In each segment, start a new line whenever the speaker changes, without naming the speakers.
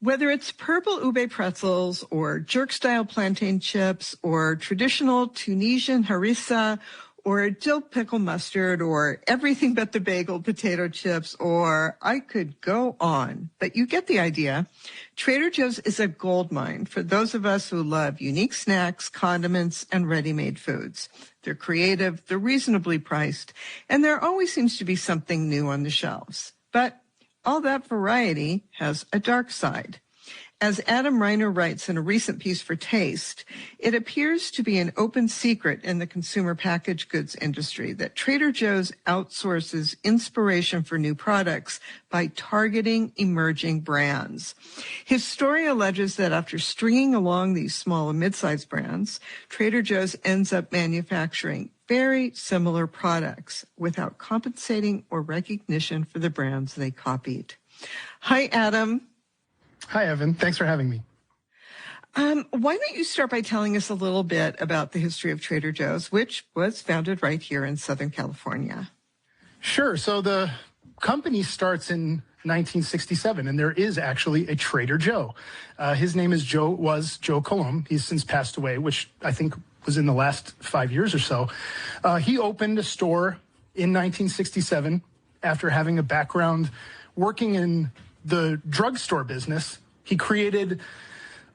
Whether it's purple ube pretzels or jerk-style plantain chips or traditional Tunisian harissa or dill pickle mustard or everything but the bagel potato chips, or I could go on, but you get the idea. Trader Joe's is a goldmine for those of us who love unique snacks, condiments, and ready-made foods. They're creative, they're reasonably priced, and there always seems to be something new on the shelves. But all that variety has a dark side. As Adam Reiner writes in a recent piece for Taste, it appears to be an open secret in the consumer packaged goods industry that Trader Joe's outsources inspiration for new products by targeting emerging brands. His story alleges that after stringing along these small and mid-sized brands, Trader Joe's ends up manufacturing very similar products without compensating or recognition for the brands they copied. Hi, Adam.
Hi, Evan. Thanks for having me.
Why don't you start by telling us a little bit about the history of Trader Joe's, which was founded right here in Southern California?
Sure. So the company starts in 1967, and there is actually a Trader Joe. His name is Joe Colomb. He's since passed away, which I think was in the last 5 years or so. He opened a store in 1967 after having a background working in the drugstore business. He created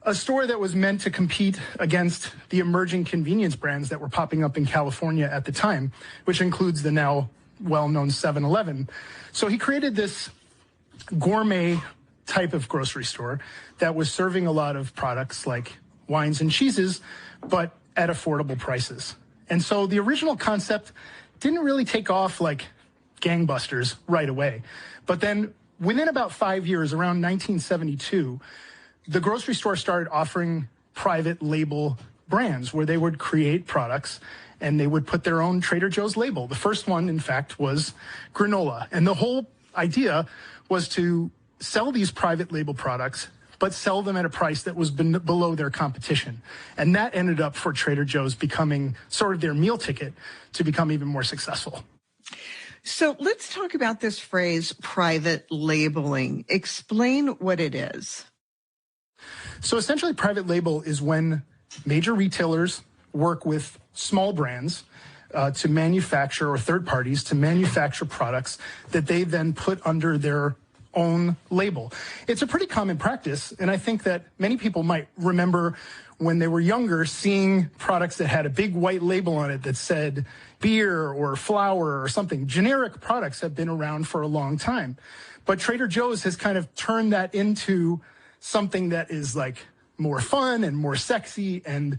a store that was meant to compete against the emerging convenience brands that were popping up in California at the time, which includes the now well-known 7-Eleven. So he created this gourmet type of grocery store that was serving a lot of products like wines and cheeses, but at affordable prices. And so the original concept didn't really take off like gangbusters right away. But then within about 5 years, around 1972, the grocery store started offering private label brands where they would create products and they would put their own Trader Joe's label. The first one, in fact, was granola. And the whole idea was to sell these private label products, but sell them at a price that was below their competition. And that ended up for Trader Joe's becoming sort of their meal ticket to become even more successful.
So let's talk about this phrase, private labeling. Explain what it is.
So essentially, private label is when major retailers work with small brands to manufacture, or third parties to manufacture products that they then put under their own label. It's a pretty common practice, and I think that many people might remember when they were younger seeing products that had a big white label on it that said beer or flour or something. Generic products have been around for a long time, but Trader Joe's has kind of turned that into something that is like more fun and more sexy and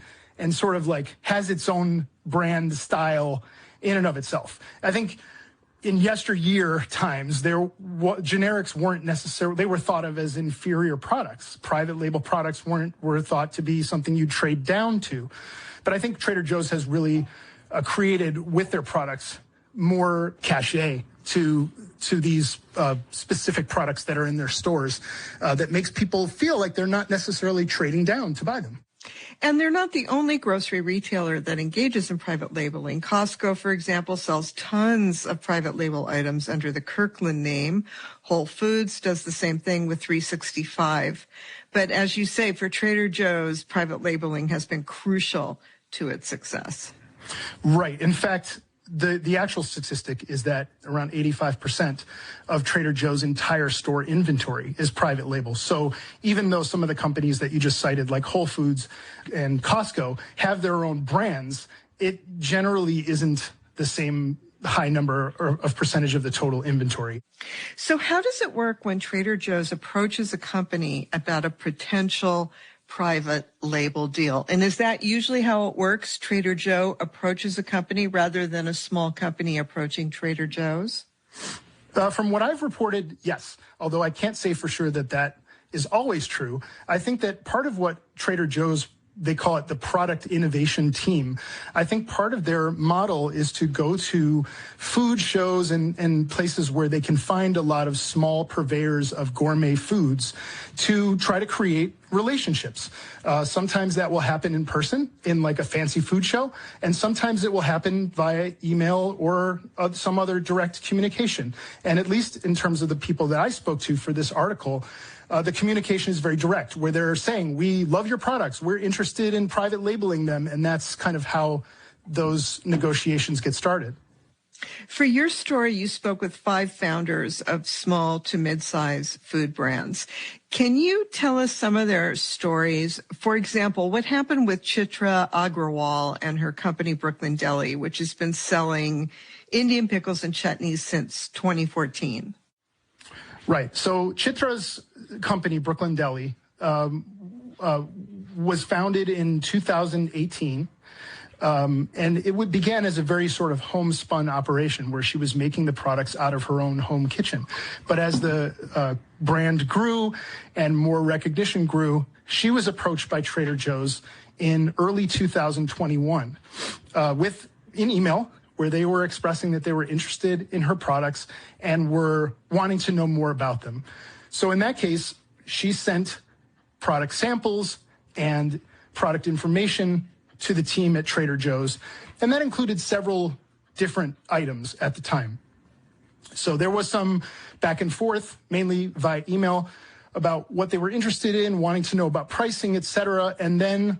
sort of like has its own brand style in and of itself. I think in yesteryear times, generics weren't necessarily, they were thought of as inferior products. Private label products were thought to be something you'd trade down to. But I think Trader Joe's has really created with their products more cachet to these specific products that are in their stores that makes people feel like they're not necessarily trading down to buy them.
And they're not the only grocery retailer that engages in private labeling. Costco, for example, sells tons of private label items under the Kirkland name. Whole Foods does the same thing with 365. But as you say, for Trader Joe's, private labeling has been crucial to its success.
Right. In fact, the actual statistic is that around 85% of Trader Joe's entire store inventory is private label. So even though some of the companies that you just cited, like Whole Foods and Costco, have their own brands, it generally isn't the same high number of percentage of the total inventory.
So how does it work when Trader Joe's approaches a company about a potential private label deal? And is that usually how it works? Trader Joe approaches a company rather than a small company approaching Trader Joe's?
From what I've reported, yes. Although I can't say for sure that that is always true. I think that part of what Trader Joe's, they call it the product innovation team. I think part of their model is to go to food shows and places where they can find a lot of small purveyors of gourmet foods to try to create relationships. Sometimes that will happen in person in like a fancy food show, and sometimes it will happen via email or some other direct communication. And at least in terms of the people that I spoke to for this article, the communication is very direct, where they're saying, we love your products, we're interested in private labeling them, and that's kind of how those negotiations get started.
For your story, you spoke with 5 founders of small to mid-size food brands. Can you tell us some of their stories? For example, what happened with Chitra Agrawal and her company Brooklyn Deli, which has been selling Indian pickles and chutneys since 2014?
Right. So Chitra's company, Brooklyn Deli, was founded in 2018. And it began as a very sort of homespun operation where she was making the products out of her own home kitchen. But as the brand grew and more recognition grew, she was approached by Trader Joe's in early 2021 with an email where they were expressing that they were interested in her products and were wanting to know more about them. So in that case, she sent product samples and product information to the team at Trader Joe's, and that included several different items at the time. So there was some back and forth, mainly via email, about what they were interested in, wanting to know about pricing, et cetera, and then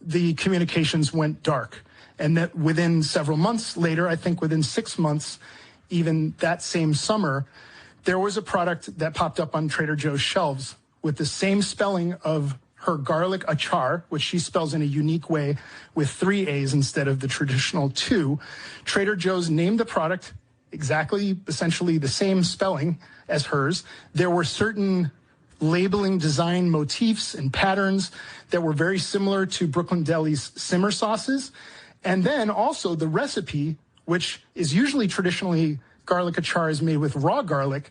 the communications went dark. And that within several months later, I think within 6 months, even that same summer, there was a product that popped up on Trader Joe's shelves with the same spelling of her garlic achar, which she spells in a unique way with 3 A's instead of the traditional 2. Trader Joe's named the product exactly, essentially the same spelling as hers. There were certain labeling design motifs and patterns that were very similar to Brooklyn Deli's simmer sauces. And then also the recipe, which is usually traditionally garlic achar is made with raw garlic.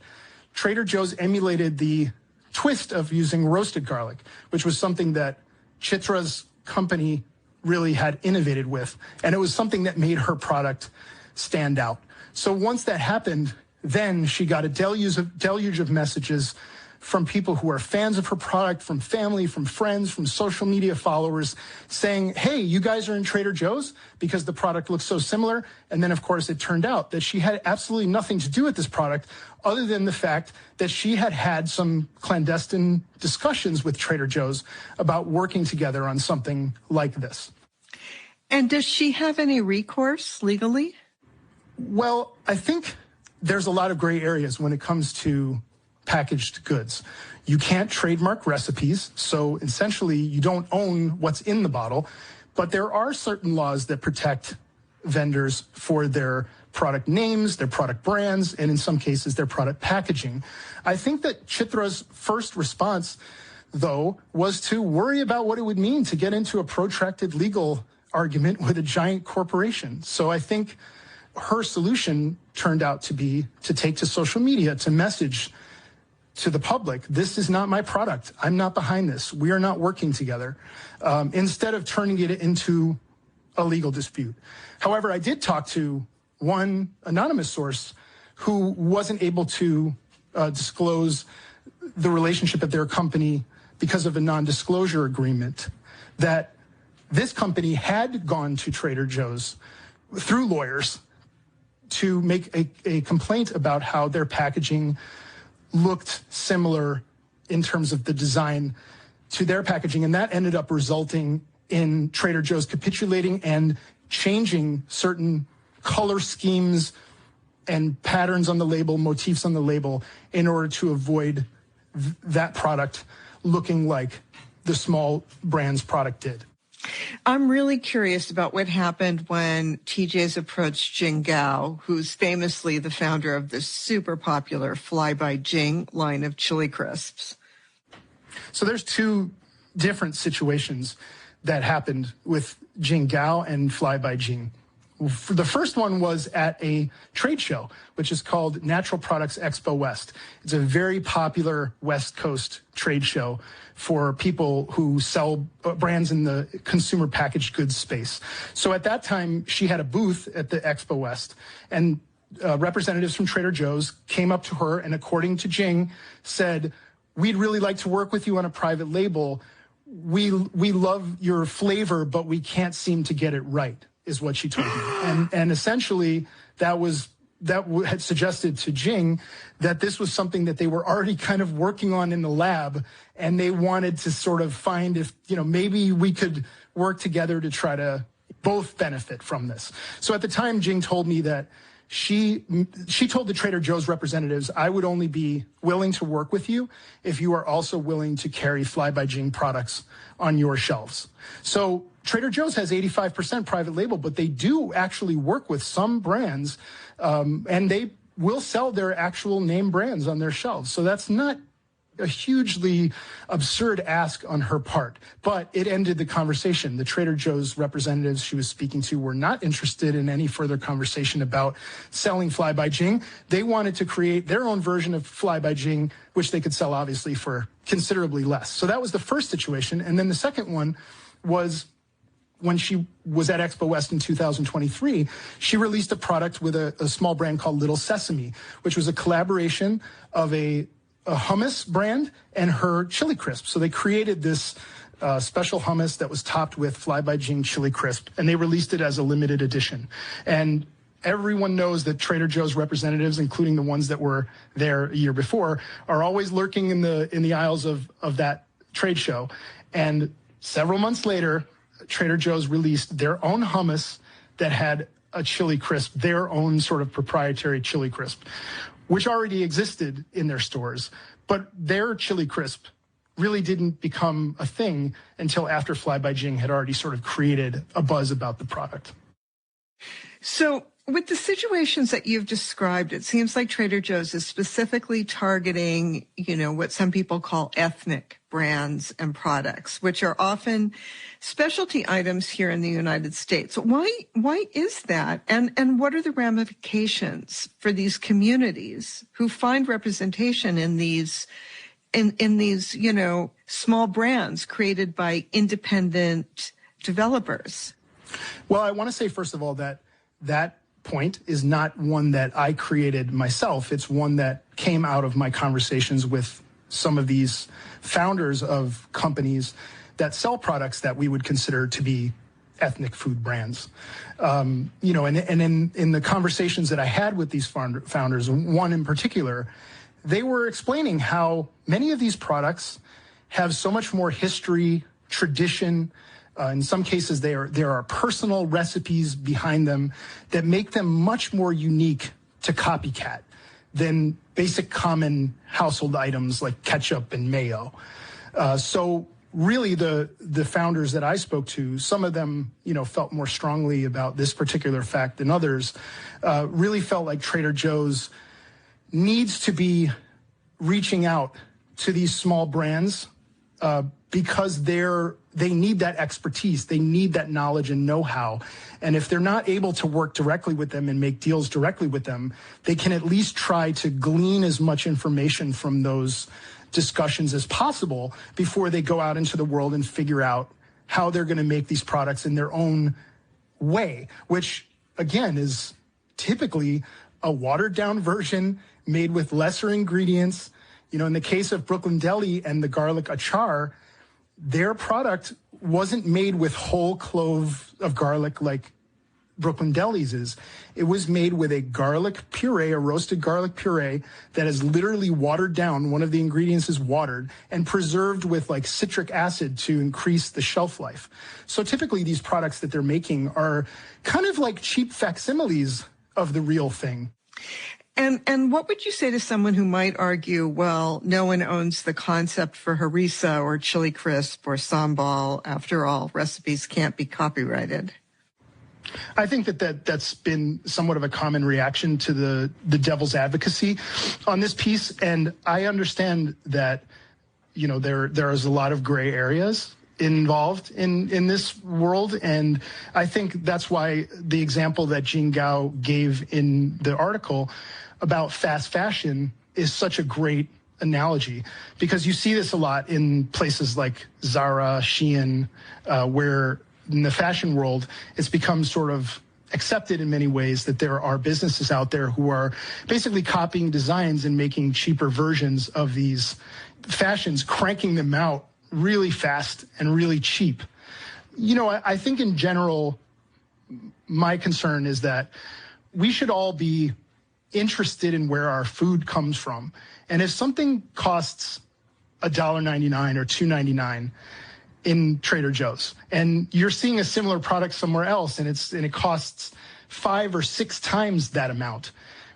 Trader Joe's emulated the twist of using roasted garlic, which was something that Chitra's company really had innovated with. And it was something that made her product stand out. So once that happened, then she got a deluge of messages from people who are fans of her product, from family, from friends, from social media followers saying, hey, you guys are in Trader Joe's because the product looks so similar. And then, of course, it turned out that she had absolutely nothing to do with this product other than the fact that she had had some clandestine discussions with Trader Joe's about working together on something like this.
And does she have any recourse legally?
Well, I think there's a lot of gray areas when it comes to packaged goods. You can't trademark recipes, so essentially you don't own what's in the bottle, but there are certain laws that protect vendors for their product names, their product brands, and in some cases their product packaging. I think that Chitra's first response, though, was to worry about what it would mean to get into a protracted legal argument with a giant corporation. So I think her solution turned out to be to take to social media to message to the public, this is not my product. I'm not behind this. We are not working together, instead of turning it into a legal dispute. However, I did talk to one anonymous source who wasn't able to disclose the relationship at their company because of a non-disclosure agreement, that this company had gone to Trader Joe's through lawyers to make a complaint about how their packaging looked similar in terms of the design to their packaging. And that ended up resulting in Trader Joe's capitulating and changing certain color schemes and patterns on the label, motifs on the label, in order to avoid that product looking like the small brand's product did.
I'm really curious about what happened when TJ's approached Jing Gao, who's famously the founder of the super popular Fly by Jing line of chili crisps.
So there's 2 different situations that happened with Jing Gao and Fly by Jing. The first one was at a trade show, which is called Natural Products Expo West. It's a very popular West Coast trade show for people who sell brands in the consumer packaged goods space. So at that time, she had a booth at the Expo West, and representatives from Trader Joe's came up to her and, according to Jing, said, we'd really like to work with you on a private label. we love your flavor, but we can't seem to get it right, is what she told me. And essentially that had suggested to Jing that this was something that they were already kind of working on in the lab, and they wanted to sort of find if, maybe we could work together to try to both benefit from this. So at the time, Jing told me that she told the Trader Joe's representatives, I would only be willing to work with you if you are also willing to carry Fly by Jing products on your shelves. So Trader Joe's has 85% private label, but they do actually work with some brands, and they will sell their actual name brands on their shelves. So that's not a hugely absurd ask on her part, but it ended the conversation. The Trader Joe's representatives she was speaking to were not interested in any further conversation about selling Fly by Jing. They wanted to create their own version of Fly by Jing, which they could sell obviously for considerably less. So that was the first situation. And then the second one was when she was at Expo West in 2023, she released a product with a small brand called Little Sesame, which was a collaboration of a hummus brand and her chili crisp. So they created this special hummus that was topped with Fly by Jing chili crisp, and they released it as a limited edition. And everyone knows that Trader Joe's representatives, including the ones that were there a year before, are always lurking in the aisles of that trade show. And several months later, Trader Joe's released their own hummus that had a chili crisp, their own sort of proprietary chili crisp, which already existed in their stores. But their chili crisp really didn't become a thing until after Fly by Jing had already sort of created a buzz about the product.
So with the situations that you've described, it seems like Trader Joe's is specifically targeting, what some people call ethnic brands and products, which are often specialty items here in the United States. Why is that? And what are the ramifications for these communities who find representation in these small brands created by independent developers?
Well, I want to say, first of all, that point is not one that I created myself. It's one that came out of my conversations with some of these founders of companies that sell products that we would consider to be ethnic food brands. And in the conversations that I had with these founders, one in particular, they were explaining how many of these products have so much more history, tradition. In some cases, there are personal recipes behind them that make them much more unique to copycat than basic common household items like ketchup and mayo. So really the founders that I spoke to, some of them, felt more strongly about this particular fact than others, really felt like Trader Joe's needs to be reaching out to these small brands because they need that expertise. They need that knowledge and know-how. And if they're not able to work directly with them and make deals directly with them, they can at least try to glean as much information from those discussions as possible before they go out into the world and figure out how they're going to make these products in their own way, which, again, is typically a watered-down version made with lesser ingredients. In the case of Brooklyn Deli and the garlic achar, their product wasn't made with whole clove of garlic like Brooklyn Deli's is. It was made with a garlic puree, a roasted garlic puree that is literally watered down. One of the ingredients is watered and preserved with like citric acid to increase the shelf life. So typically these products that they're making are kind of like cheap facsimiles of the real thing.
And what would you say to someone who might argue, well, no one owns the concept for harissa or chili crisp or sambal. After all, recipes can't be copyrighted.
I think that's been somewhat of a common reaction to the devil's advocacy on this piece. And I understand that, there is a lot of gray areas involved in this world. And I think that's why the example that Jing Gao gave in the article about fast fashion is such a great analogy, because you see this a lot in places like Zara, Shein, where in the fashion world, it's become sort of accepted in many ways that there are businesses out there who are basically copying designs and making cheaper versions of these fashions, cranking them out really fast and really cheap. You know, I think in general, my concern is that we should all be interested in where our food comes from. And if something costs $1.99 or $2.99 in Trader Joe's, and you're seeing a similar product somewhere else, and it costs 5 or 6 times that amount,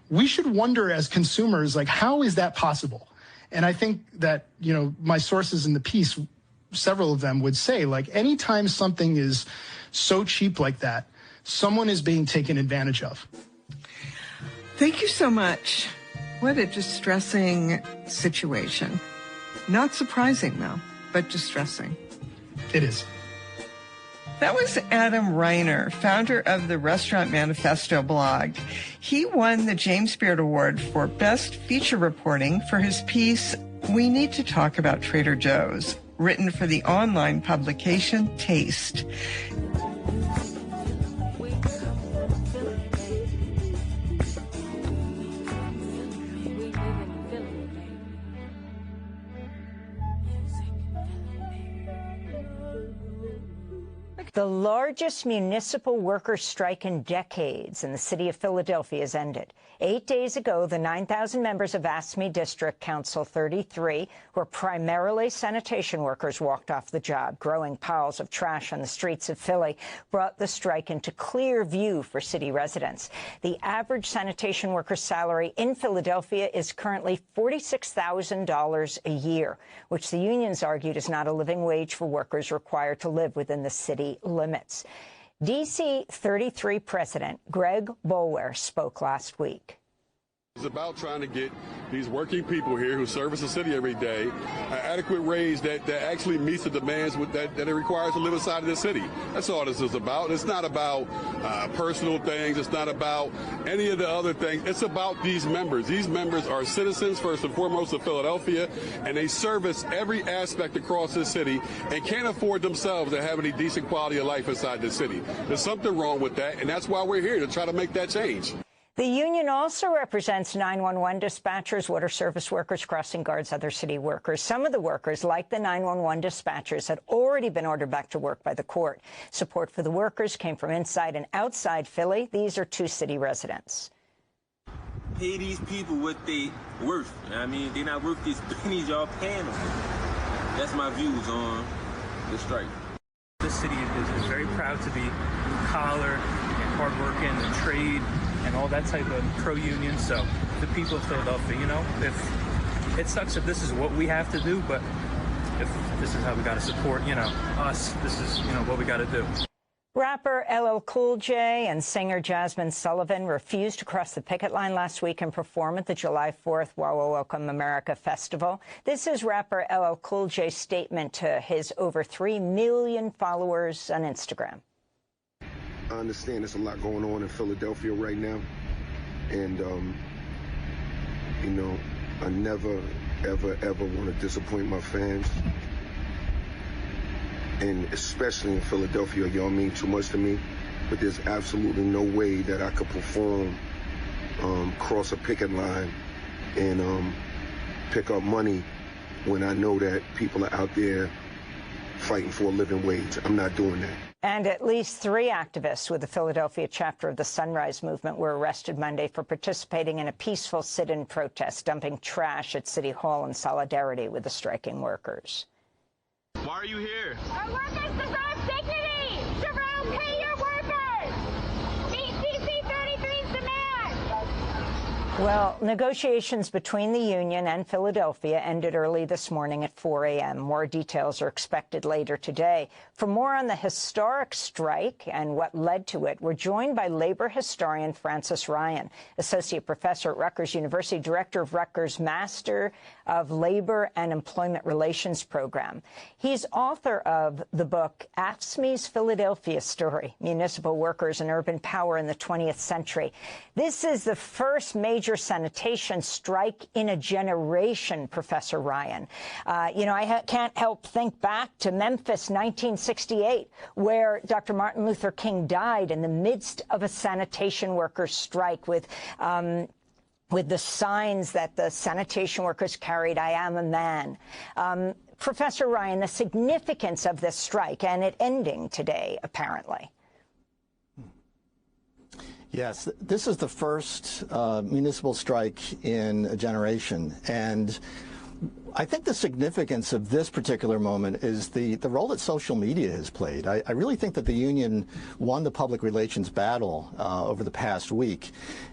we should wonder as consumers, like, how is that possible? And I think that, you know, my sources in the piece, several of them would say, like, anytime something is so cheap like that, someone is being taken advantage of.
Thank you so much. What a distressing situation. Not surprising, though, but distressing.
It is.
That was Adam Reiner, founder of the Restaurant Manifesto blog. He won the James Beard Award for Best Feature Reporting for his piece, We Need to Talk About Trader Joe's, written for the online publication Taste.
The largest municipal workers' strike in decades in the city of Philadelphia has ended. 8 days ago, the 9,000 members of AFSCME District Council 33, who are primarily sanitation workers, walked off the job. Growing piles of trash on the streets of Philly brought the strike into clear view for city residents. The average sanitation worker's salary in Philadelphia is currently $46,000 a year, which the unions argued is not a living wage for workers required to live within the city limits. DC 33 President Greg Boulware spoke last week.
It's about trying to get these working people here who service the city every day an adequate raise that actually meets the demands that it requires to live inside of the city. That's all this is about. It's not about personal things. It's not about any of the other things. It's about these members. These members are citizens, first and foremost, of Philadelphia, and they service every aspect across this city and can't afford themselves to have any decent quality of life inside the city. There's something wrong with that, and that's why we're here, to try to make that change.
The union also represents 911 dispatchers, water service workers, crossing guards, other city workers. Some of the workers, like the 911 dispatchers, had already been ordered back to work by the court. Support for the workers came from inside and outside Philly. These are 2 city residents.
Pay these people what they worth. I mean, they're not worth these pennies y'all paying them. That's my views on the strike.
This city is very proud to be blue collar and hardworking and trade and all that type of pro-union. So the people of Philadelphia, you know, if it sucks if this is what we have to do, but if this is how we got to support, you know, us, this is, you know, what we got to do.
Rapper LL Cool J and singer Jasmine Sullivan refused to cross the picket line last week and perform at the July 4th WOW Welcome America Festival. This is rapper LL Cool J's statement to his over 3 million followers on Instagram.
I understand there's a lot going on in Philadelphia right now, and you know, I never, ever want to disappoint my fans, and especially in Philadelphia, y'all mean too much to me, but there's absolutely no way that I could perform, cross a picket line, and pick up money when I know that people are out there fighting for a living wage. I'm not doing that.
And at least 3 activists with the Philadelphia chapter of the Sunrise Movement were arrested Monday for participating in a peaceful sit-in protest, dumping trash at City Hall in solidarity with the striking workers.
Why are you here?
Our workers deserve dignity! Jerome, pay your workers! Meet DC 33's demand!
Well, negotiations between the union and Philadelphia ended early this morning at 4 a.m. More details are expected later today. For more on the historic strike and what led to it, we're joined by labor historian Francis Ryan, associate professor at Rutgers University, director of Rutgers' Master of Labor and Employment Relations program. He's author of the book AFSCME's Philadelphia Story, Municipal Workers and Urban Power in the 20th Century. This is the first major sanitation strike in a generation, Professor Ryan. You know, I can't help think back to Memphis, 1968, where Dr. Martin Luther King died in the midst of a sanitation workers' strike with with the signs that the sanitation workers carried, "I am a man." Professor Ryan, the significance of this strike and it ending today, apparently.
Yes, this is the first municipal strike in a generation, and I think the significance of this particular moment is the role that social media has played. I really think that the union won the public relations battle over the past week.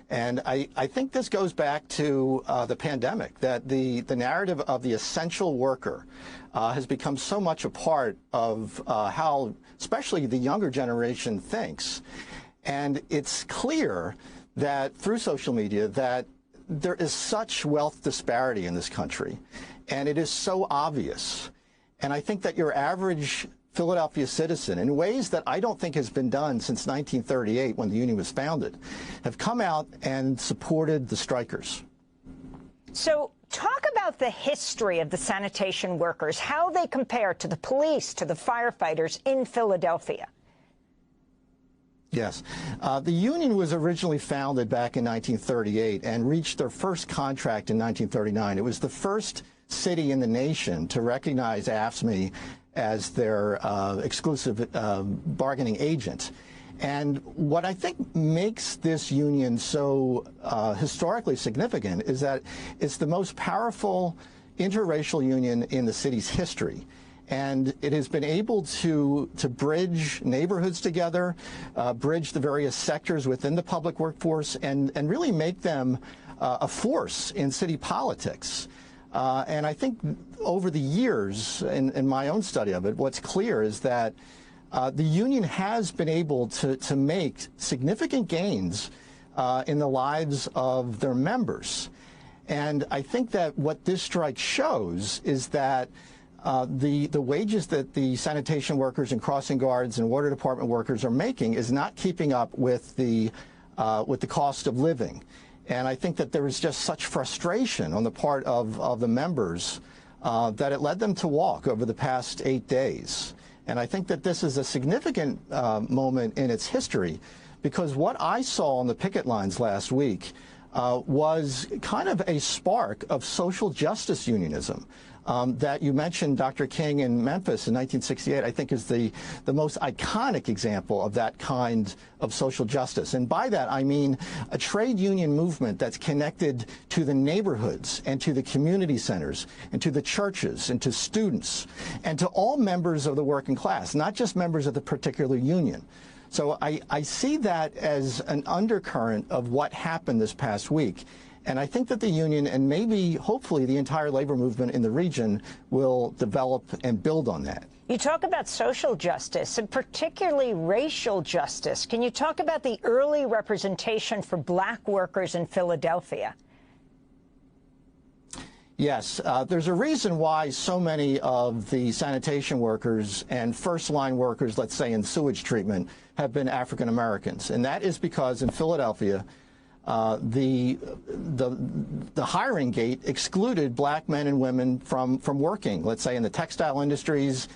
And I think this goes back to the pandemic, that the narrative of the essential worker has become so much a part of how especially the younger generation thinks. And it's clear that through social media that there is such wealth disparity in this country, and it is so obvious. And I think that your average Philadelphia citizen, in ways that I don't think has been done since 1938 when the union was founded, have come out and supported the strikers.
So talk about the history of the sanitation workers, how they compare to the police, to the firefighters in Philadelphia.
Yes. The union was originally founded back in 1938 and reached their first contract in 1939. It was the first city in the nation to recognize AFSCME as their exclusive bargaining agent. And what I think makes this union so historically significant is that it's the most powerful interracial union in the city's history. And it has been able to bridge neighborhoods together, bridge the various sectors within the public workforce, and really make them a force in city politics. And I think over the years, in my own study of it, what's clear is that the union has been able to make significant gains in the lives of their members. And I think that what this strike shows is that the wages that the sanitation workers and crossing guards and water department workers are making is not keeping up with the cost of living. And I think that there is just such frustration on the part of the members that it led them to walk over the past 8 days. And I think that this is a significant moment in its history, because what I saw on the picket lines last week was kind of a spark of social justice unionism. That you mentioned Dr. King in Memphis in 1968, I think is the most iconic example of that kind of social justice. And by that, I mean a trade union movement that's connected to the neighborhoods and to the community centers and to the churches and to students and to all members of the working class, not just members of the particular union. So I see that as an undercurrent of what happened this past week. And I think that the union and maybe, hopefully, the entire labor movement in the region will develop and build on that.
You talk about social justice and particularly racial justice. Can you talk about the early representation for black workers in Philadelphia?
Yes, there's a reason why so many of the sanitation workers and first-line workers, let's say in sewage treatment, have been African Americans. And that is because in Philadelphia, the hiring gate excluded black men and women from working, let's say in the textile industries,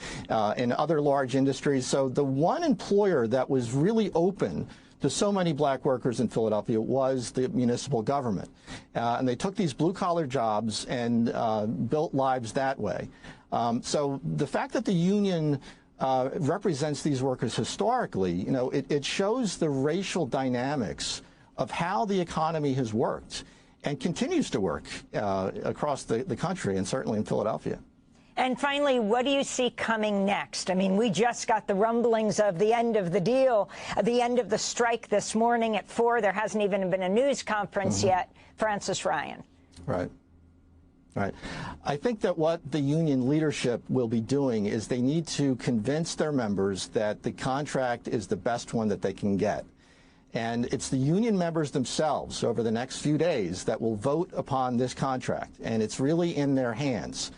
in other large industries. So the one employer that was really open to so many black workers in Philadelphia was the municipal government. And they took these blue-collar jobs and built lives that way. So the fact that the union represents these workers historically, you know, it shows the racial dynamics of how the economy has worked and continues to work across the country and certainly in Philadelphia.
And finally, what do you see coming next? I mean, we just got the rumblings of the end of the deal, the end of the strike this morning at 4. There hasn't even been a news conference yet. Francis Ryan.
Right. Right. I think that what the union leadership will be doing is they need to convince their members that the contract is the best one that they can get. And it's the union members themselves over the next few days that will vote upon this contract. And it's really in their hands.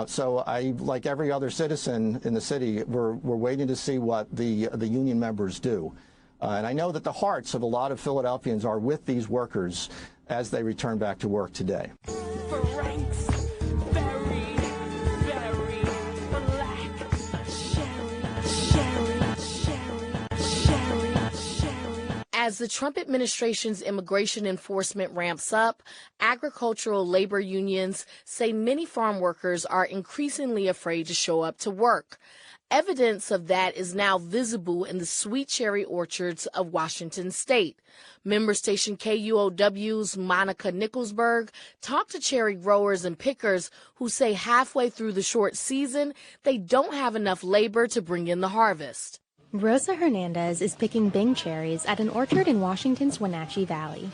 So I, like every other citizen in the city, we're waiting to see what the union members do. And I know that the hearts of a lot of Philadelphians are with these workers as they return back to work today.
As As the Trump administration's immigration enforcement ramps up, agricultural labor unions say many farm workers are increasingly afraid to show up to work. Evidence of that is now visible in the sweet cherry orchards of Washington state. Member station KUOW's Monica Nicholsberg talked to cherry growers and pickers who say halfway through the short season, they don't have enough labor to bring in the harvest.
Rosa Hernandez is picking Bing cherries at an orchard in Washington's Wenatchee Valley.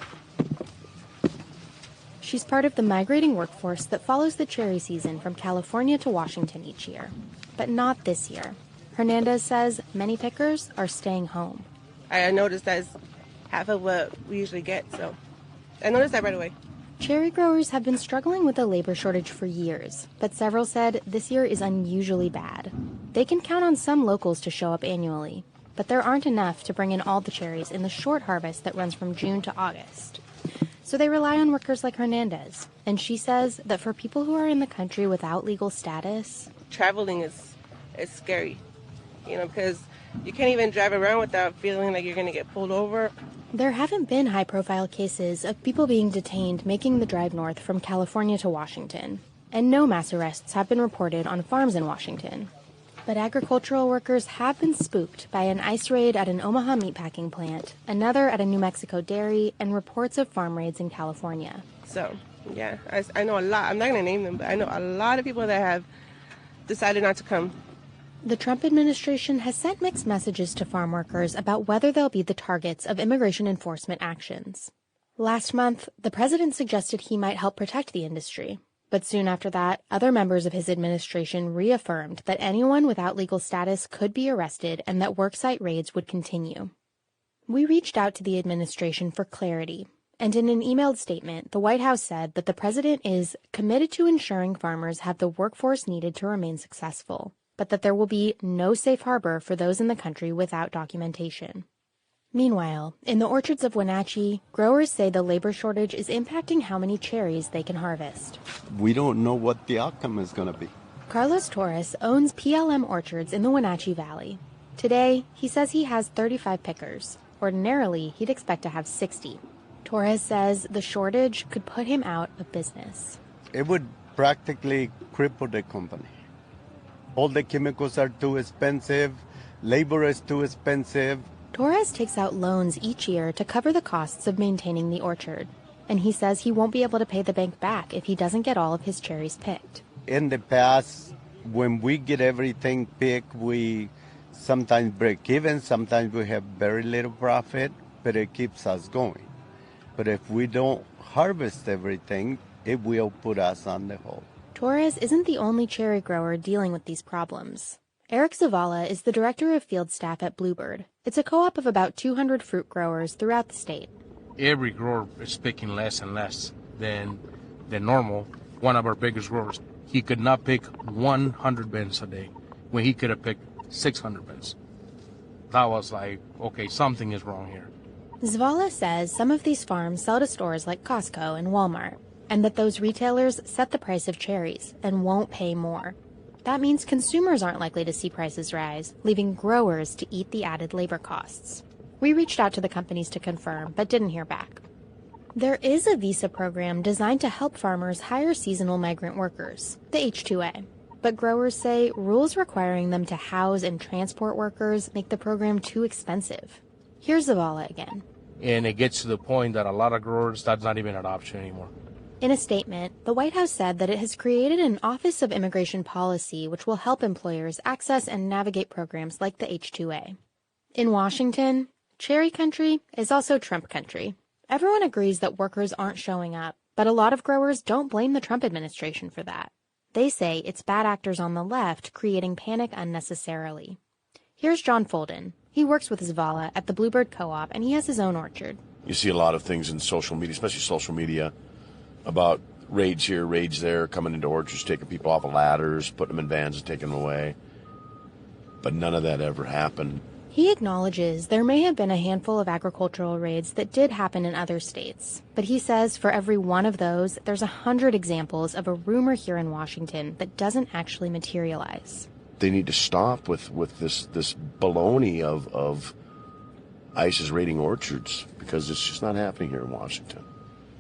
She's part of the migrating workforce that follows the cherry season from California to Washington each year. But not this year. Hernandez says many pickers are staying home.
I noticed that's half of what we usually get, so I noticed that right away.
Cherry growers have been struggling with a labor shortage for years, but several said this year is unusually bad. They can count on some locals to show up annually, but there aren't enough to bring in all the cherries in the short harvest that runs from June to August. So they rely on workers like Hernandez, and she says that for people who are in the country without legal status,
traveling is scary, because you can't even drive around without feeling like you're going to get pulled over.
There haven't been high-profile cases of people being detained making the drive north from California to Washington, and no mass arrests have been reported on farms in Washington. But agricultural workers have been spooked by an ICE raid at an Omaha meatpacking plant, another at a New Mexico dairy, and reports of farm raids in California.
So, yeah, I know a lot. I'm not going to name them, but I know a lot of people that have decided not to come.
The Trump administration has sent mixed messages to farm workers about whether they'll be the targets of immigration enforcement actions. Last month, the president suggested he might help protect the industry. But soon after that, other members of his administration reaffirmed that anyone without legal status could be arrested and that worksite raids would continue. We reached out to the administration for clarity, and in an emailed statement, the White House said that the president is committed to ensuring farmers have the workforce needed to remain successful, but that there will be no safe harbor for those in the country without documentation. Meanwhile, in the orchards of Wenatchee, growers say the labor shortage is impacting how many cherries they can harvest.
We don't know what the outcome is going to be.
Carlos Torres owns PLM orchards in the Wenatchee Valley. Today, he says he has 35 pickers. Ordinarily, he'd expect to have 60. Torres says the shortage could put him out of business.
It would practically cripple the company. All the chemicals are too expensive, labor is too expensive.
Torres takes out loans each year to cover the costs of maintaining the orchard, and he says he won't be able to pay the bank back if he doesn't get all of his cherries picked.
In the past, when we get everything picked, we sometimes break even, sometimes we have very little profit, but it keeps us going. But if we don't harvest everything, it will put us on the hole.
Torres isn't the only cherry grower dealing with these problems. Eric Zavala is the director of field staff at Bluebird. It's a co-op of about 200 fruit growers throughout the state.
Every grower is picking less and less than normal. One of our biggest growers, he could not pick 100 bins a day when he could have picked 600 bins. That was like, okay, something is wrong here.
Zavala says some of these farms sell to stores like Costco and Walmart, and that those retailers set the price of cherries and won't pay more. That means consumers aren't likely to see prices rise, leaving growers to eat the added labor costs. We reached out to the companies to confirm, but didn't hear back. There is a visa program designed to help farmers hire seasonal migrant workers, the H-2A. But growers say rules requiring them to house and transport workers make the program too expensive. Here's Zavala again.
And it gets to the point that a lot of growers, that's not even an option anymore.
In a statement, the White House said that it has created an Office of Immigration Policy which will help employers access and navigate programs like the H-2A. In Washington, cherry country is also Trump country. Everyone agrees that workers aren't showing up, but a lot of growers don't blame the Trump administration for that. They say it's bad actors on the left creating panic unnecessarily. Here's John Folden. He works with Zavala at the Bluebird Co-op, and he has his own orchard.
You see a lot of things in social media, especially social media, about raids here, raids there, coming into orchards, taking people off of ladders, putting them in vans and taking them away. But none of that ever happened.
He acknowledges there may have been a handful of agricultural raids that did happen in other states. But he says for every one of those, there's 100 examples of a rumor here in Washington that doesn't actually materialize.
They need to stop with this baloney of ICE is raiding orchards because it's just not happening here in Washington.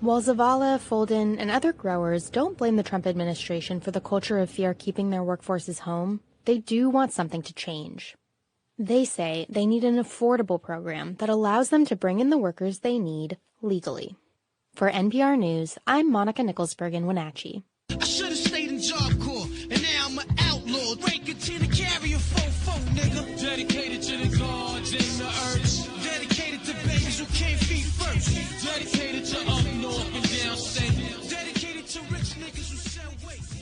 While Zavala, Folden, and other growers don't blame the Trump administration for the culture of fear keeping their workforces home, they do want something to change. They say they need an affordable program that allows them to bring in the workers they need legally. For NPR News, I'm Monica Nicholsberg in Wenatchee.
I should have stayed in Job Corps, and now I'm an outlaw. Ranking to the carrier, nigga. Dedicated to the gods and the earth. Dedicated to babies who can't feed first. Dedicated to up north and down south. Dedicated to rich niggas who sell waste.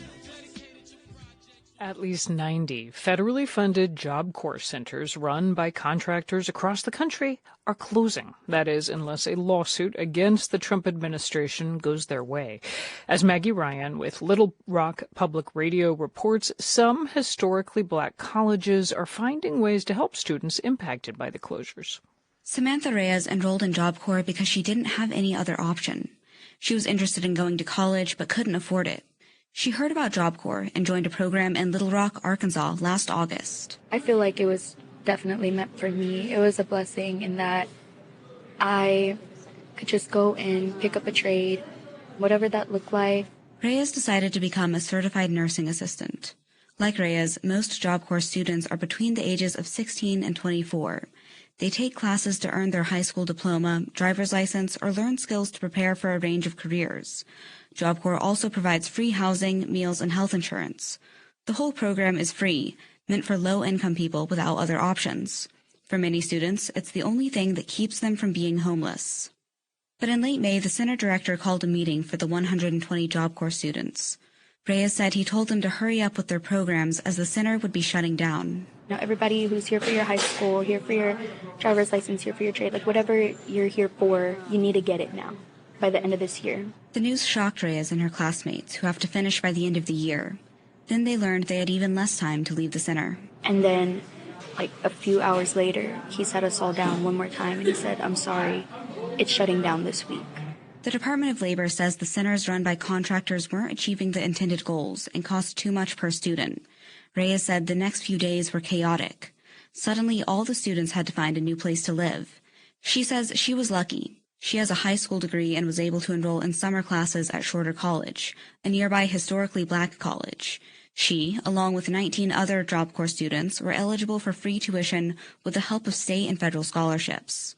At least 90 federally funded Job Corps centers run by contractors across the country are closing. That is, unless a lawsuit against the Trump administration goes their way. As Maggie Ryan with Little Rock Public Radio reports, some historically black colleges are finding ways to help students impacted by the closures.
Samantha Reyes enrolled in Job Corps because she didn't have any other option. She was interested in going to college but couldn't afford it. She heard about Job Corps and joined a program in Little Rock, Arkansas last August.
I feel like it was definitely meant for me. It was a blessing in that I could just go and pick up a trade, whatever that looked like.
Reyes decided to become a certified nursing assistant. Like Reyes, most Job Corps students are between the ages of 16 and 24. They take classes to earn their high school diploma, driver's license, or learn skills to prepare for a range of careers. Job Corps also provides free housing, meals, and health insurance. The whole program is free, meant for low-income people without other options. For many students, it's the only thing that keeps them from being homeless. But in late May, the center director called a meeting for the 120 Job Corps students. Reyes said he told them to hurry up with their programs as the center would be shutting down.
Now, everybody who's here for your high school, here for your driver's license, here for your trade, like whatever you're here for, you need to get it now by the end of this year.
The news shocked Reyes and her classmates, who have to finish by the end of the year. Then they learned they had even less time to leave the center.
And then, like a few hours later, he sat us all down one more time and he said, "I'm sorry, it's shutting down this week."
The Department of Labor says the centers run by contractors weren't achieving the intended goals and cost too much per student. Reyes said the next few days were chaotic. Suddenly, all the students had to find a new place to live. She says she was lucky. She has a high school degree and was able to enroll in summer classes at Shorter College, a nearby historically black college. She, along with 19 other Job Corps students, were eligible for free tuition with the help of state and federal scholarships.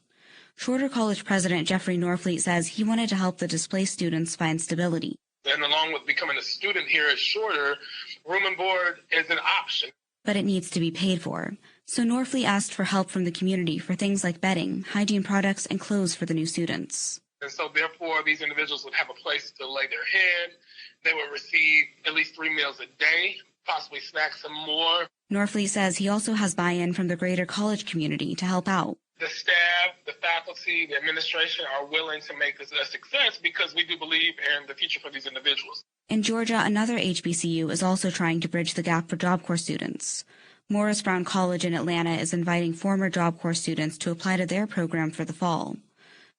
Shorter College President Jeffrey Norfleet says he wanted to help the displaced students find stability.
And along with becoming a student here at Shorter, room and board is an option.
But it needs to be paid for. So Norfleet asked for help from the community for things like bedding, hygiene products, and clothes for the new students.
And so therefore, these individuals would have a place to lay their head. They would receive at least 3 meals a day, possibly snacks some more.
Norfleet says he also has buy-in from the greater college community to help out.
The staff, the faculty, the administration are willing to make this a success because we do believe in the future for these individuals.
In Georgia, another HBCU is also trying to bridge the gap for Job Corps students. Morris Brown College in Atlanta is inviting former Job Corps students to apply to their program for the fall.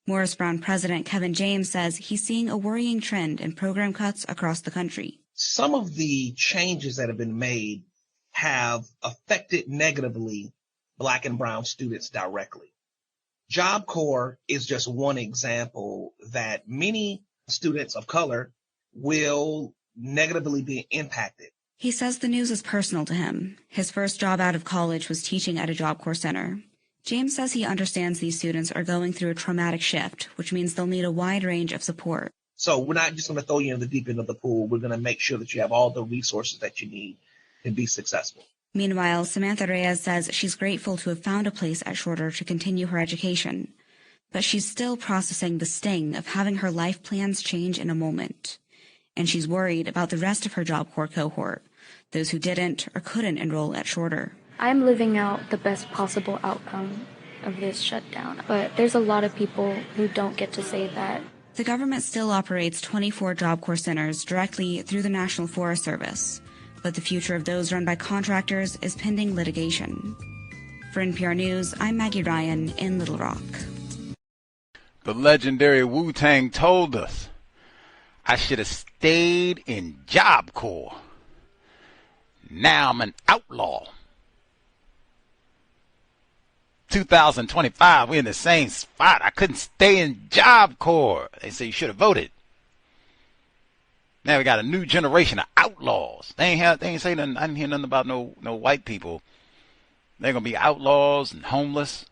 Morris Brown President Kevin James says he's seeing a worrying trend in program cuts across the country.
Some of the changes that have been made have affected negatively Black and brown students directly. Job Corps is just one example that many students of color will negatively be impacted.
He says the news is personal to him. His first job out of college was teaching at a Job Corps center. James says he understands these students are going through a traumatic shift, which means they'll need a wide range of support.
So we're not just going to throw you in the deep end of the pool. We're going to make sure that you have all the resources that you need to be successful.
Meanwhile, Samantha Reyes says she's grateful to have found a place at Shorter to continue her education. But she's still processing the sting of having her life plans change in a moment. And she's worried about the rest of her Job Corps cohort, those who didn't or couldn't enroll at Shorter.
I'm living out the best possible outcome of this shutdown, but there's a lot of people who don't get to say that.
The government still operates 24 Job Corps centers directly through the National Forest Service, but the future of those run by contractors is pending litigation. For NPR News, I'm Maggie Ryan in Little Rock.
The legendary Wu-Tang told us, I should have stayed in Job Corps. Now I'm an outlaw. 2025, we're in the same spot. I couldn't stay in Job Corps. They say you should have voted. Now we got a new generation of outlaws. They ain't say nothing. I didn't hear nothing about no white people. They're gonna be outlaws and homeless,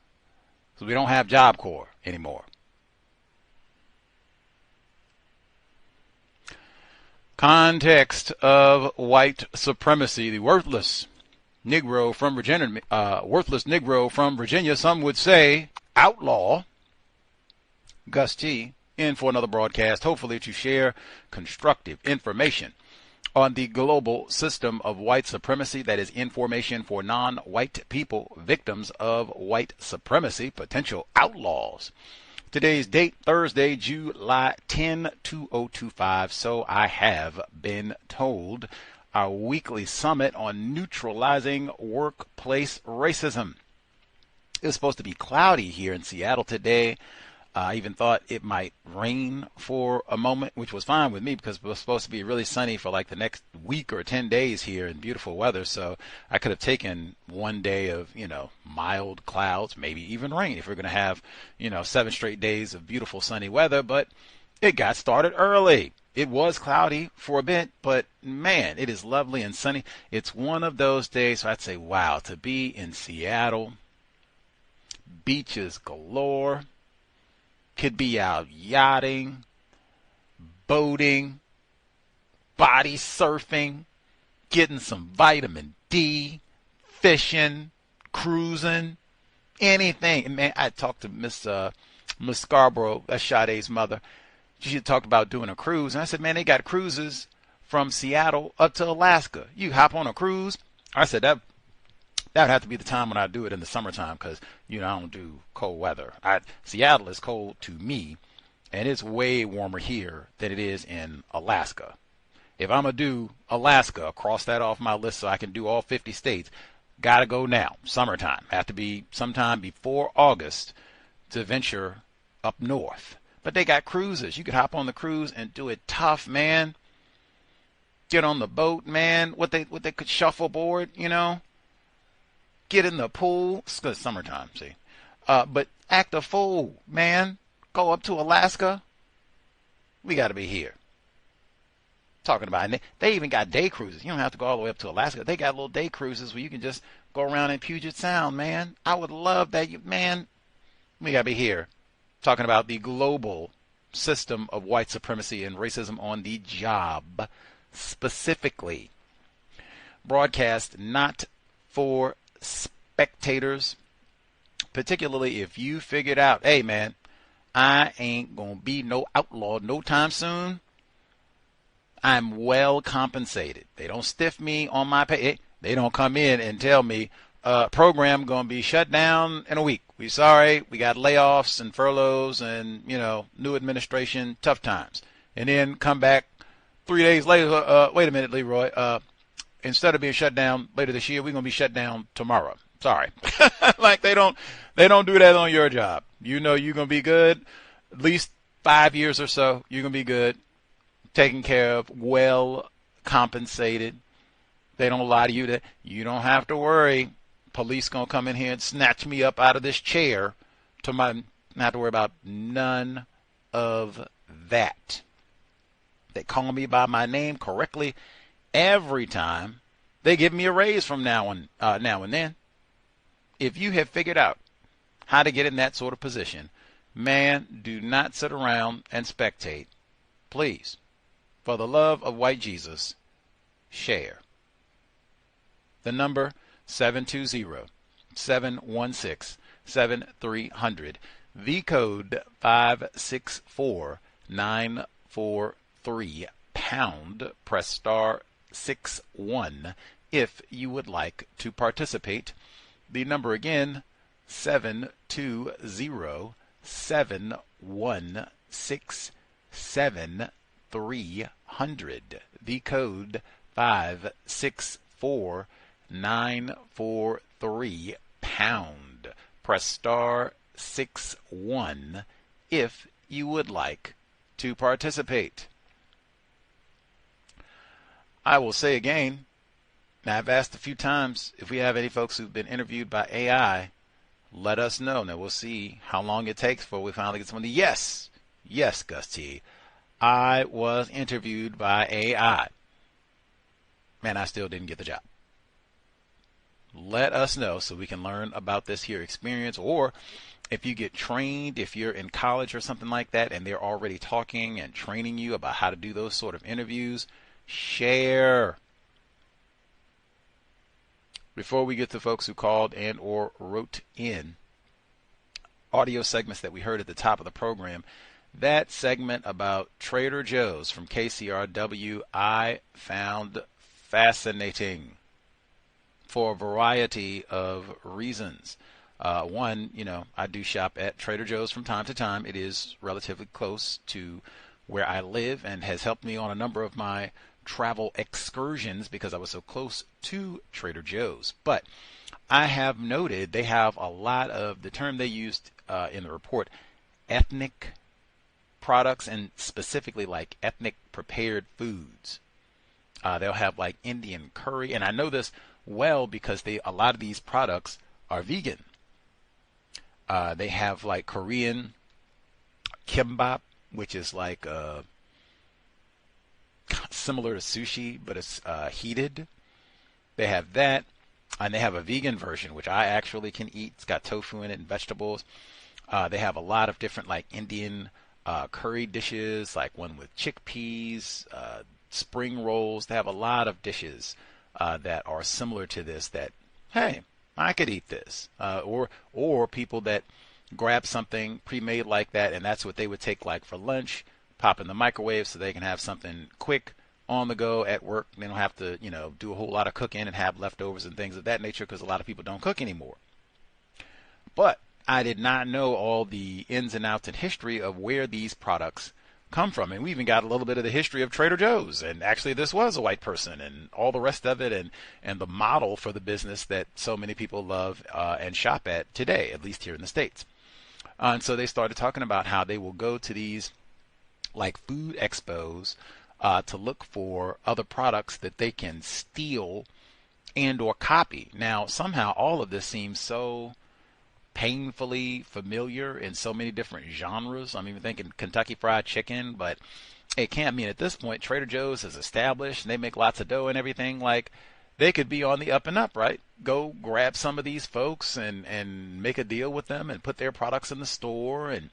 so we don't have Job Corps anymore. Context of White Supremacy. The worthless Negro from Virginia, some would say outlaw, Gus T, in for another broadcast. Hopefully to share constructive information on the global system of white supremacy, that is information for non-white people, victims of white supremacy, potential outlaws. Today's date, Thursday, July 10, 2025. So I have been told. Our weekly summit on neutralizing workplace racism. It was supposed to be cloudy here in Seattle today. I even thought it might rain for a moment, which was fine with me because it was supposed to be really sunny for like the next week or 10 days here in beautiful weather. So I could have taken one day of, mild clouds, maybe even rain if we're going to have, 7 straight days of beautiful sunny weather. But it got started early. It was cloudy for a bit, but man, it is lovely and sunny. It's one of those days, so I'd say, wow, to be in Seattle, beaches galore, could be out yachting, boating, body surfing, getting some vitamin D, fishing, cruising, anything. And man, I talked to Miss Scarborough, that's Sade's mother. She talked about doing a cruise, and I said, man, they got cruises from Seattle up to Alaska. You hop on a cruise. I said that would have to be the time when I do it in the summertime because I don't do cold weather. Seattle is cold to me, and it's way warmer here than it is in Alaska. If I'm gonna do Alaska, cross that off my list so I can do all 50 states. Gotta go now, summertime. Have to be sometime before August to venture up north. But they got cruises. You could hop on the cruise and do it tough, man. Get on the boat, man. What they could shuffleboard, Get in the pool. It's 'cause it's summertime, see. But act a fool, man. Go up to Alaska. We got to be here. Talking about it. They even got day cruises. You don't have to go all the way up to Alaska. They got little day cruises where you can just go around in Puget Sound, man. I would love that. Man, we got to be here. Talking about the global system of white supremacy and racism on the job specifically. Broadcast not for spectators, particularly if you figured out, hey man, I ain't gonna be no outlaw no time soon. I'm well compensated. They don't stiff me on my pay. They don't come in and tell me program gonna be shut down in a week. We sorry, we got layoffs and furloughs and new administration, tough times. And then come back 3 days later. Wait a minute, Leroy. Instead of being shut down later this year, we're gonna be shut down tomorrow. Sorry. Like they don't do that on your job. You're gonna be good. At least 5 years or so, you're gonna be good, taken care of, well compensated. They don't lie to you that you don't have to worry. Police gonna come in here and snatch me up out of this chair. Not have to worry about none of that. They call me by my name correctly every time. They give me a raise from now and then. If you have figured out how to get in that sort of position, man, do not sit around and spectate. Please, for the love of white Jesus, share. The number 720-716-7300. The code 564943 pound. Press star 61 if you would like to participate. The number again, 720-716-7300. The code 564943 pound. Press star 61 if you would like to participate. I will say again, now I've asked a few times if we have any folks who've been interviewed by AI. let us know. Now we'll see how long it takes before we finally get somebody. Yes, Gus T. I was interviewed by AI. Man, I still didn't get the job. Let us know so we can learn about this here experience, or if you get trained, if you're in college or something like that, and they're already talking and training you about how to do those sort of interviews, share. Before we get to folks who called and or wrote in, audio segments that we heard at the top of the program, that segment about Trader Joe's from KCRW I found fascinating for a variety of reasons. One, I do shop at Trader Joe's from time to time. It is relatively close to where I live and has helped me on a number of my travel excursions because I was so close to Trader Joe's. But I have noted they have a lot of the term they used in the report, ethnic products, and specifically like ethnic prepared foods. They'll have like Indian curry, and I know this well because a lot of these products are vegan. They have like Korean kimbap, which is like similar to sushi, but it's heated. They have that, and they have a vegan version, which I actually can eat. It's got tofu in it and vegetables. They have a lot of different like Indian curry dishes, like one with chickpeas, spring rolls. They have a lot of dishes that are similar to this that, hey, I could eat this. Or people that grab something pre-made like that, and that's what they would take like for lunch, pop in the microwave so they can have something quick on the go at work. They don't have to, do a whole lot of cooking and have leftovers and things of that nature because a lot of people don't cook anymore. But I did not know all the ins and outs and history of where these products come from. And we even got a little bit of the history of Trader Joe's, and actually this was a white person, and all the rest of it, and the model for the business that so many people love and shop at today, at least here in the States. And so they started talking about how they will go to these like food expos to look for other products that they can steal and or copy. Now somehow all of this seems so painfully familiar in so many different genres. I'm even thinking Kentucky Fried Chicken, but it can't mean at this point Trader Joe's is established and they make lots of dough and everything. Like, they could be on the up and up, right? Go grab some of these folks and make a deal with them and put their products in the store, and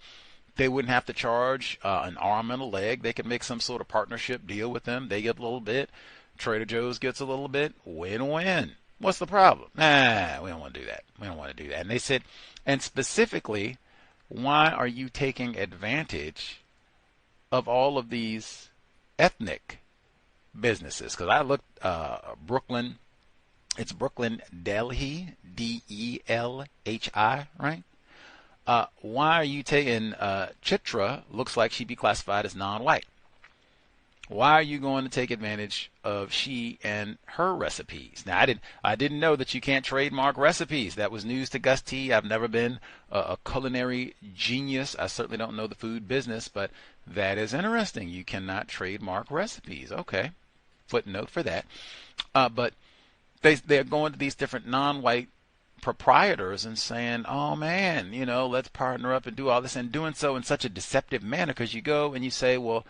they wouldn't have to charge an arm and a leg. They could make some sort of partnership deal with them. They get a little bit, Trader Joe's gets a little bit, win-win. What's the problem? Nah, we don't want to do that. We don't want to do that. And they said, and specifically, why are you taking advantage of all of these ethnic businesses? Because I looked, Brooklyn, it's Brooklyn Delhi, D-E-L-H-I, right? Why are you taking, Chitra looks like she'd be classified as non-white. Why are you going to take advantage of she and her recipes? Now, I didn't know that you can't trademark recipes. That was news to Gus T. I've never been a culinary genius. I certainly don't know the food business, but that is interesting. You cannot trademark recipes. Okay, footnote for that. But they're going to these different non-white proprietors and saying, oh man, let's partner up and do all this, and doing so in such a deceptive manner, because you go and you say, well,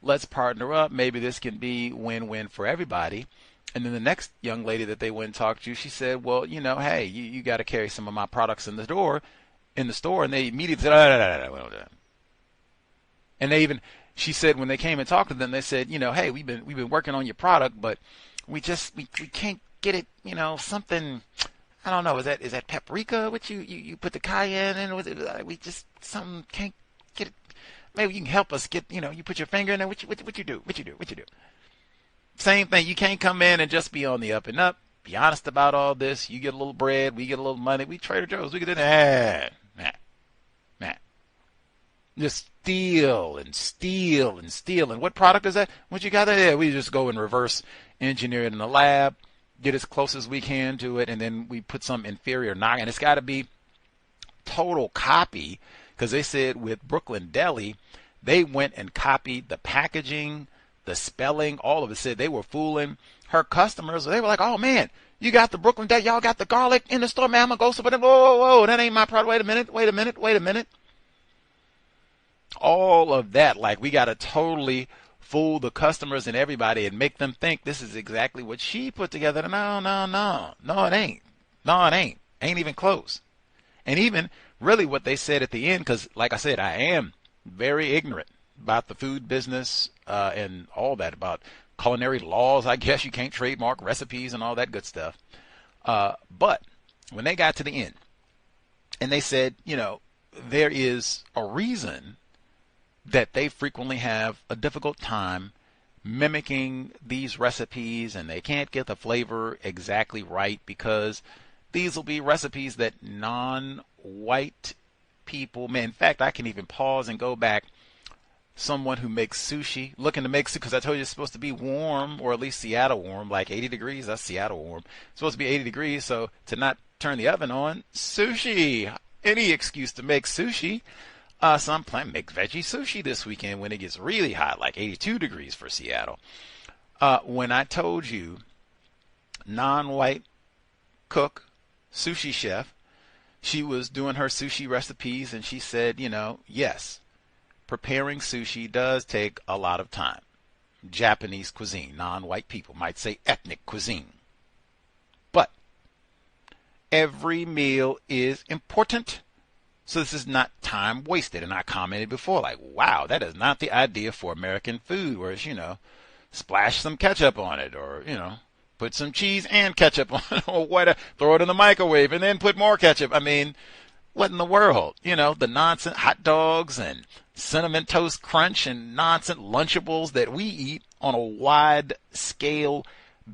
let's partner up. Maybe this can be win-win for everybody. And then the next young lady that they went and talked to, she said, well, hey, you got to carry some of my products in the store. And they immediately said, no, we don't do that. And she said, when they came and talked to them, they said, hey, we've been working on your product, but we can't get it, something, I don't know, is that paprika, which you put the cayenne in? We just, something can't get it. Maybe you can help us get, you put your finger in there. What you do? Same thing. You can't come in and just be on the up and up. Be honest about all this. You get a little bread. We get a little money. We Trader Joe's. We get in there. Nah. Just steal and steal and steal. And what product is that? What you got there? We just go and reverse engineer it in the lab, get as close as we can to it, and then we put some inferior knock. And it's got to be total copy. Because they said with Brooklyn Deli, they went and copied the packaging, the spelling, all of it. Said they were fooling her customers, they were like, oh man, you got the Brooklyn Deck, y'all got the garlic in the store, man, I'm gonna go support them. Whoa, that ain't my product. Wait a minute. All of that, like, we gotta totally fool the customers and everybody and make them think this is exactly what she put together. No, it ain't. Ain't even close. And even really what they said at the end, because like I said, I am very ignorant about the food business and all that, about culinary laws. I guess you can't trademark recipes and all that good stuff. But when they got to the end and they said, there is a reason that they frequently have a difficult time mimicking these recipes, and they can't get the flavor exactly right because these will be recipes that non-white people may. In fact, I can even pause and go back. Someone who makes sushi, looking to make sushi, because I told you it's supposed to be warm, or at least Seattle warm, like 80 degrees. That's Seattle warm. It's supposed to be 80 degrees, so to not turn the oven on, sushi. Any excuse to make sushi. So I'm planning to make veggie sushi this weekend when it gets really hot, like 82 degrees for Seattle. When I told you non-white cook, sushi chef, she was doing her sushi recipes, and she said, yes, preparing sushi does take a lot of time. Japanese cuisine, non-white people might say ethnic cuisine. But every meal is important. So this is not time wasted. And I commented before, like, wow, that is not the idea for American food, where it's, splash some ketchup on it, or, put some cheese and ketchup on it, or what, throw it in the microwave and then put more ketchup. I mean, what in the world? The nonsense hot dogs and Cinnamon Toast Crunch and nonsense Lunchables that we eat on a wide scale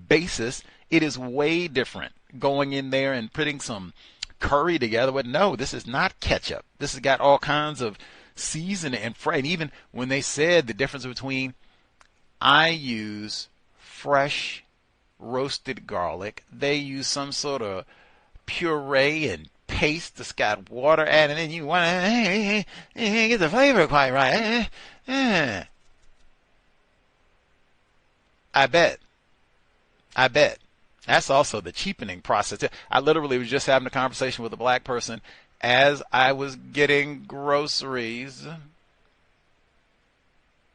basis. It is way different going in there and putting some curry together with, no, this is not ketchup. This has got all kinds of seasoning and fry. And even when they said the difference between, I use fresh roasted garlic, they use some sort of puree and paste that's got water added in. You want to get the flavor quite right. I bet. That's also the cheapening process. I literally was just having a conversation with a black person as I was getting groceries.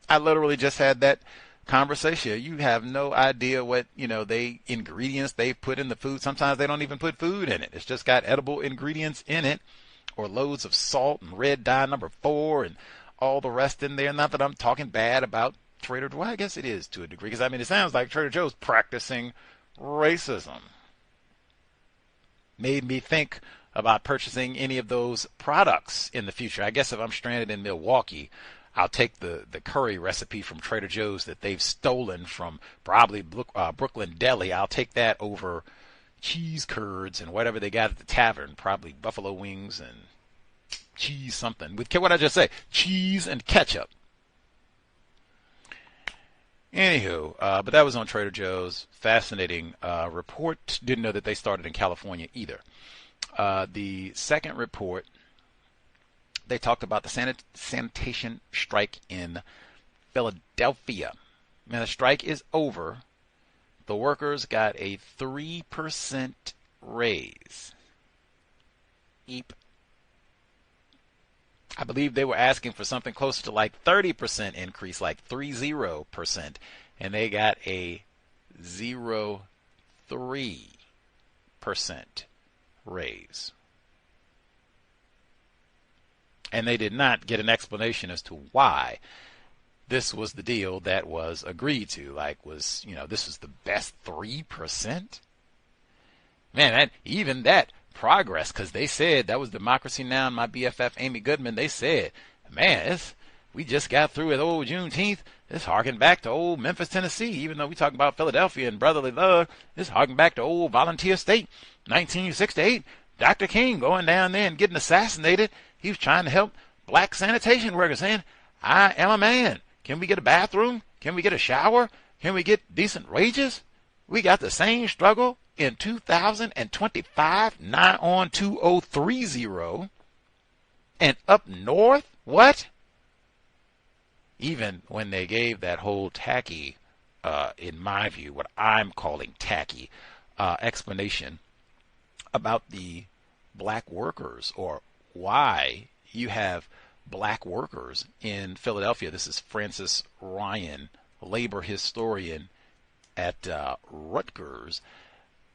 I literally just had that conversation. You have no idea what, ingredients they put in the food. Sometimes they don't even put food in it. It's just got edible ingredients in it, or loads of salt and red dye number 4 and all the rest in there. Not that I'm talking bad about Trader Joe's. Well, I guess it is to a degree, because it sounds like Trader Joe's practicing racism. Made me think about purchasing any of those products in the future. I guess if I'm stranded in Milwaukee, I'll take the curry recipe from Trader Joe's that they've stolen from probably Brooklyn Deli. I'll take that over cheese curds and whatever they got at the tavern, probably buffalo wings and cheese something. With what I just say, cheese and ketchup. Anywho, but that was on Trader Joe's. Fascinating report. Didn't know that they started in California either. The second report, they talked about the sanitation strike in Philadelphia. Now, the strike is over. The workers got a 3% raise. Eep. I believe they were asking for something closer to like 30% increase, like 30%, and they got a 0.3% raise. And they did not get an explanation as to why this was the deal that was agreed to. Like, this is the best 3%? Man, even that progress, because they said that was Democracy Now! And my BFF Amy Goodman, they said, man, we just got through with old Juneteenth. It's harking back to old Memphis, Tennessee. Even though we talk about Philadelphia and brotherly love, it's harking back to old Volunteer State, 1968. Dr. King going down there and getting assassinated. He was trying to help black sanitation workers, saying, I am a man. Can we get a bathroom? Can we get a shower? Can we get decent wages? We got the same struggle in 2025, nigh on 2030. And up north, what? Even when they gave that whole tacky in my view, what I'm calling tacky explanation about the black workers, or why you have black workers in Philadelphia. This is Francis Ryan, labor historian at Rutgers.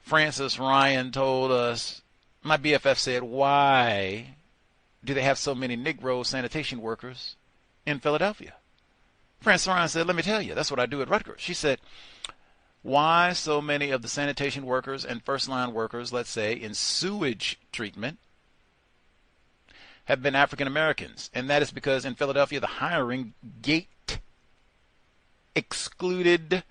Francis Ryan told us, my BFF said, why do they have so many Negro sanitation workers in Philadelphia? Francis Ryan said, let me tell you, that's what I do at Rutgers. She said, why so many of the sanitation workers and first-line workers, let's say, in sewage treatment, have been African Americans? And that is because in Philadelphia, the hiring gate excluded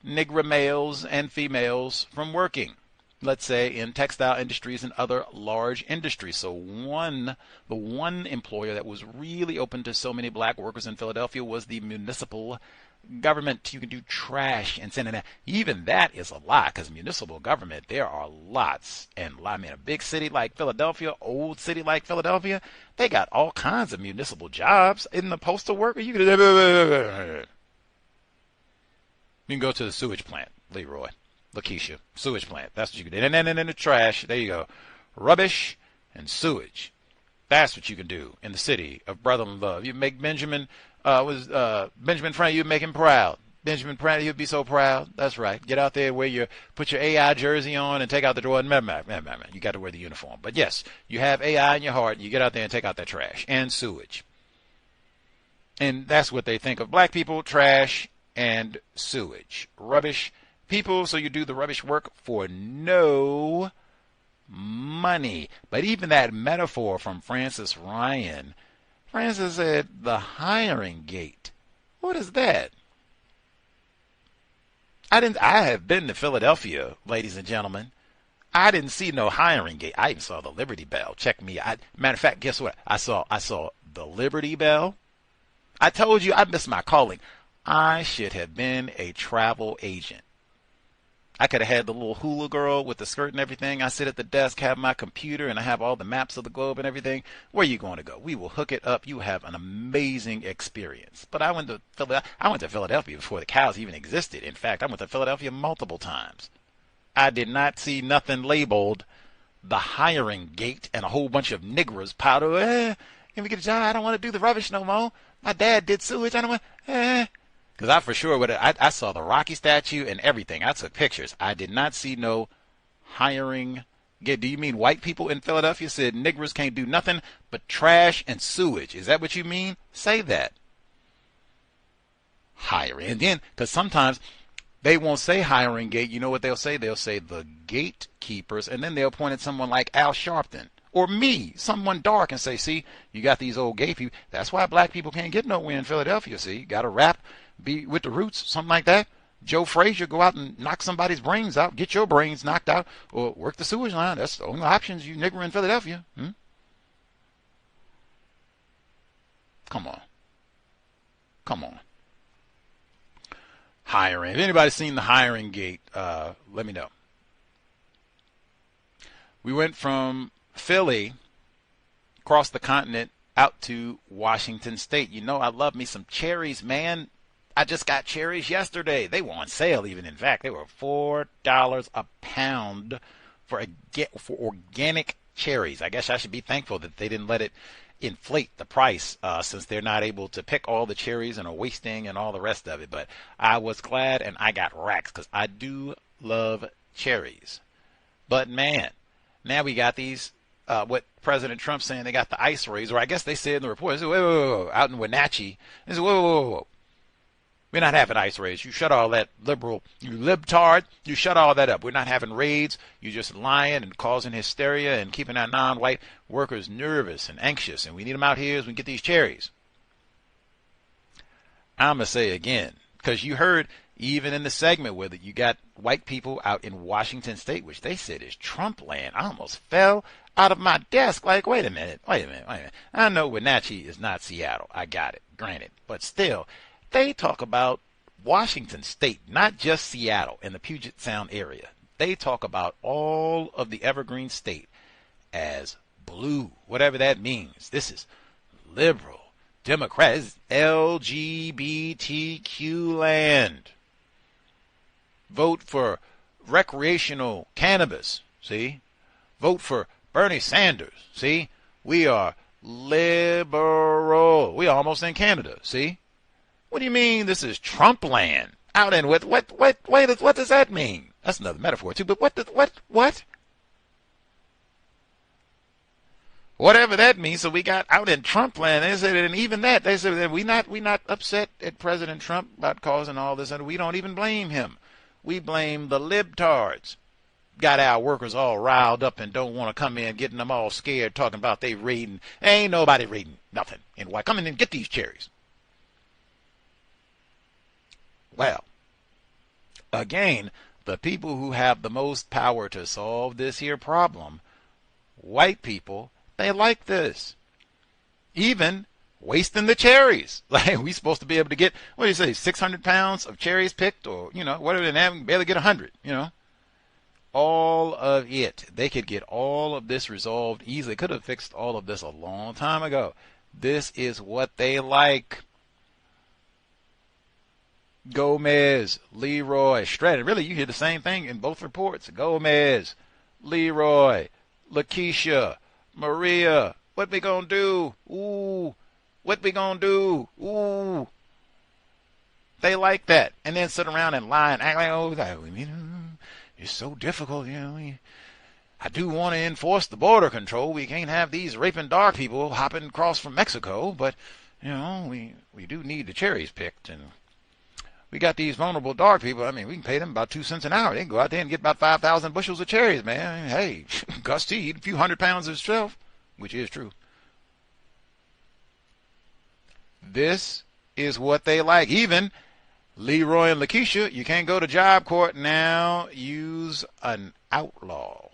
Negro males and females from working, let's say, in textile industries and other large industries. So the one employer that was really open to so many black workers in Philadelphia was the municipal government. You can do trash and send it out. Even that is a lie, because municipal government, there are lots and I mean, a big city like Philadelphia, old city like Philadelphia, they got all kinds of municipal jobs. In the postal worker, you can go to the sewage plant, Leroy, Lakeisha, sewage plant. That's what you can do. And then in the trash, there you go, rubbish and sewage. That's what you can do in the city of brotherly love. You make Benjamin Franklin, you make him proud. Benjamin Franklin, you'd be so proud. That's right. Get out there, put your AI jersey on, and take out the drawer. You got to wear the uniform. But yes, you have AI in your heart. You get out there and take out that trash and sewage. And that's what they think of black people: trash and sewage, rubbish people. So you do the rubbish work for no money. But even that metaphor from Francis Ryan, Francis said the hiring gate. What is that? I have been to Philadelphia, ladies and gentlemen. I didn't see no hiring gate. I even saw the Liberty Bell. Check me. Matter of fact, guess what? I saw the Liberty Bell. I told you I missed my calling. I should have been a travel agent. I could have had the little hula girl with the skirt and everything. I sit at the desk, have my computer, and I have all the maps of the globe and everything. Where are you going to go? We will hook it up. You have an amazing experience. But I went to Philadelphia before the cows even existed. In fact, I went to Philadelphia multiple times. I did not see nothing labeled the hiring gate and a whole bunch of niggers piled over. Can we get a job? I don't want to do the rubbish no more. My dad did sewage. I don't want. Because I for sure I saw the Rocky statue and everything. I took pictures. I did not see no hiring gate. Do you mean white people in Philadelphia said niggers can't do nothing but trash and sewage? Is that what you mean? Say that. Hiring. And then, because sometimes they won't say hiring gate. You know what they'll say? They'll say the gatekeepers, and then they'll point at someone like Al Sharpton or me, someone dark, and say, see, you got these old gay people. That's why black people can't get nowhere in Philadelphia, see. You got to rap, be with the roots, something like that. Joe Frazier, go out and knock somebody's brains out, get your brains knocked out, or work the sewage line. That's the only options, you nigger in Philadelphia. Come on. Hiring. If anybody's seen the hiring gate, let me know. We went from Philly, across the continent, out to Washington State. You know I love me some cherries, man. I just got cherries yesterday. They were on sale even. In fact, they were $4 a pound for organic cherries. I guess I should be thankful that they didn't let it inflate the price since they're not able to pick all the cherries and are wasting and all the rest of it. But I was glad and I got racks because I do love cherries. But man, now we got these, what President Trump's saying, they got the ice raids, or I guess they said in the report, they said, whoa, out in Wenatchee, they said, whoa. We're not having ice raids. You shut all that liberal, you libtard, you shut all that up. We're not having raids. You're just lying and causing hysteria and keeping our non-white workers nervous and anxious. And we need them out here as we get these cherries. I'm going to say again, because you heard even in the segment where you got white people out in Washington State, which they said is Trump land. I almost fell out of my desk like, wait a minute. I know Wenatchee is not Seattle. I got it, granted. But still, they talk about Washington State, not just Seattle and the Puget Sound area. They talk about all of the Evergreen State as blue, whatever that means. This is liberal, Democrat, this is LGBTQ land. Vote for recreational cannabis. See? Vote for Bernie Sanders. See? We are liberal. We are almost in Canada. See? What do you mean this is Trump land? Out in what does that mean? That's another metaphor too, but what? Whatever that means, so we got out in Trump land. They said, and even that, they said that we not upset at President Trump about causing all this, and we don't even blame him. We blame the libtards. Got our workers all riled up and don't want to come in, getting them all scared, talking about they reading. Ain't nobody reading nothing. And why? Come in and get these cherries. Well, again, the people who have the most power to solve this here problem, white people, they like this. Even wasting the cherries. Like, we supposed to be able to get, what do you say, 600 pounds of cherries picked, or, whatever, and barely get 100, All of it. They could get all of this resolved easily. Could have fixed all of this a long time ago. This is what they like. Gomez, Leroy, Stratton. Really, you hear the same thing in both reports. Gomez, Leroy, Lakeisha, Maria. What we gonna do? Ooh. What we gonna do? Ooh. They like that. And then sit around and lie and act like, oh, it's so difficult, I do want to enforce the border control. We can't have these raping dark people hopping across from Mexico, but, we do need the cherries picked, and we got these vulnerable dark people. I mean, we can pay them about 2 cents an hour. They can go out there and get about 5,000 bushels of cherries, man. Hey, Gus T eat a few 100 pounds himself, which is true. This is what they like. Even Leroy and Lakeisha, you can't go to job court now. Use an outlaw.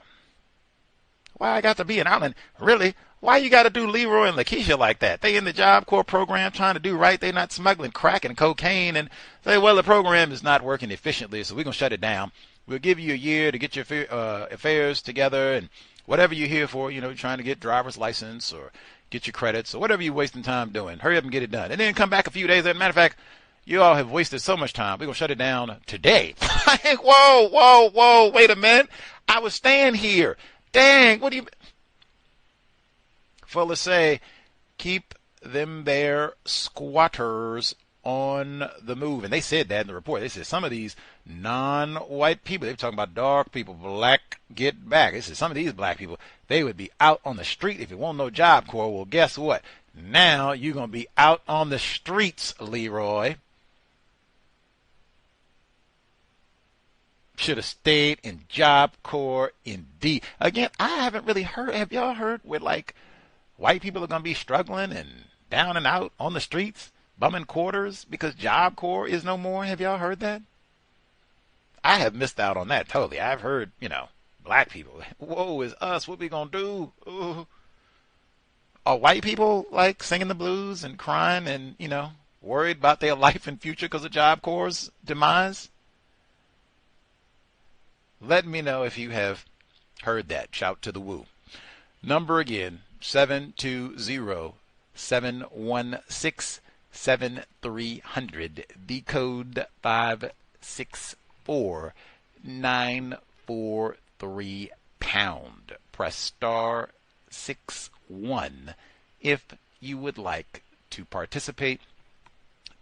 Why I got to be an outlaw? Really? Why you got to do Leroy and Lakeisha like that? They in the Job Corps program trying to do right. They not smuggling crack and cocaine, and say, well, the program is not working efficiently, so we're going to shut it down. We'll give you a year to get your affairs together and whatever you're here for, trying to get driver's license or get your credits or whatever you're wasting time doing. Hurry up and get it done. And then come back a few days. As a matter of fact, you all have wasted so much time. We're going to shut it down today. Whoa, wait a minute. I was staying here. Dang, what do you... Fellas say, keep them there squatters on the move. And they said that in the report. They said some of these non-white people, they were talking about dark people, black, get back. They said some of these black people, they would be out on the street if it won't no Job Corps. Well, guess what? Now you're going to be out on the streets, Leroy. Should have stayed in Job Corps indeed. Again, I haven't really heard, have y'all heard where like white people are going to be struggling and down and out on the streets, bumming quarters because Job Corps is no more? Have y'all heard that? I have missed out on that totally. I've heard, black people, whoa, is us, what we going to do? Ooh. Are white people like singing the blues and crying and, worried about their life and future because of Job Corps' demise? Let me know if you have heard that. Shout to the woo. Number again, 720-716-7300. The code 564-943 pound. Press star 61 if you would like to participate.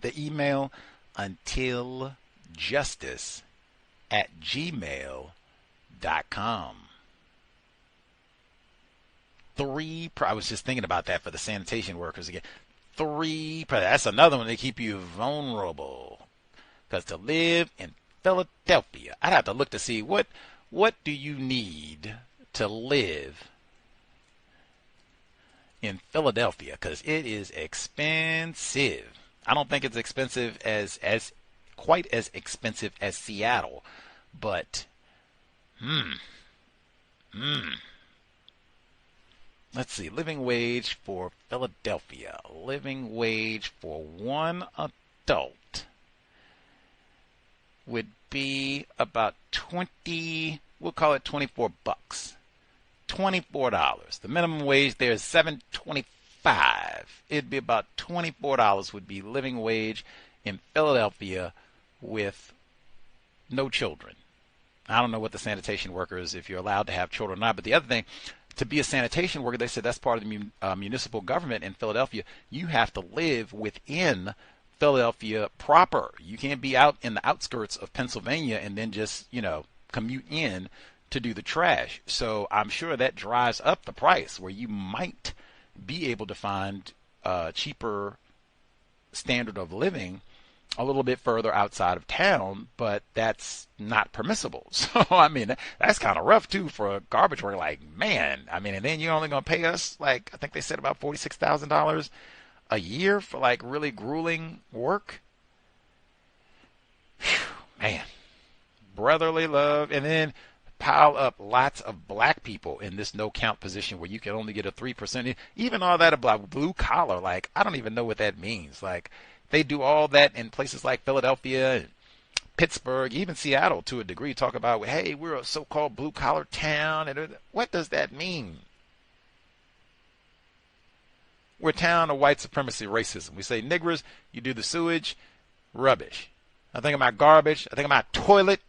The email untiljustice@gmail.com. I was just thinking about that for the sanitation workers again. That's another one. They keep you vulnerable. Because to live in Philadelphia, I'd have to look to see what do you need to live in Philadelphia, because it is expensive. I don't think it's expensive as quite as expensive as Seattle, but let's see, living wage for Philadelphia. Living wage for one adult would be about we'll call it $24. $24. The minimum wage there is $7.25. It'd be about $24 would be living wage in Philadelphia with no children. I don't know what the sanitation workers, if you're allowed to have children or not. But the other thing, to be a sanitation worker, they said that's part of the municipal government in Philadelphia. You have to live within Philadelphia proper. You can't be out in the outskirts of Pennsylvania and then just, commute in to do the trash. So I'm sure that drives up the price, where you might be able to find a cheaper standard of living a little bit further outside of town, but that's not permissible. So, I mean, that's kind of rough, too, for a garbage worker. Like, man, I mean, and then you're only going to pay us, like, I think they said about $46,000 a year for, like, really grueling work. Whew, man, brotherly love. And then pile up lots of black people in this no-count position where you can only get a 3%. Even all that about blue collar, like, I don't even know what that means. Like, they do all that in places like Philadelphia and Pittsburgh, even Seattle to a degree, talk about, hey, we're a so-called blue-collar town. And what does that mean? We're a town of white supremacy racism. We say, niggers, you do the sewage, rubbish. I think about garbage. I think about toilet.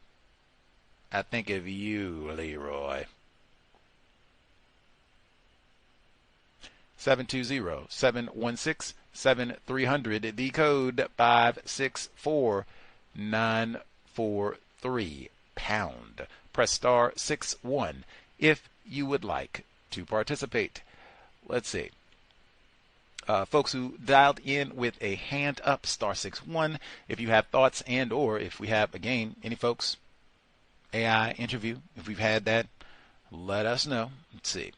I think of you, Leroy. 720-716-7300. The code 564943 pound. Press star 61 if you would like to participate. Let's see. Folks who dialed in with a hand up, star 61. If you have thoughts and or if we have, again, any folks, AI interview, if we've had that, let us know. Let's see.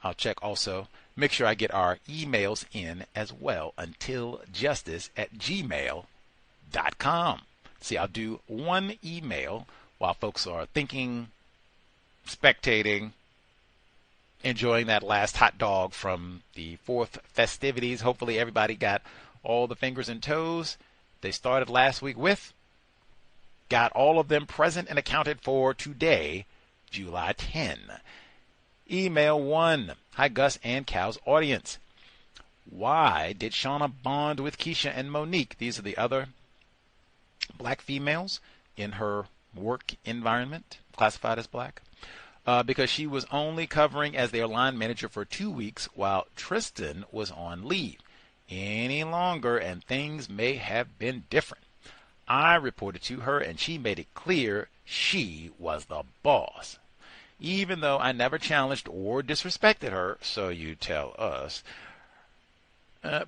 I'll check also. Make sure I get our emails in as well, untiljustice@gmail.com. See, I'll do one email while folks are thinking, spectating, enjoying that last hot dog from the 4th festivities. Hopefully everybody got all the fingers and toes they started last week with. Got all of them present and accounted for today, July 10. Email 1. Hi, Gus and Cal's audience. Why did Shauna bond with Keisha and Monique? These are the other black females in her work environment, classified as black. Because she was only covering as their line manager for 2 weeks while Tristan was on leave. Any longer, and things may have been different. I reported to her, and she made it clear she was the boss. Even though I never challenged or disrespected her, so you tell us.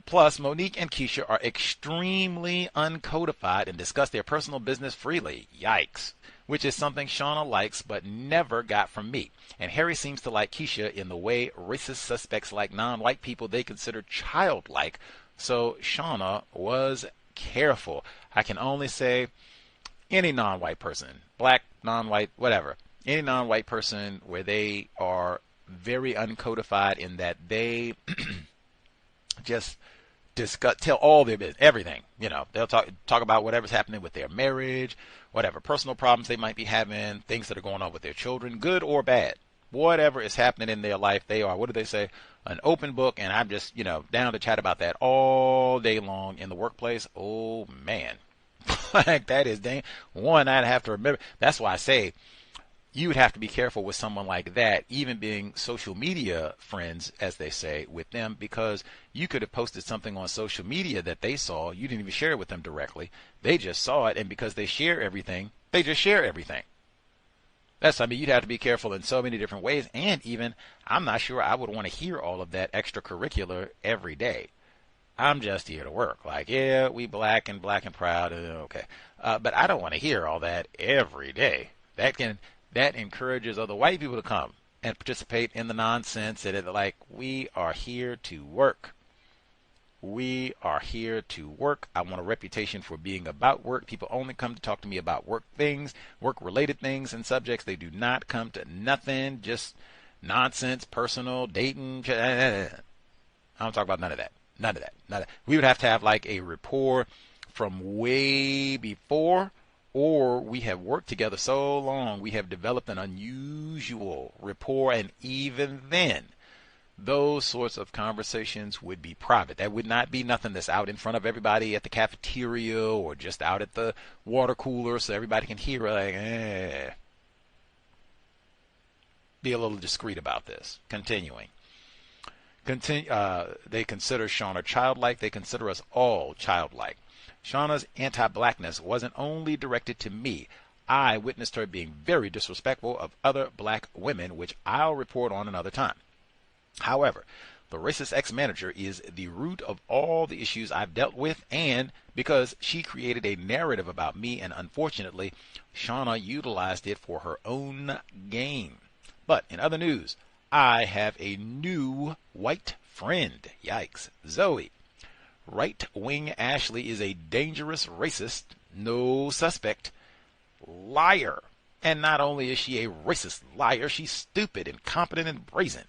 Plus, Monique and Keisha are extremely uncodified and discuss their personal business freely. Yikes. Which is something Shauna likes but never got from me. And Harry seems to like Keisha in the way racist suspects like non-white people they consider childlike. So Shauna was careful. I can only say any non-white person, black, non-white, whatever, any non-white person where they are very uncodified in that they just tell all their business, everything. They'll talk about whatever's happening with their marriage, whatever personal problems they might be having, things that are going on with their children, good or bad. Whatever is happening in their life, they are, what do they say, an open book, and I'm just, down to chat about that all day long in the workplace. Oh, man. Like, that is dang. One, I'd have to remember. That's why I say you would have to be careful with someone like that, even being social media friends, as they say, with them, because you could have posted something on social media that they saw. You didn't even share it with them directly. They just saw it, and because they share everything, they just share everything. You'd have to be careful in so many different ways, and even, I'm not sure I would want to hear all of that extracurricular every day. I'm just here to work. Like, yeah, we black and proud, okay. But I don't want to hear all that every day. That encourages other white people to come and participate in the nonsense that like, we are here to work. We are here to work. I want a reputation for being about work. People only come to talk to me about work things, work-related things and subjects. They do not come to nothing, just nonsense, personal, dating. I don't talk about none of that. None of that. We would have to have like a rapport from way before, or we have worked together so long, we have developed an unusual rapport, and even then, those sorts of conversations would be private. That would not be nothing that's out in front of everybody at the cafeteria or just out at the water cooler so everybody can hear. Like, be a little discreet about this. Continuing. They consider Shauna childlike. They consider us all childlike. Shauna's anti-blackness wasn't only directed to me. I witnessed her being very disrespectful of other black women, which I'll report on another time. However, the racist ex-manager is the root of all the issues I've dealt with, and because she created a narrative about me, and unfortunately, Shauna utilized it for her own gain. But in other news, I have a new white friend. Yikes. Zoe. Right-wing Ashley is a dangerous racist, no suspect, liar. And not only is she a racist liar, she's stupid, incompetent, and brazen,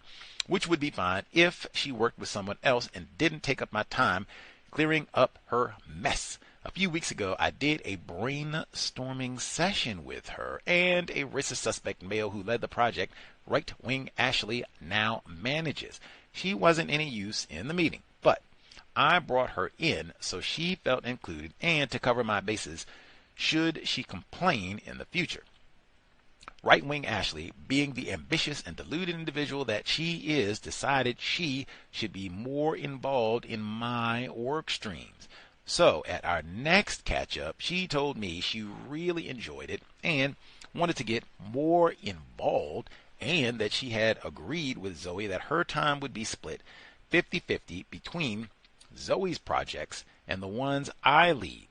which would be fine if she worked with someone else and didn't take up my time clearing up her mess. A few weeks ago, I did a brainstorming session with her and a racist suspect male who led the project Right-Wing Ashley now manages. She wasn't any use in the meeting, but I brought her in so she felt included and to cover my bases should she complain in the future. Right-Wing Ashley, being the ambitious and deluded individual that she is, decided she should be more involved in my work streams. So at our next catch-up, she told me she really enjoyed it and wanted to get more involved, and that she had agreed with Zoe that her time would be split 50-50 between Zoe's projects and the ones I lead.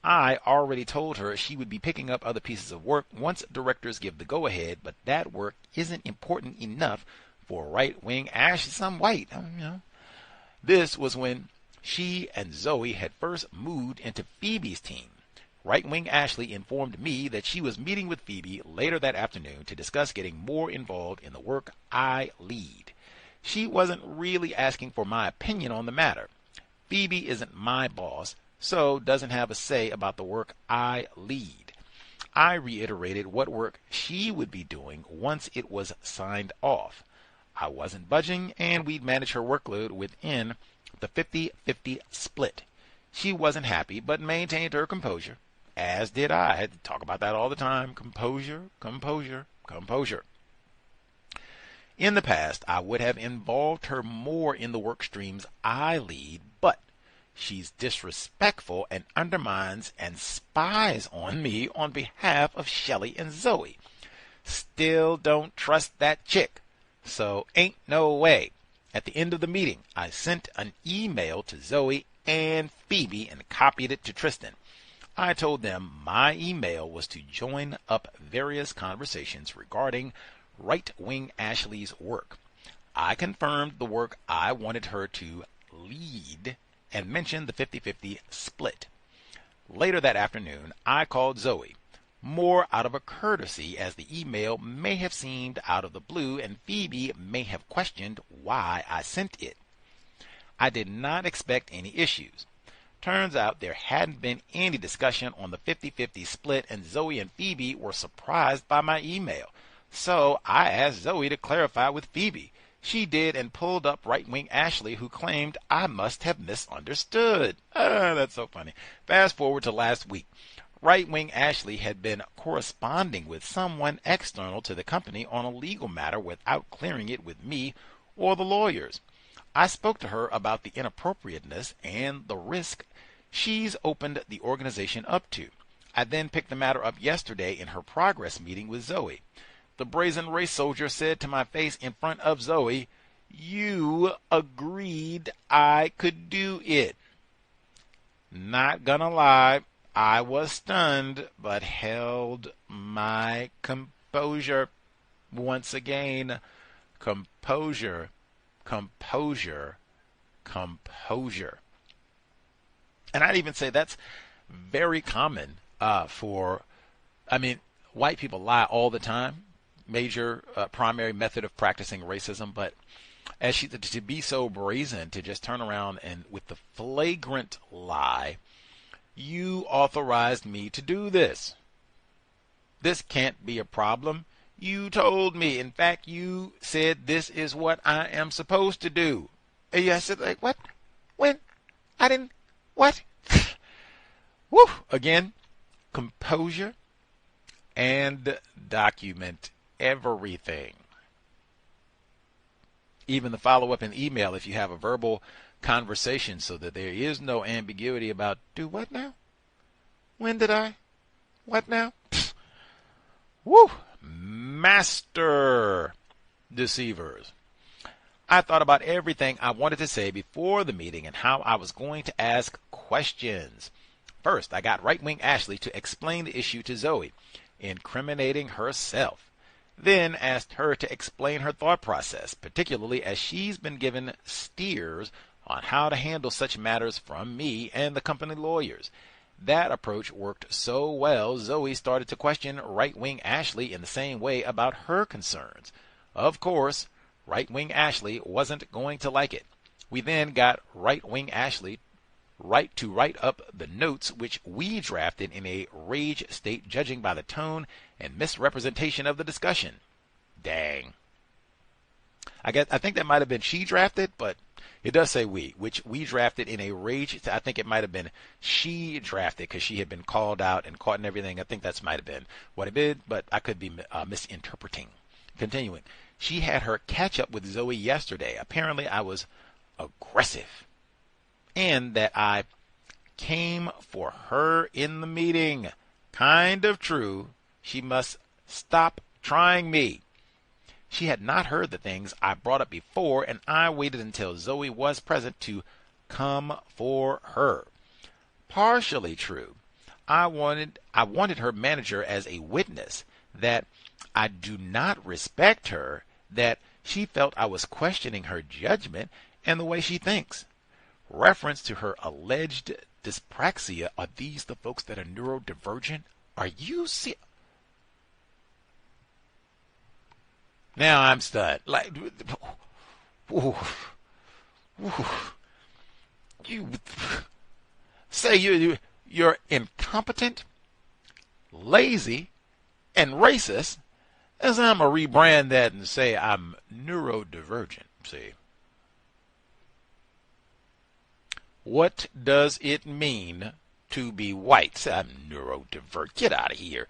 I already told her she would be picking up other pieces of work once directors give the go-ahead, but that work isn't important enough for Right-Wing Ashley. Some white, This was when she and Zoe had first moved into Phoebe's team. Right-Wing Ashley informed me that she was meeting with Phoebe later that afternoon to discuss getting more involved in the work I lead. She wasn't really asking for my opinion on the matter. Phoebe isn't my boss, so doesn't have a say about the work I lead. I reiterated what work she would be doing once it was signed off. I wasn't budging, and we'd manage her workload within the 50-50 split. She wasn't happy, but maintained her composure, as did I. I had to talk about that all the time. Composure, composure, composure. In the past, I would have involved her more in the work streams I lead, but she's disrespectful and undermines and spies on me on behalf of Shelley and Zoe. Still don't trust that chick, so ain't no way. At the end of the meeting, I sent an email to Zoe and Phoebe and copied it to Tristan. I told them my email was to join up various conversations regarding Right-Wing Ashley's work. I confirmed the work I wanted her to lead and mentioned the 50-50 split. Later that afternoon, I called Zoe, more out of a courtesy as the email may have seemed out of the blue and Phoebe may have questioned why I sent it. I did not expect any issues. Turns out there hadn't been any discussion on the 50-50 split, and Zoe and Phoebe were surprised by my email. So I asked Zoe to clarify with Phoebe. She did and pulled up Right-Wing Ashley, who claimed I must have misunderstood. That's so funny. Fast forward to last week. Right-Wing Ashley had been corresponding with someone external to the company on a legal matter without clearing it with me or the lawyers. I spoke to her about the inappropriateness and the risk she's opened the organization up to. I then picked the matter up yesterday in her progress meeting with Zoe. The brazen race soldier said to my face in front of Zoe, "You agreed I could do it." Not gonna lie, I was stunned, but held my composure. Once again, composure, composure, composure. And I'd even say that's very common white people lie all the time. Major primary method of practicing racism, but to be so brazen to just turn around and with the flagrant lie, "You authorized me to do this. This can't be a problem. You told me. In fact, you said this is what I am supposed to do. And I said, like, what? When? I didn't. What? Woo! Again, composure and document everything. Even the follow-up in email if you have a verbal conversation so that there is no ambiguity about, do what now? When did I? What now? Woo! Master deceivers. I thought about everything I wanted to say before the meeting and how I was going to ask questions. First, I got right-wing Ashley to explain the issue to Zoe, incriminating herself. Then asked her to explain her thought process, particularly as she's been given steers on how to handle such matters from me and the company lawyers. That approach worked so well, Zoe started to question right-wing Ashley in the same way about her concerns. Of course, right-wing Ashley wasn't going to like it. We then got right-wing Ashley to write up the notes which we drafted in a rage state, judging by the tone and misrepresentation of the discussion. Dang. I think that might have been she drafted, but it does say we, which we drafted in a rage. I think it might have been she drafted because she had been called out and caught and everything. I think that might have been what it did, but I could be misinterpreting. Continuing. She had her catch up with Zoe yesterday. Apparently I was aggressive and that I came for her in the meeting. Kind of true. She must stop trying me. She had not heard the things I brought up before, and I waited until Zoe was present to come for her. Partially true. I wanted her manager as a witness, that I do not respect her, that she felt I was questioning her judgment and the way she thinks. Reference to her alleged dyspraxia. Are these the folks that are neurodivergent? Are you see? Now I'm stunned. Like, ooh, you say you're incompetent, lazy, and racist, as I'm gonna rebrand that and say I'm neurodivergent. See, what does it mean to be white? Say I'm neurodivergent. Get out of here.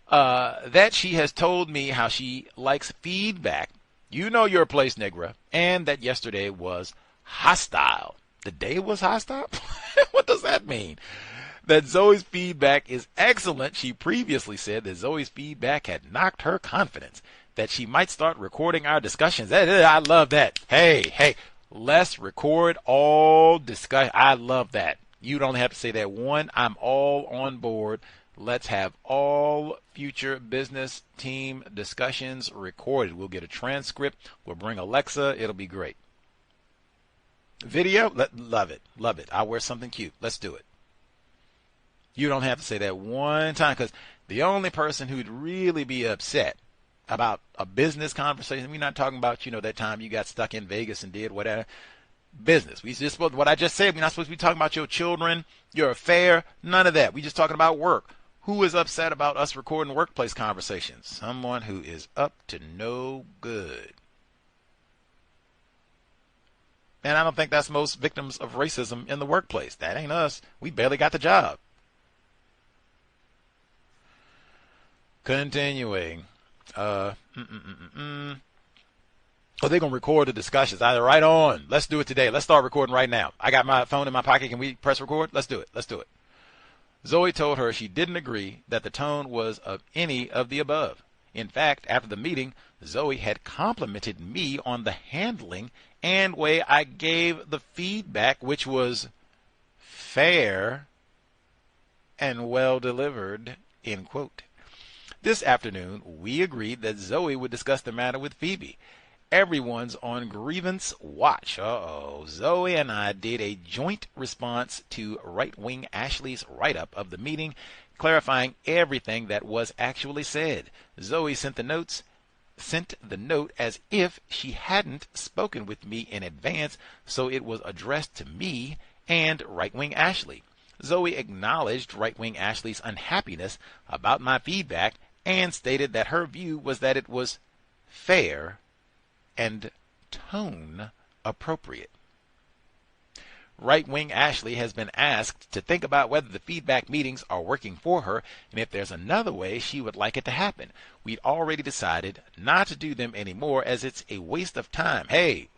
That she has told me how she likes feedback. You know your place, Negra. And that yesterday was hostile. The day was hostile? What does that mean? That Zoe's feedback is excellent. She previously said that Zoe's feedback had knocked her confidence, that she might start recording our discussions. I love that. Hey, let's record all discussion. I love that. You don't have to say that one. I'm all on board. Let's have all future business team discussions recorded. We'll get a transcript. We'll bring Alexa. It'll be great. Video, love it. Love it. I'll wear something cute. Let's do it. You don't have to say that one time, because the only person who'd really be upset about a business conversation, we're not talking about, that time you got stuck in Vegas and did whatever. Business. We just what I just said. We're not supposed to be talking about your children, your affair, none of that. We're just talking about work. Who is upset about us recording workplace conversations? Someone who is up to no good. And I don't think that's most victims of racism in the workplace. That ain't us. We barely got the job. Continuing. Oh, they're going to record the discussions. Right on. Let's do it today. Let's start recording right now. I got my phone in my pocket. Can we press record? Let's do it. Zoe told her she didn't agree that the tone was of any of the above. In fact, after the meeting, Zoe had complimented me on the handling and way I gave the feedback, which was fair and well delivered, end quote. This afternoon, we agreed that Zoe would discuss the matter with Phoebe. Everyone's on grievance watch. Zoe and I did a joint response to right-wing Ashley's write-up of the meeting, clarifying everything that was actually said. Zoe sent the note as if she hadn't spoken with me in advance, so it was addressed to me and right-wing Ashley. Zoe acknowledged right-wing Ashley's unhappiness about my feedback and stated that her view was that it was fair and tone appropriate. Right-wing Ashley has been asked to think about whether the feedback meetings are working for her and if there's another way she would like it to happen. We'd already decided not to do them anymore as it's a waste of time. Hey,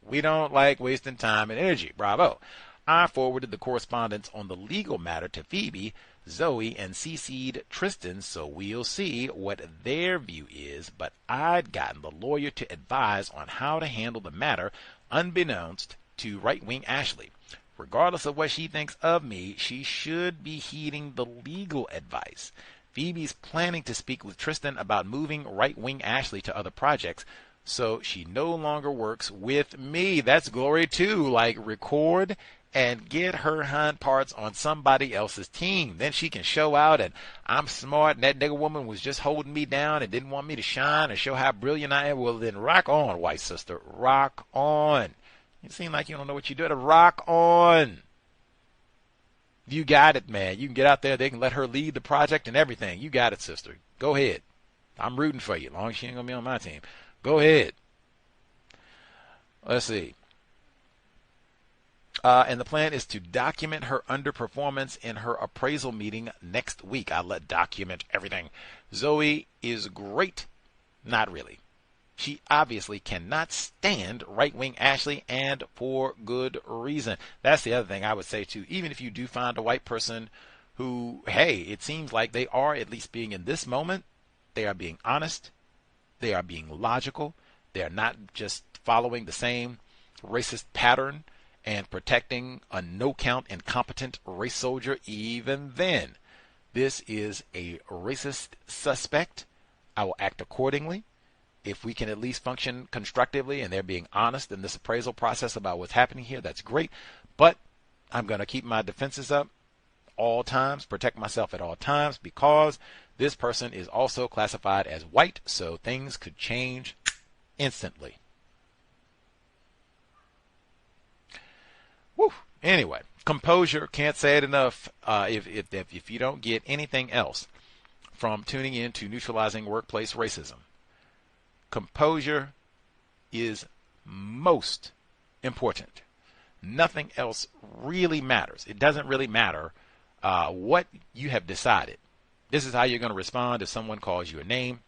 we don't like wasting time and energy. Bravo. I forwarded the correspondence on the legal matter to Phoebe, Zoe, and CC'd Tristan, so we'll see what their view is, but I'd gotten the lawyer to advise on how to handle the matter unbeknownst to right-wing Ashley. Regardless of what she thinks of me, she should be heeding the legal advice. Phoebe's planning to speak with Tristan about moving right-wing Ashley to other projects, so she no longer works with me. That's glory too. Like, record and get her hind parts on somebody else's team. Then she can show out and I'm smart and that nigga woman was just holding me down and didn't want me to shine and show how brilliant I am. Well, then rock on, white sister. Rock on. You seem like you don't know what you're doing. Rock on. You got it, man. You can get out there. They can let her lead the project and everything. You got it, sister. Go ahead. I'm rooting for you, as long as she ain't going to be on my team. Go ahead. Let's see. And the plan is to document her underperformance in her appraisal meeting next week. I'll document everything. Zoe is great. Not really. She obviously cannot stand right-wing Ashley, and for good reason. That's the other thing I would say, too. Even if you do find a white person who, hey, it seems like they are, at least being in this moment, they are being honest, they are being logical, they are not just following the same racist pattern and protecting a no-count incompetent race soldier. Even then, this is a racist suspect. I will act accordingly. If we can at least function constructively and they're being honest in this appraisal process about what's happening here, that's great. But I'm going to keep my defenses up all times, protect myself at all times, because this person is also classified as white, so things could change instantly. Woo. Anyway, composure, can't say it enough. If you don't get anything else from tuning in to Neutralizing Workplace Racism, composure is most important. Nothing else really matters. It doesn't really matter what you have decided. This is how you're going to respond if someone calls you a name.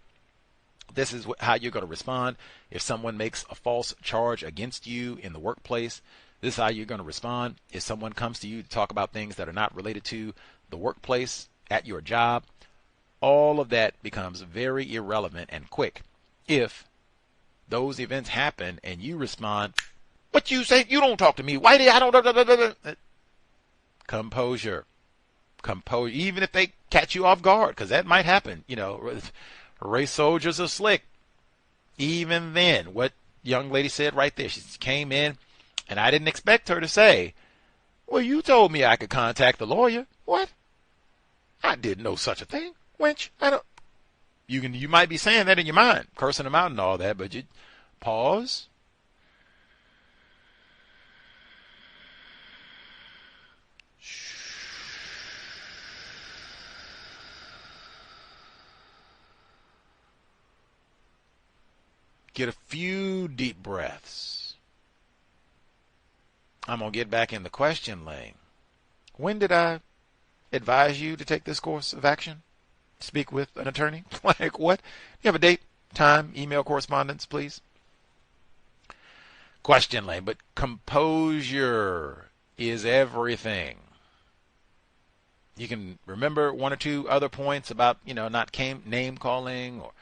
This is how you're going to respond if someone makes a false charge against you in the workplace. This is how you're going to respond if someone comes to you to talk about things that are not related to the workplace at your job. All of that becomes very irrelevant and quick if those events happen and you respond, what you say? You don't talk to me, whitey. I don't. Composure. Even if they catch you off guard, because that might happen. You know, race soldiers are slick. Even then, what young lady said right there, she came in, and I didn't expect her to say, well, you told me I could contact the lawyer. What? I didn't know such a thing. Wench, I don't. You might be saying that in your mind, cursing them out and all that, but you pause. Get a few deep breaths. I'm going to get back in the question lane. When did I advise you to take this course of action? Speak with an attorney? Like what? You have a date, time, email correspondence, please? Question lane. But composure is everything. You can remember one or two other points about, not name calling or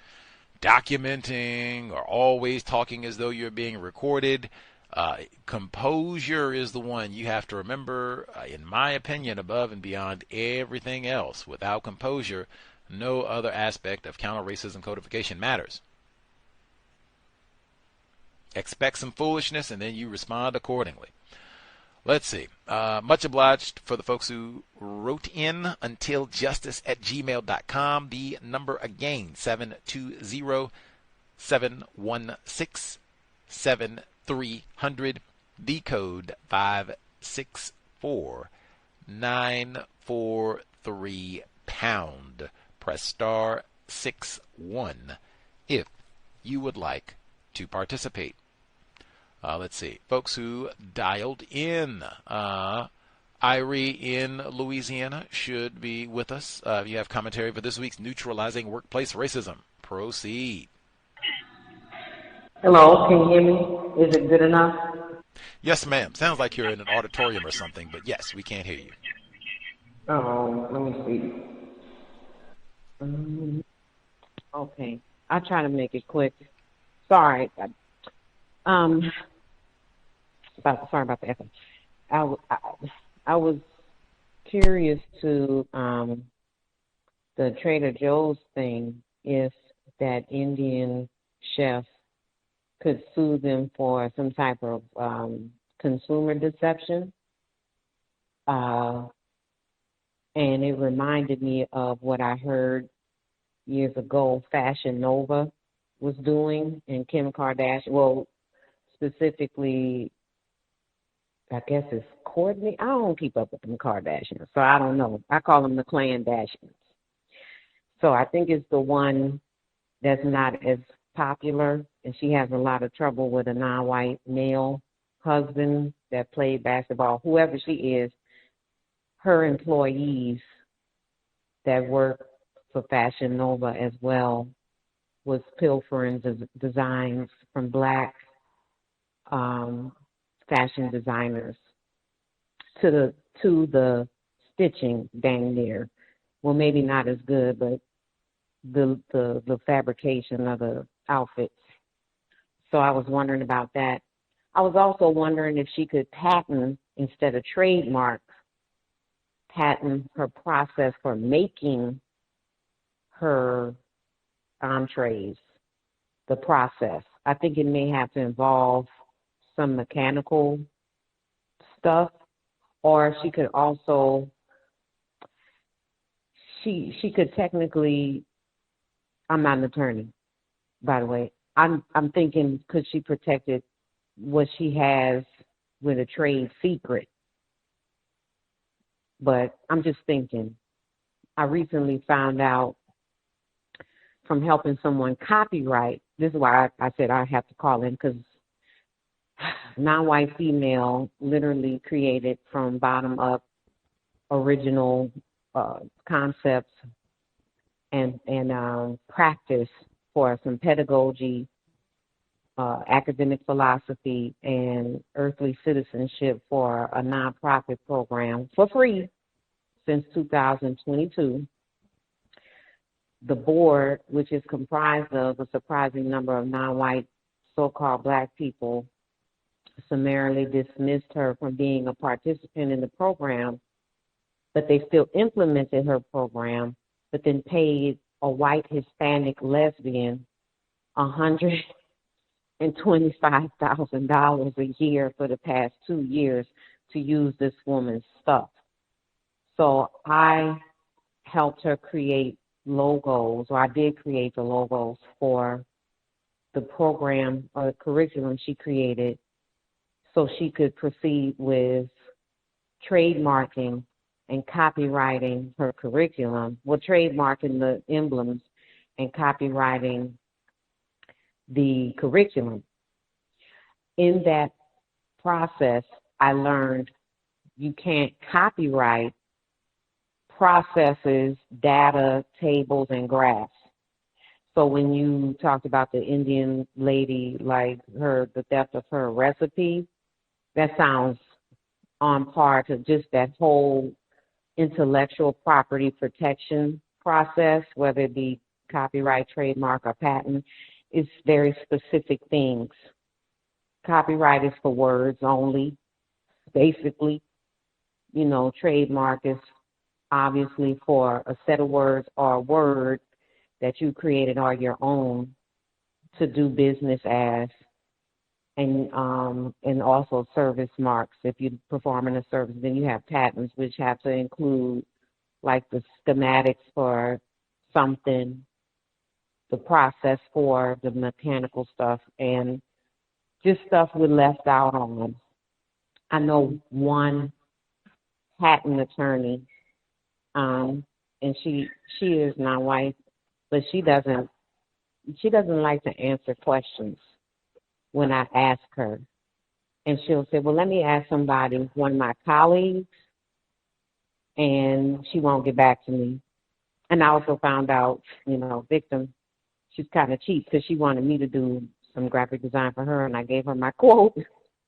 documenting or always talking as though you're being recorded. Composure is the one you have to remember, in my opinion, above and beyond everything else. Without composure, no other aspect of counter-racism codification matters. Expect some foolishness and then you respond accordingly. Let's see. Much obliged for the folks who wrote in. untiljustice@gmail.com. The number again, 720-716-7300. The code 564-943#. Press 861 if you would like to participate. Let's see. Folks who dialed in. Irie in Louisiana should be with us. You have commentary for this week's Neutralizing Workplace Racism. Proceed.
Hello, can you hear me? Is it good enough?
Yes, ma'am. Sounds like you're in an auditorium or something, but yes, we can't hear you.
Let me see. Okay, I'll try to make it quick. Sorry. Sorry about the echo. I was curious to the Trader Joe's thing, if that Indian chef could sue them for some type of consumer deception. And it reminded me of what I heard years ago Fashion Nova was doing, and Kim Kardashian, well, specifically, I guess it's Courtney. I don't keep up with them Kardashians, so I don't know. I call them the Klandashians. So I think it's the one that's not as popular, and she has a lot of trouble with a non-white male husband that played basketball. Whoever she is, her employees that work for Fashion Nova as well was pilfering designs from black fashion designers to the stitching dang near. Well, maybe not as good, but the fabrication of the outfits. So I was wondering about that. I was also wondering if she could patent, instead of trademark, patent her process for making her entrees, the process. I think it may have to involve some mechanical stuff, or she could also, she could technically, I'm not an attorney, by the way. I'm thinking, could she protect it, what she has with a trade secret? But I'm just thinking. I recently found out from helping someone copyright. This is why I said I have to call in, because non-white female literally created from bottom up original concepts and practice for some pedagogy, academic philosophy, and earthly citizenship for a nonprofit program for free since 2022. The board, which is comprised of a surprising number of non-white so-called black people, summarily dismissed her from being a participant in the program, but they still implemented her program, but then paid a white Hispanic lesbian $125,000 a year for the past 2 years to use this woman's stuff. So I helped her create logos, or I did create the logos for the program or the curriculum she created, so she could proceed with trademarking and copywriting her curriculum, well, trademarking the emblems and copywriting the curriculum. In that process, I learned you can't copyright processes, data, tables, and graphs. So when you talked about the Indian lady, like the theft of her recipe, that sounds on par to just that whole intellectual property protection process, whether it be copyright, trademark, or patent. It's very specific things. Copyright is for words only, basically. You know, trademark is obviously for a set of words or a word that you created or your own to do business as, and also service marks. If you're performing a service, then you have patents, which have to include like the schematics for something, the process for the mechanical stuff, and just stuff we're left out on. I know one patent attorney, and she is non-white, but she doesn't like to answer questions when I ask her. And she'll say, well, let me ask somebody, one of my colleagues, and she won't get back to me. And I also found out, victim, she's kind of cheap because she wanted me to do some graphic design for her, and I gave her my quote,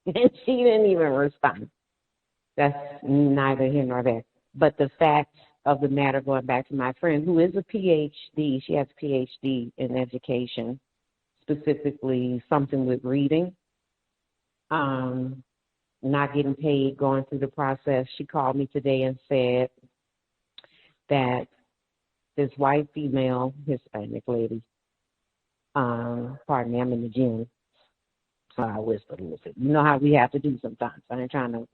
and she didn't even respond. That's neither here nor there. But the fact of the matter, going back to my friend, who is a PhD, she has a PhD in education, specifically something with reading, not getting paid, going through the process. She called me today and said that this white female, Hispanic lady, pardon me, I'm in the gym, so I whispered a little bit. You know how we have to do sometimes. I ain't trying to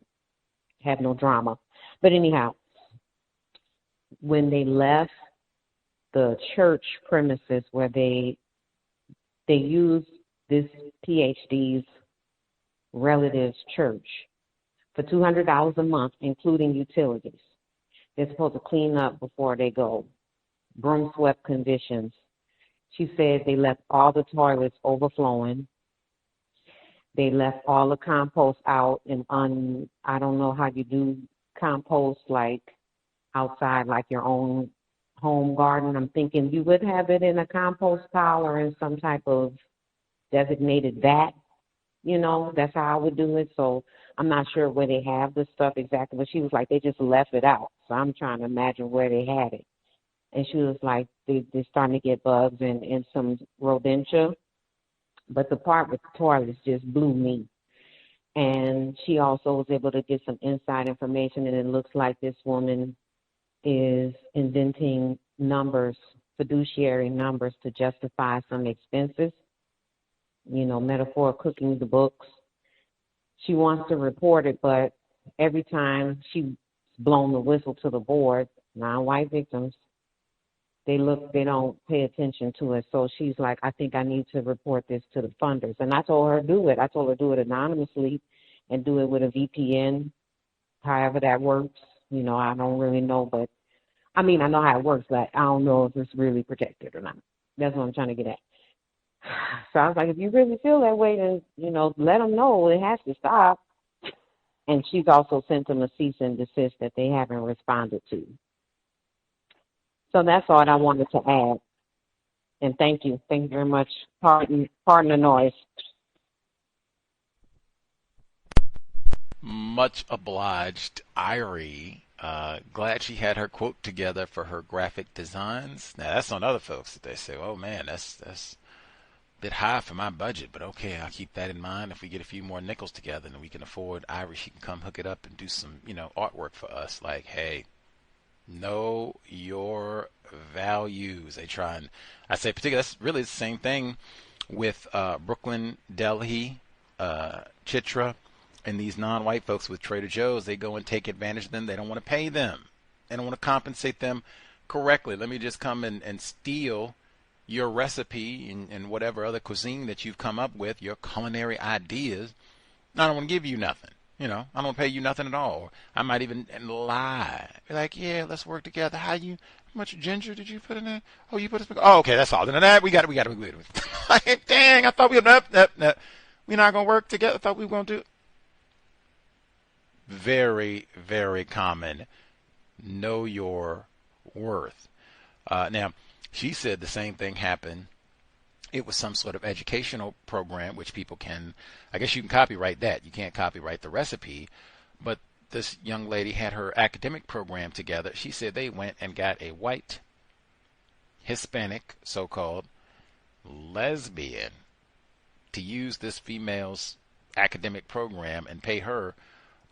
have no drama. But anyhow, when they left the church premises where they used this PhD's relative's church for $200 a month, including utilities. They're supposed to clean up before they go. Broom swept conditions. She said they left all the toilets overflowing. They left all the compost out and I don't know how you do compost like outside, like your own home garden. I'm thinking you would have it in a compost pile or in some type of designated vat. That's how I would do it. So I'm not sure where they have the stuff exactly, but she was like, they just left it out. So I'm trying to imagine where they had it. And she was like, they're starting to get bugs and some rodentia. But the part with the toilets just blew me. And she also was able to get some inside information, and it looks like this woman is inventing numbers, fiduciary numbers, to justify some expenses. Metaphor cooking the books. She wants to report it, but every time she's blown the whistle to the board, non-white victims, they don't pay attention to it. So she's like, I think I need to report this to the funders. And I told her do it. I told her do it anonymously and do it with a VPN, however that works. I don't really know, but I know how it works, but I don't know if it's really protected or not. That's what I'm trying to get at. So I was like, if you really feel that way, then, let them know it has to stop. And she's also sent them a cease and desist that they haven't responded to. So that's all I wanted to add. And thank you. Thank you very much. Pardon the noise.
Much obliged, Irie. Glad she had her quote together for her graphic designs. Now, that's on other folks that they say, oh, man, that's a bit high for my budget, but okay, I'll keep that in mind. If we get a few more nickels together and we can afford Irie, she can come hook it up and do some, artwork for us. Like, hey, know your values. They try and, I say particularly, that's really the same thing with Brooklyn, Delhi, Chitra, and these non-white folks with Trader Joe's. They go and take advantage of them. They don't want to pay them. They don't want to compensate them correctly. Let me just come and steal your recipe and whatever other cuisine that you've come up with, your culinary ideas. I don't want to give you nothing. I don't want to pay you nothing at all. Or I might even lie. Be like, yeah, let's work together. How much ginger did you put in there? Oh, you put a oh, okay, that's all. Then that we got to. Dang, I thought we were nope. We're not gonna work together. I thought we were gonna do it. Very, very common. Know your worth. Now, she said the same thing happened. It was some sort of educational program, which people can, I guess you can copyright that. You can't copyright the recipe. But this young lady had her academic program together. She said they went and got a white, Hispanic, so-called lesbian to use this female's academic program and pay her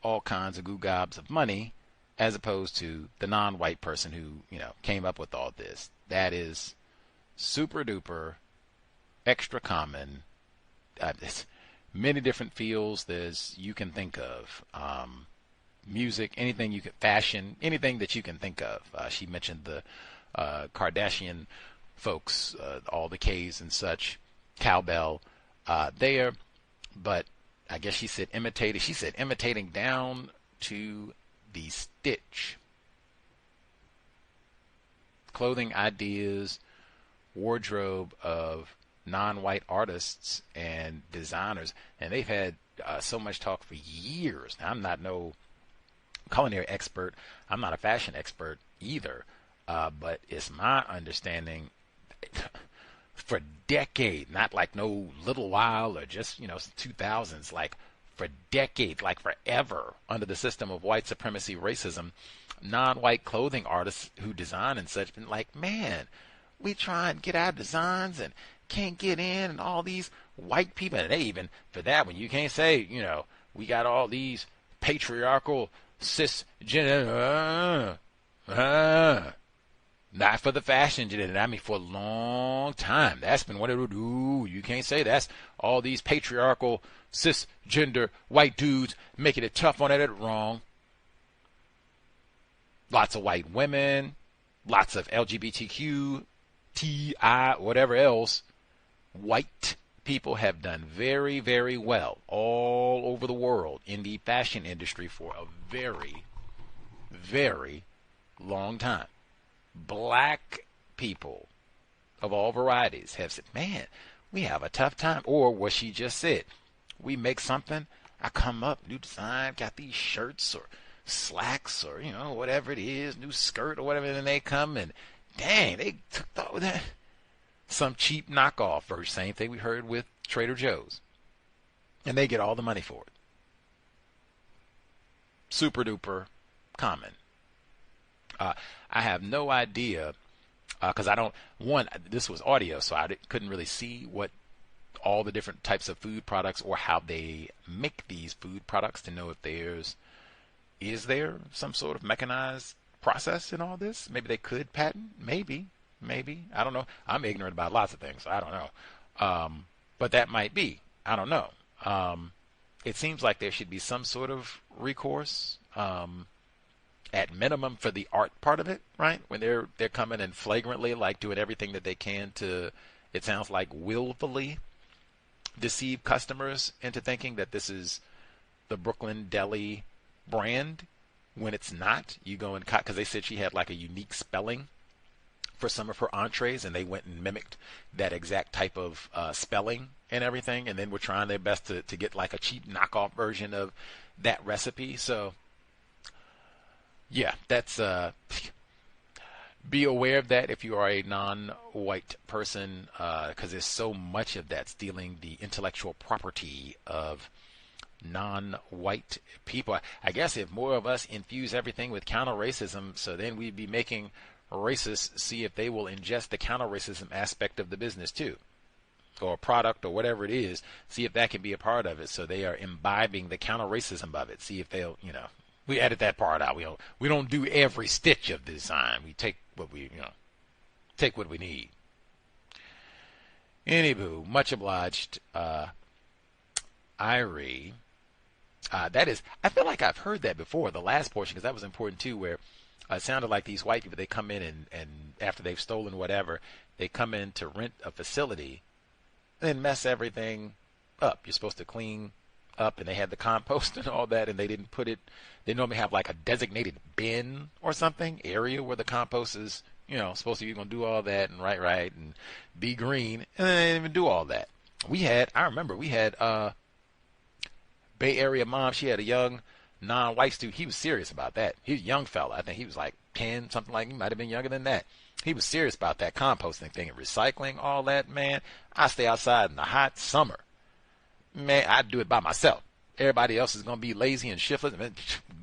all kinds of goo-gobs of money, as opposed to the non-white person who, came up with all this. That is super duper extra common. Many different fields you can think of. Music, anything you can, fashion, anything that you can think of. She mentioned the Kardashian folks, all the K's and such, cowbell there. But I guess she said imitating. She said imitating down to the stitch. Clothing ideas wardrobe of non-white artists and designers, and they've had so much talk for years. Now, I'm not no culinary expert. I'm not a fashion expert either, but it's my understanding for decades, not like no little while or just 2000s, like for decades, like forever, under the system of white supremacy racism, non-white clothing artists who design and such been like, man, we try and get our designs and can't get in, and all these white people, and they even, for that one, you can't say, we got all these patriarchal cisgender, not for the fashion gender. I mean, for a long time, that's been what it will do. You can't say that's all these patriarchal cisgender white dudes making it tough on it. Wrong. Lots of white women, lots of LGBTQ, TI, whatever else. White people have done very, very well all over the world in the fashion industry for a very, very long time. Black people of all varieties have said, man, we have a tough time. Or what she just said, we make something, I come up, new design, got these shirts or slacks or, whatever it is, new skirt or whatever, and then they come and, dang, they took that. Some cheap knockoff, or same thing we heard with Trader Joe's. And they get all the money for it. Super duper common. I have no idea, because this was audio, so I couldn't really see what all the different types of food products or how they make these food products to know if is there some sort of mechanized process in all this? Maybe they could patent, maybe, I don't know. I'm ignorant about lots of things, so I don't know. But that might be, I don't know. It seems like there should be some sort of recourse, at minimum for the art part of it, right? When they're coming in flagrantly, like doing everything that they can to, it sounds like willfully deceive customers into thinking that this is the Brooklyn Deli brand when it's not. You go and because they said she had like a unique spelling for some of her entrees, and they went and mimicked that exact type of spelling and everything, and then were trying their best to get like a cheap knockoff version of that recipe. So yeah, that's be aware of that if you are a non-white person, because there's so much of that stealing the intellectual property of non-white people. I guess if more of us infuse everything with counter-racism, so then we'd be making racists see if they will ingest the counter-racism aspect of the business too, or product or whatever it is, see if that can be a part of it, so they are imbibing the counter-racism of it, see if they'll, we edit that part out. We don't do every stitch of the design. We take what we need. Anywho, much obliged, Irie. That is, I feel like I've heard that before, the last portion, because that was important too, where it sounded like these white people, they come in and after they've stolen whatever, they come in to rent a facility and then mess everything up. You're supposed to clean up, and they had the compost and all that, and they didn't put it. They normally have like a designated bin or something, area where the compost is, supposed to be going to do all that and right and be green, and they didn't even do all that. I remember we had Bay Area mom. She had a young non-white student. He was serious about that. He was a young fella. I think he was like 10, something like. He might have been younger than that. He was serious about that composting thing and recycling, all that, man. I stay outside in the hot summer. Man, I do it by myself. Everybody else is going to be lazy and shiftless.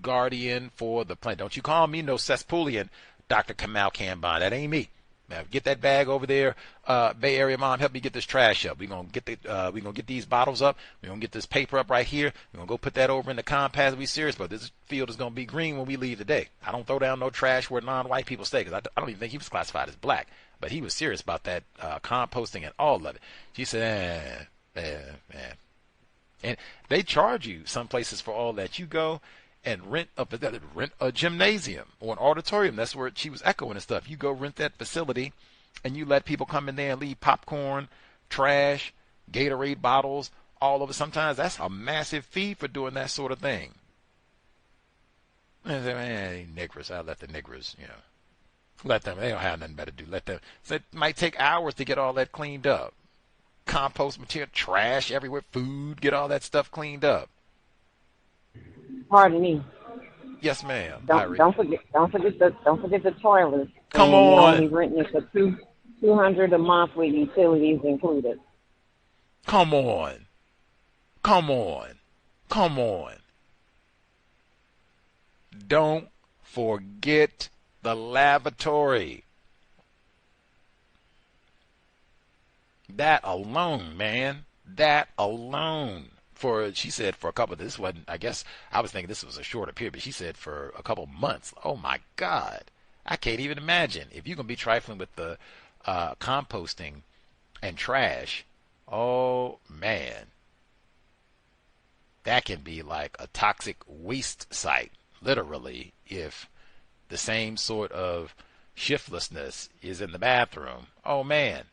Guardian for the planet. Don't you call me no cesspoolian, Dr. Kamal Kanban. That ain't me. Now, get that bag over there. Bay Area mom, help me get this trash up. We're gonna get these bottles up. We're gonna get this paper up right here. We're gonna go put that over in the compost. We serious, but this field is gonna be green when we leave today. I don't throw down no trash where non-white people stay, because I don't even think he was classified as black. But he was serious about that composting and all of it. She said, and they charge you some places for all that. You go and rent a gymnasium or an auditorium. That's where she was echoing and stuff. You go rent that facility, and you let people come in there and leave popcorn, trash, Gatorade bottles, all of it. Sometimes that's a massive fee for doing that sort of thing. And I say, man, niggers, I let the niggers, Let them. They don't have nothing better to do. Let them. So it might take hours to get all that cleaned up. Compost material, trash everywhere, food, get all that stuff cleaned up.
Pardon me.
Yes, ma'am.
Don't forget the toilets.
Come
and
on.
You're only renting it for $200 a month with utilities included.
Come on. Come on. Come on. Don't forget the lavatory. That alone, man. That alone. She said for a couple of this wasn't, I guess I was thinking this was a shorter period, but she said for a couple months. Oh my God. I can't even imagine. If you're going to be trifling with the composting and trash, oh man. That can be like a toxic waste site, literally, if the same sort of shiftlessness is in the bathroom. Oh man.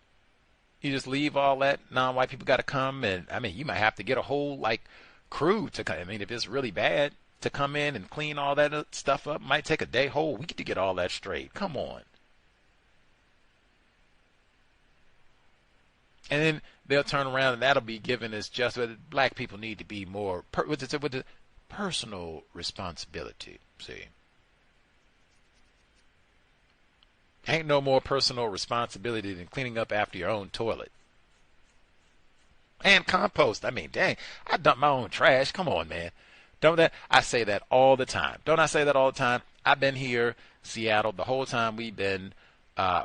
You just leave all that, non-white people got to come, and I mean, you might have to get a whole like crew to come. I mean, if it's really bad, to come in and clean all that stuff up, might take a day, whole week to get all that straight. Come on. And then they'll turn around and that'll be given as just that black people need to be more with the personal responsibility. See, ain't no more personal responsibility than cleaning up after your own toilet. And compost. I mean, dang, I dump my own trash. Come on, man. I say that all the time. Don't I say that all the time? I've been here, Seattle, the whole time we've been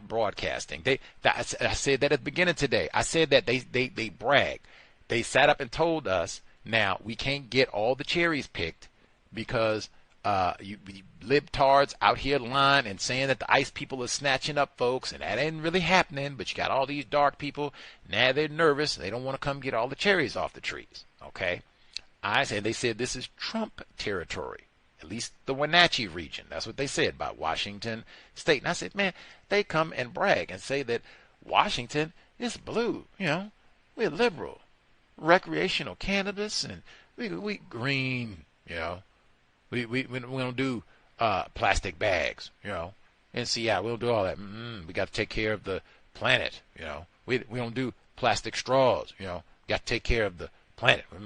broadcasting. I said that at the beginning today. I said that they brag. They sat up and told us, now we can't get all the cherries picked because you libtards out here lying and saying that the ICE people are snatching up folks, and that ain't really happening, but you got all these dark people, now they're nervous, they don't want to come get all the cherries off the trees, okay? They said this is Trump territory, at least the Wenatchee region. That's what they said about Washington State. And I said, man, they come and brag and say that Washington is blue, we're liberal, recreational cannabis, and we green, We don't do plastic bags, in Seattle. We don't do all that. We got to take care of the planet, We don't do plastic straws, Got to take care of the planet. We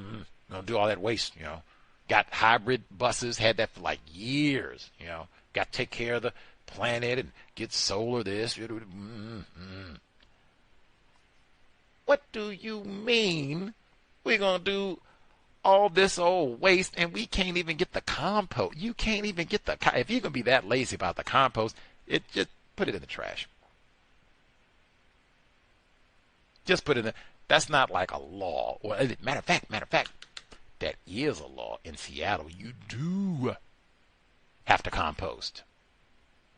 don't do all that waste, Got hybrid buses, had that for like years, Got to take care of the planet and get solar this. What do you mean we're going to do all this old waste and we can't even get the compost? You can't even get if you're going to be that lazy about the compost, just put it in the trash. Just put it in. That's not like a law. Or matter of fact, that is a law in Seattle. You do have to compost.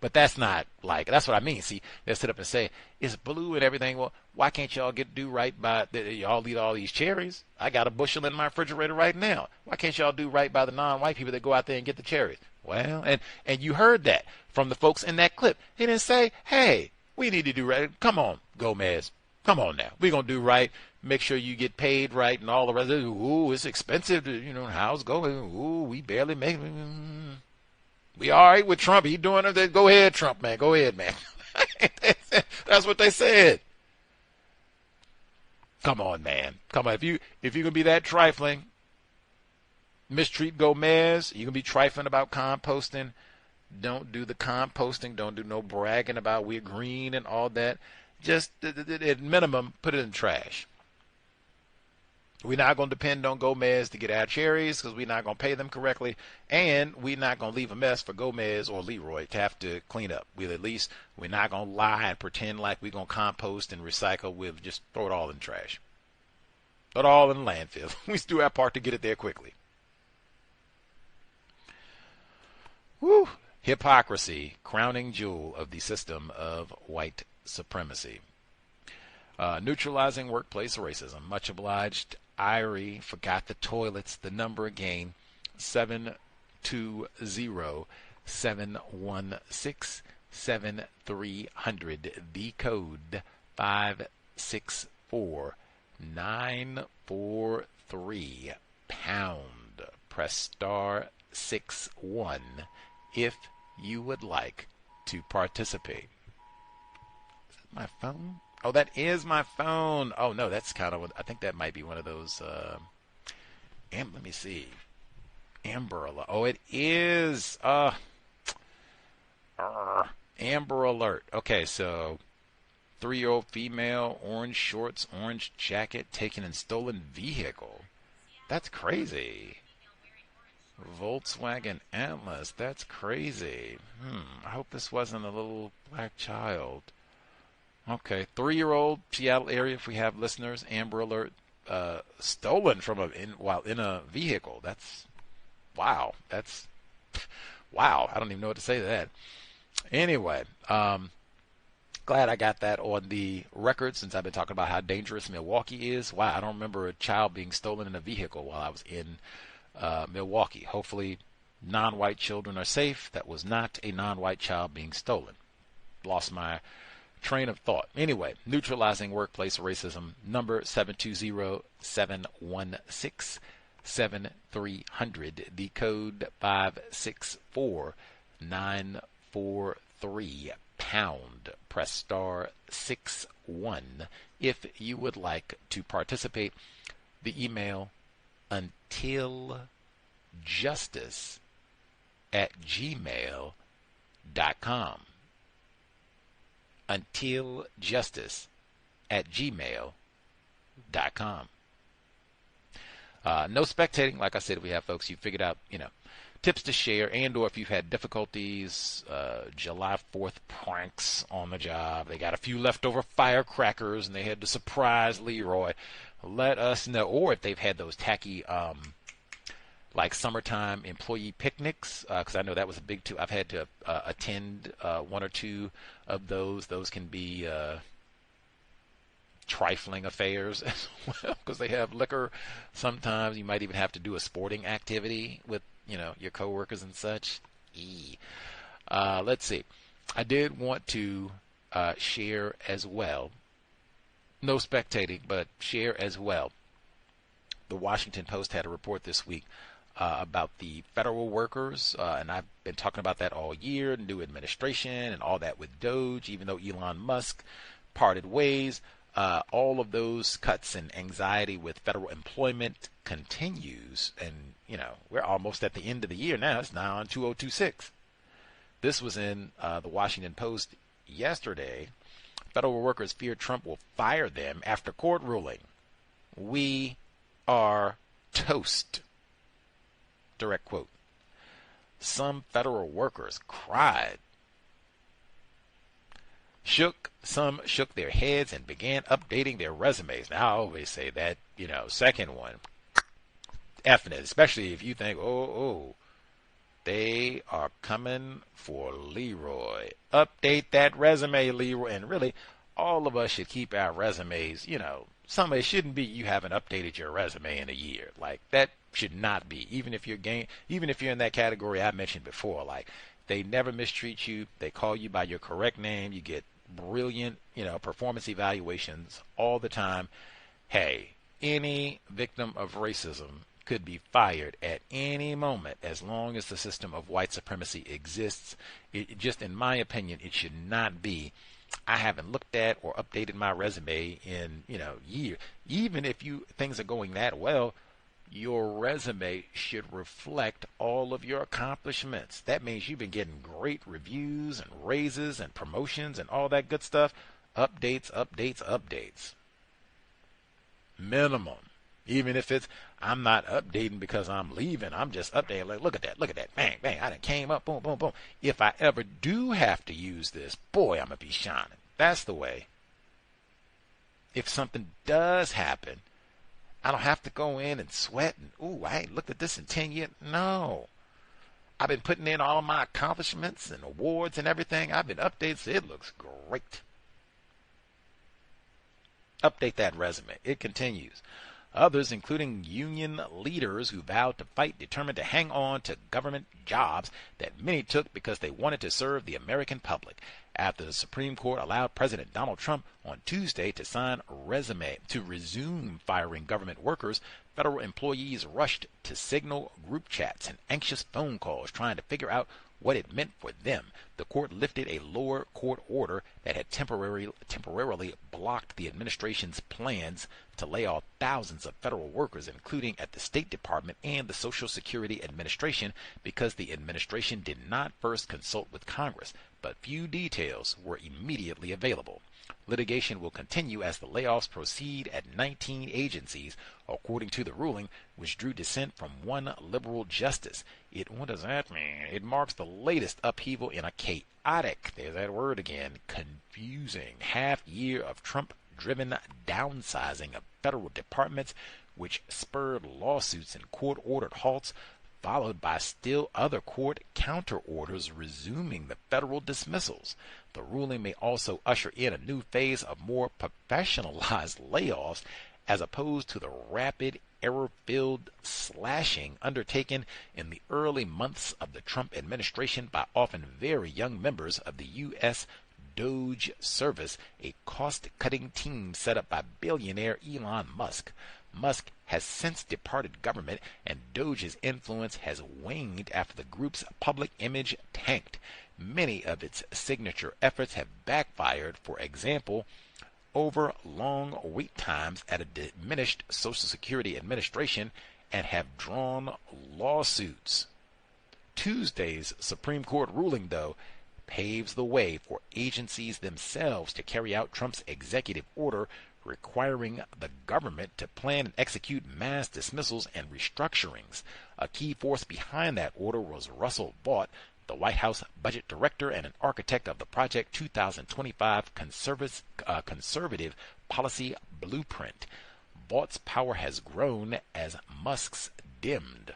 But that's not like, that's what I mean. See, they'll sit up and say, it's blue and everything. Well, why can't y'all do right by, y'all eat all these cherries? I got a bushel in my refrigerator right now. Why can't y'all do right by the non-white people that go out there and get the cherries? Well, and you heard that from the folks in that clip. They didn't say, hey, we need to do right. Come on, Gomez. Come on now. We're going to do right. Make sure you get paid right and all the rest of it. Ooh, it's expensive to, how's it going? Ooh, we barely make it. We all right with Trump. He doing it. Go ahead, Trump, man. Go ahead, man. That's what they said. Come on, man. Come on. If you're gonna be that trifling, mistreat Gomez, you're gonna be trifling about composting. Don't do the composting. Don't do no bragging about we're green and all that. Just at minimum, put it in the trash. We're not going to depend on Gomez to get our cherries because we're not going to pay them correctly. And we're not going to leave a mess for Gomez or Leroy to have to clean up. We're not going to lie and pretend like we're going to compost and recycle. We'll just throw it all in the trash. Throw it all in the landfill. We do our part to get it there quickly. Woo! Hypocrisy, crowning jewel of the system of white supremacy. Neutralizing Workplace Racism. Much obliged. Irie forgot the toilets. The number again, 720-716-7300. The code 564943 pound. Press *61 if you would like to participate. Is that my phone? Oh, that is my phone. Oh, no, that's kind of, I think that might be one of those, let me see. Amber Alert. Oh, it is. Amber Alert. Okay, so 3-year-old female, orange shorts, orange jacket, taken in stolen vehicle. That's crazy. Volkswagen Atlas. That's crazy. I hope this wasn't a little black child. Okay, 3-year-old, Seattle area. If we have listeners, Amber Alert. Stolen from while in a vehicle. That's wow. That's wow. I don't even know what to say to that. Anyway, glad I got that on the record since I've been talking about how dangerous Milwaukee is. Wow, I don't remember a child being stolen in a vehicle while I was in Milwaukee. Hopefully, non-white children are safe. That was not a non-white child being stolen. Lost my train of thought. Anyway, Neutralizing Workplace Racism, number 720-716-7300, the code 564943, pound, press star 61 if you would like to participate. The email untiljustice@gmail.com. untiljustice@gmail.com. No spectating. Like I said, we have folks you figured out, tips to share, and or if you've had difficulties, July 4th pranks on the job. They got a few leftover firecrackers and they had to surprise Leroy. Let us know. Or if they've had those tacky like summertime employee picnics, because I know that was a big too. I've had to attend one or two of those. Those can be trifling affairs as well, because they have liquor. Sometimes you might even have to do a sporting activity with your coworkers and such. Let's see. I did want to share as well. No spectating, but share as well. The Washington Post had a report this week about the federal workers, and I've been talking about that all year, new administration and all that with Doge, even though Elon Musk parted ways. All of those cuts and anxiety with federal employment continues, and we're almost at the end of the year now. It's now on 2026. This was in the Washington Post yesterday. Federal workers fear Trump will fire them after court ruling. We are toast. Direct quote. Some federal workers cried. Some shook their heads and began updating their resumes. Now, I always say that, second one, effing it, especially if you think, they are coming for Leroy. Update that resume, Leroy. And really, all of us should keep our resumes, Somebody shouldn't be you haven't updated your resume in a year. Like, that should not be. Even if you're in that category I mentioned before, like, they never mistreat you. They call you by your correct name. You get brilliant, performance evaluations all the time. Hey, any victim of racism could be fired at any moment as long as the system of white supremacy exists. It just, in my opinion, it should not be. I haven't looked at or updated my resume in, years. Even if things are going that well, your resume should reflect all of your accomplishments. That means you've been getting great reviews and raises and promotions and all that good stuff. Updates. Minimum. Even if it's, I'm not updating because I'm leaving. I'm just updating. Like, look at that. Bang, bang. I done came up. Boom, boom, boom. If I ever do have to use this, boy, I'm going to be shining. That's the way. If something does happen, I don't have to go in and sweat and, I ain't looked at this in 10 years. No. I've been putting in all of my accomplishments and awards and everything. I've been updated, so it looks great. Update that resume. It continues. Others, including union leaders who vowed to fight, determined to hang on to government jobs that many took because they wanted to serve the American public. after the Supreme Court allowed President Donald Trump on Tuesday to sign a resume to resume firing government workers. Federal employees rushed to signal group chats and anxious phone calls trying to figure out what it meant for them. The court lifted a lower court order that had temporarily blocked the administration's plans to lay off thousands of federal workers, including at the State Department and the Social Security Administration, because the administration did not first consult with Congress, but few details were immediately available. Litigation will continue as the layoffs proceed at 19 agencies, according to the ruling, which drew dissent from one liberal justice. What does that mean? It marks the latest upheaval in a chaotic, there's that word again, confusing half-year of Trump-driven downsizing of federal departments, which spurred lawsuits and court-ordered halts, followed by still other court counter orders resuming the federal dismissals. The ruling may also usher in a new phase of more professionalized layoffs, as opposed to the rapid, error-filled slashing undertaken in the early months of the Trump administration by often very young members of the U.S. DOGE service, a cost-cutting team set up by billionaire Elon Musk. Musk has since departed government, and DOGE's influence has waned after the group's public image tanked. Many of its signature efforts have backfired, for example, over long wait times at a diminished Social Security Administration, and have drawn lawsuits. Tuesday's Supreme Court ruling, though, paves the way for agencies themselves to carry out Trump's executive order requiring the government to plan and execute mass dismissals and restructurings. A key force behind that order was Russell Vought, the White House budget director and an architect of the Project 2025 conservative policy blueprint. Vaught's power has grown as Musk's dimmed.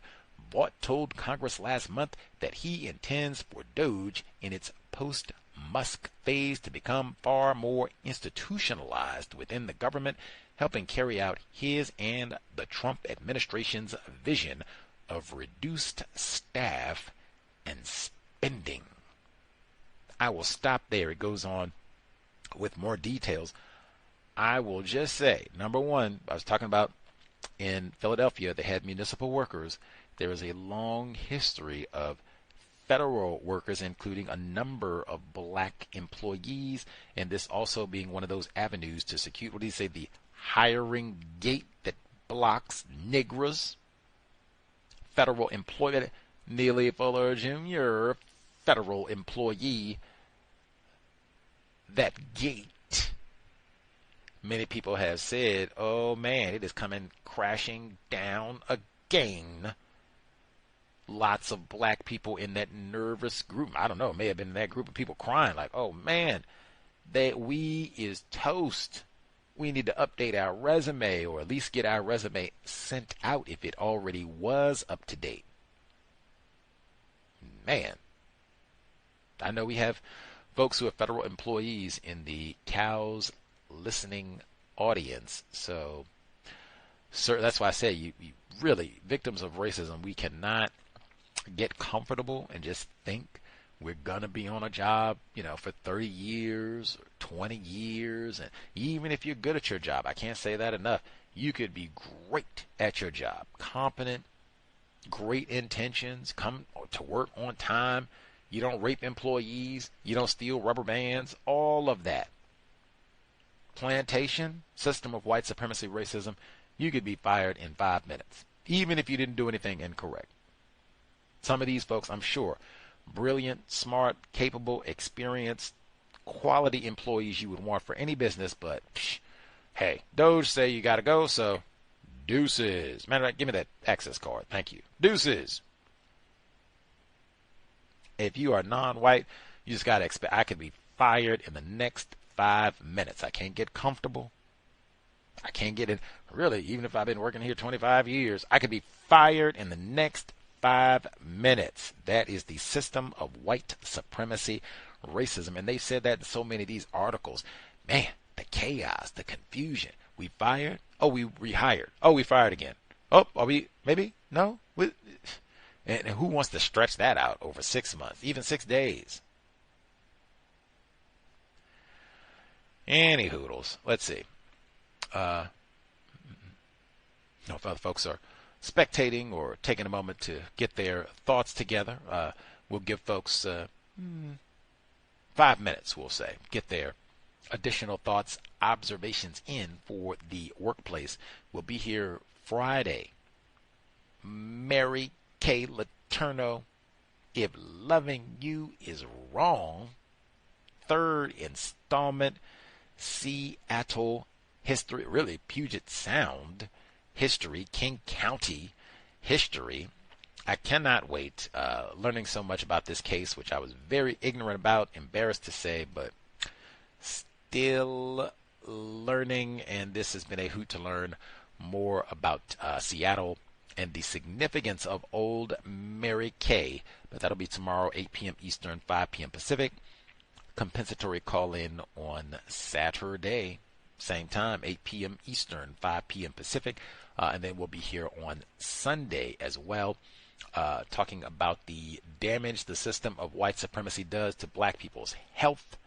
Vought told Congress last month that he intends for DOGE in its post-Musk phase to become far more institutionalized within the government, helping carry out his and the Trump administration's vision of reduced staff and spending. I will stop there. It goes on with more details. I will just say, number one, I was talking about in Philadelphia, they had municipal workers. There is a long history of federal workers, including a number of black employees, and this also being one of those avenues to secure, what do you say, the hiring gate that blocks niggers. Federal employment. Neely Fuller Jr., federal employee, that gate. Many people have said, oh man, it is coming crashing down again. Lots of black people in that nervous group. I don't know, it may have been that group of people crying like, oh man, we is toast. We need to update our resume, or at least get our resume sent out if it already was up to date. Man, I know we have folks who are federal employees in the cows listening audience, so that's why I say you really, victims of racism, we cannot get comfortable and just think we're going to be on a job, for 30 years or 20 years. And even if you're good at your job, I can't say that enough, you could be great at your job, competent, great intentions, come to work on time, you don't rape employees, you don't steal rubber bands, all of that. Plantation, system of white supremacy racism, you could be fired in 5 minutes, even if you didn't do anything incorrect. Some of these folks, I'm sure, brilliant, smart, capable, experienced, quality employees you would want for any business, but hey, Doge say you got to go, so deuces. Matter of fact, give me that access card. Thank you. Deuces. If you are non-white, you just got to expect I could be fired in the next 5 minutes. I can't get comfortable. I can't get it. Really, even if I've been working here 25 years, I could be fired in the next 5 minutes. That is the system of white supremacy racism. And they've said that in so many of these articles. Man, the chaos, the confusion. We fired. Oh, we rehired. Oh, we fired again. Oh, are we? Maybe? No? And who wants to stretch that out over 6 months, even 6 days? Any hoodles. Let's see. If other folks are spectating or taking a moment to get their thoughts together, we'll give folks 5 minutes, we'll say, get their additional thoughts, observations in for the workplace. We'll be here Friday. Mary Kay Letourneau, If Loving You Is Wrong, third installment, Seattle history, really Puget Sound history, King County history. I cannot wait. Learning so much about this case, which I was very ignorant about, embarrassed to say, but still learning, and this has been a hoot to learn more about Seattle and the significance of Old Mary Kay. But that'll be tomorrow, 8 p.m. Eastern, 5 p.m. Pacific. Compensatory call-in on Saturday, same time, 8 p.m. Eastern, 5 p.m. Pacific. And then we'll be here on Sunday as well, talking about the damage the system of white supremacy does to black people's health,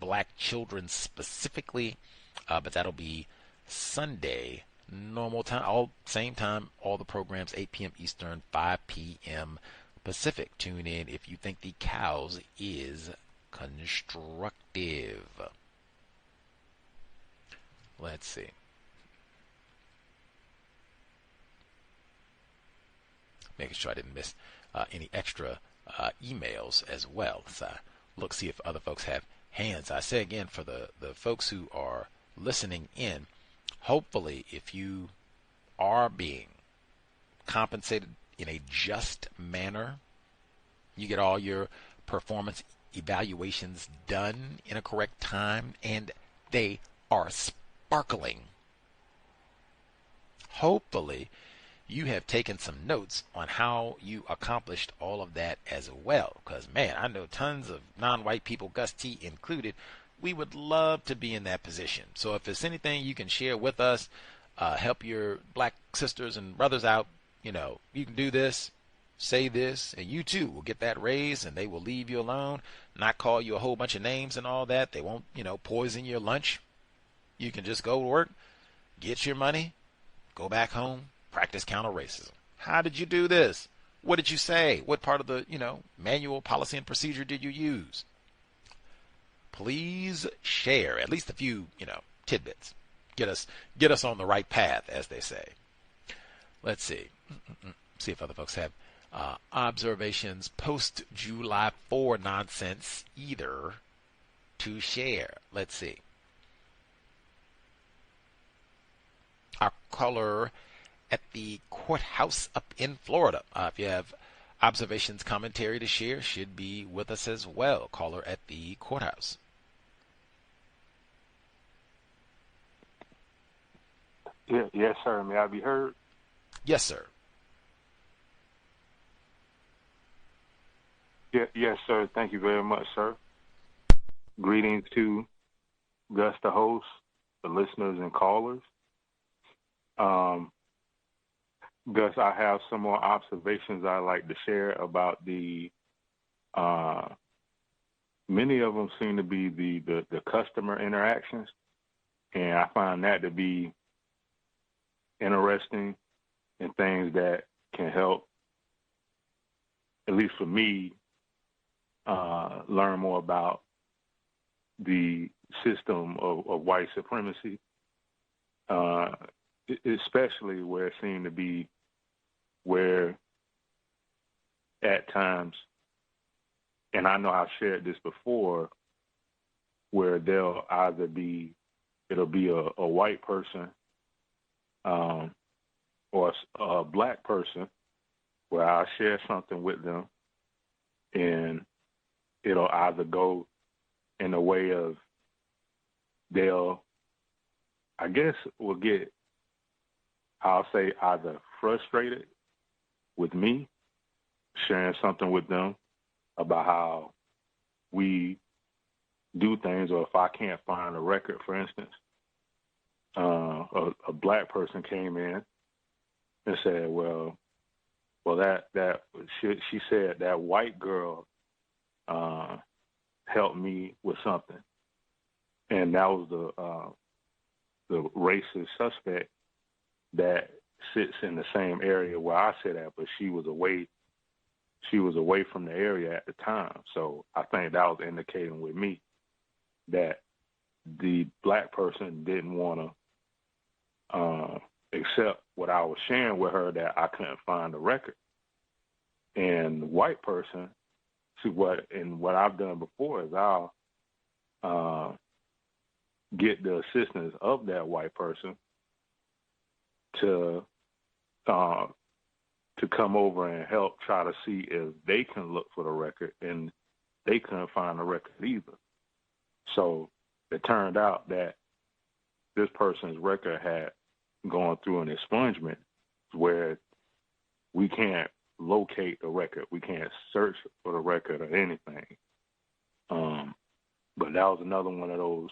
black children specifically. But that'll be Sunday, normal time, all same time, all the programs, 8 p.m. Eastern, 5 p.m. Pacific. Tune in if you think the cows is constructive. Let's see. Making sure I didn't miss any extra emails as well. So look, see if other folks have hands. I say again, for the folks who are listening in, hopefully if you are being compensated in a just manner, you get all your performance evaluations done in a correct time, and they are sparkling. Hopefully you have taken some notes on how you accomplished all of that as well. Because, man, I know tons of non-white people, Gus T included, we would love to be in that position. So if there's anything you can share with us, help your black sisters and brothers out, you can do this, say this, and you too will get that raise, and they will leave you alone, not call you a whole bunch of names and all that. They won't, poison your lunch. You can just go to work, get your money, go back home, practice counter racism. How did you do this? What did you say? What part of the, manual, policy, and procedure did you use? Please share at least a few, tidbits. Get us on the right path, as they say. Let's see. See if other folks have observations post July 4 nonsense either to share. Let's see. Our caller at the courthouse up in Florida. If you have observations, commentary to share, should be with us as well. Caller at the courthouse.
Yes, sir. May I be heard?
Yes, sir.
Yes, sir. Thank you very much, sir. Greetings to Gus, the host, the listeners and callers. Gus, I have some more observations I'd like to share about the, many of them seem to be the customer interactions, and I find that to be interesting and things that can help, at least for me, learn more about the system of white supremacy, especially where it seemed to be where at times, and I know I've shared this before, where it'll be a white person or a black person where I'll share something with them, and it'll either go in a way of they'll, I guess, will get, I'll say, either frustrated with me sharing something with them about how we do things, or if I can't find a record, for instance, a black person came in and said, well, that she said that white girl helped me with something, and that was the racist suspect that sits in the same area where I sit at, but she was away from the area at the time. So I think that was indicating with me that the black person didn't want to accept what I was sharing with her, that I couldn't find the record. And the white person, see what I've done before is I'll get the assistance of that white person to come over and help try to see if they can look for the record, and they couldn't find the record either. So it turned out that this person's record had gone through an expungement where we can't locate the record. We can't search for the record or anything. But that was another one of those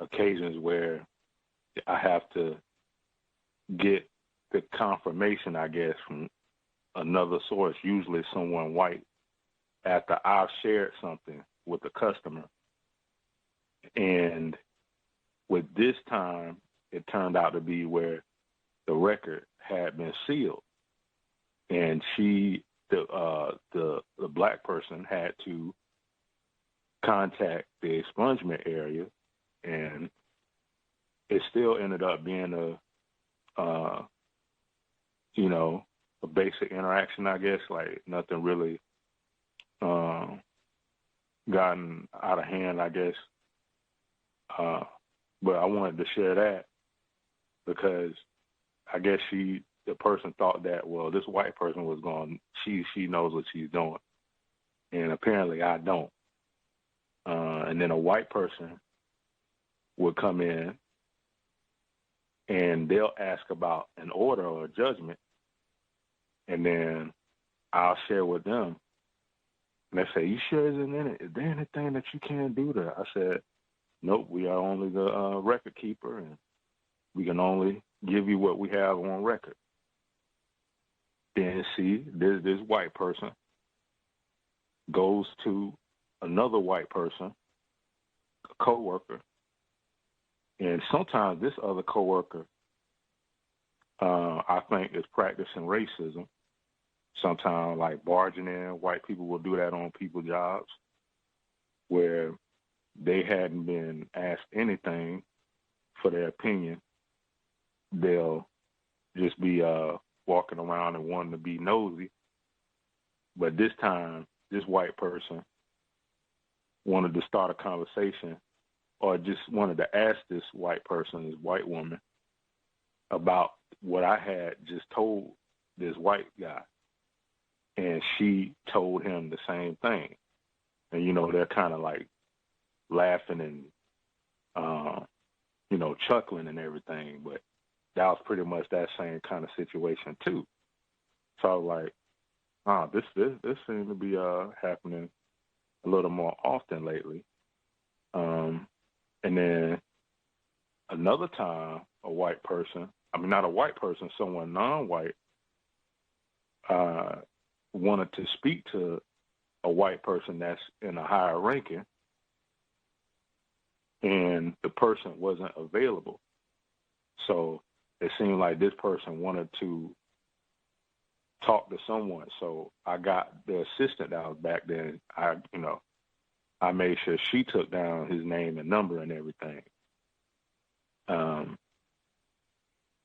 occasions where I have to get the confirmation, I guess, from another source, usually someone white, after I've shared something with the customer. And with this time, it turned out to be where the record had been sealed, and the black person had to contact the expungement area, and it still ended up being a basic interaction, I guess, like nothing really gotten out of hand, I guess. But I wanted to share that because I guess the person thought that, well, this white person was going, she knows what she's doing. And apparently I don't. And then a white person would come in and they'll ask about an order or a judgment. And then I'll share with them. And they say, you sure isn't in it? Is there anything that you can't do there? I said, nope, we are only the record keeper, and we can only give you what we have on record. Then see, this white person goes to another white person, a coworker, and sometimes this other coworker, I think, is practicing racism. Sometimes, like barging in, white people will do that on people's jobs where they hadn't been asked anything for their opinion. They'll just be walking around and wanting to be nosy. But this time, this white person wanted to start a conversation, or just wanted to ask this white person, this white woman, about what I had just told this white guy. And she told him the same thing. And, they're kind of like laughing and, chuckling and everything. But that was pretty much that same kind of situation, too. So I was like, this seems to be happening a little more often lately. And then another time, someone non-white, wanted to speak to a white person that's in a higher ranking, and the person wasn't available. So it seemed like this person wanted to talk to someone. So I got the assistant that was back then. I made sure she took down his name and number and everything.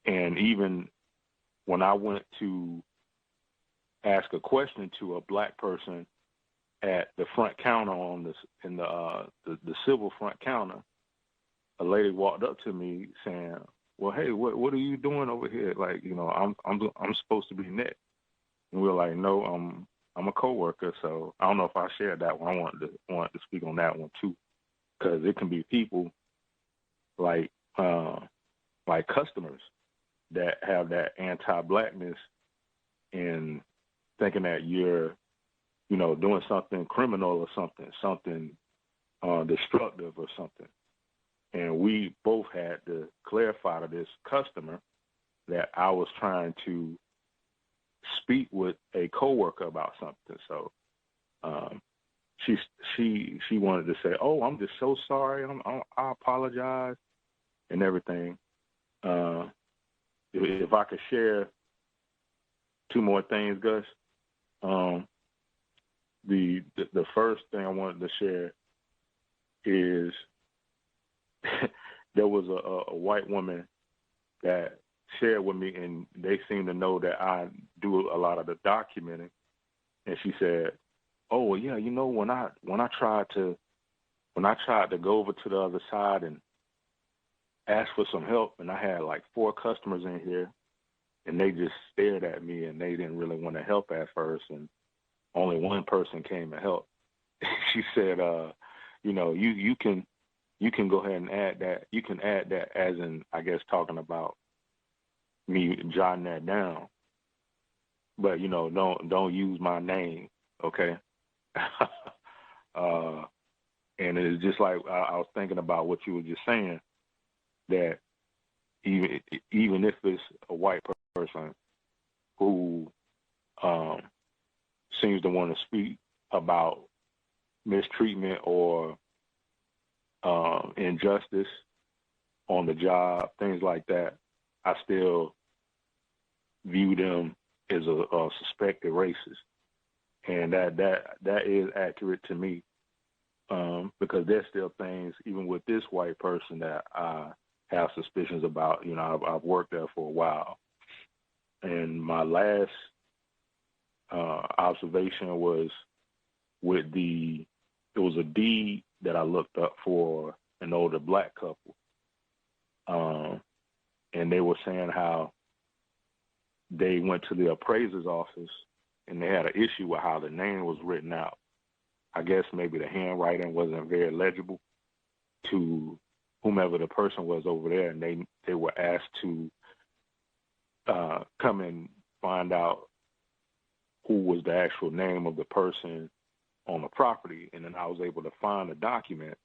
And even when I went to ask a question to a black person at the front counter in the civil front counter, a lady walked up to me saying, "Well, hey, what are you doing over here? Like, I'm supposed to be next." And we were like, "No, I'm a coworker." So I don't know if I shared that one. I wanted to speak on that one too, because it can be people like customers that have that anti-blackness and thinking that you're, doing something criminal or something destructive or something. And we both had to clarify to this customer that I was trying to speak with a coworker about something. So she wanted to say, "Oh, I'm just so sorry. I apologize and everything." If I could share two more things, Gus. The first thing I wanted to share is there was a white woman that shared with me, and they seem to know that I do a lot of the documenting. And she said, "Oh, well, yeah, when I tried to go over to the other side and ask for some help, and I had like 4 customers in here, and they just stared at me, and they didn't really want to help at first, and only one person came to help." She said, you can go ahead and add that. You can add that as in, I guess, talking about me jotting that down. But, don't use my name, okay? And it's just like I was thinking about what you were just saying, that even if it's a white person who seems to want to speak about mistreatment or injustice on the job, things like that, I still view them as a suspected racist, and that is accurate to me, because there's still things, even with this white person, that I have suspicions about. I've worked there for a while, and my last observation was with it was a deed that I looked up for an older black couple, and they were saying how they went to the appraiser's office and they had an issue with how the name was written out. I guess maybe the handwriting wasn't very legible to whomever the person was over there, and they were asked to come and find out who was the actual name of the person on the property. And then I was able to find a document,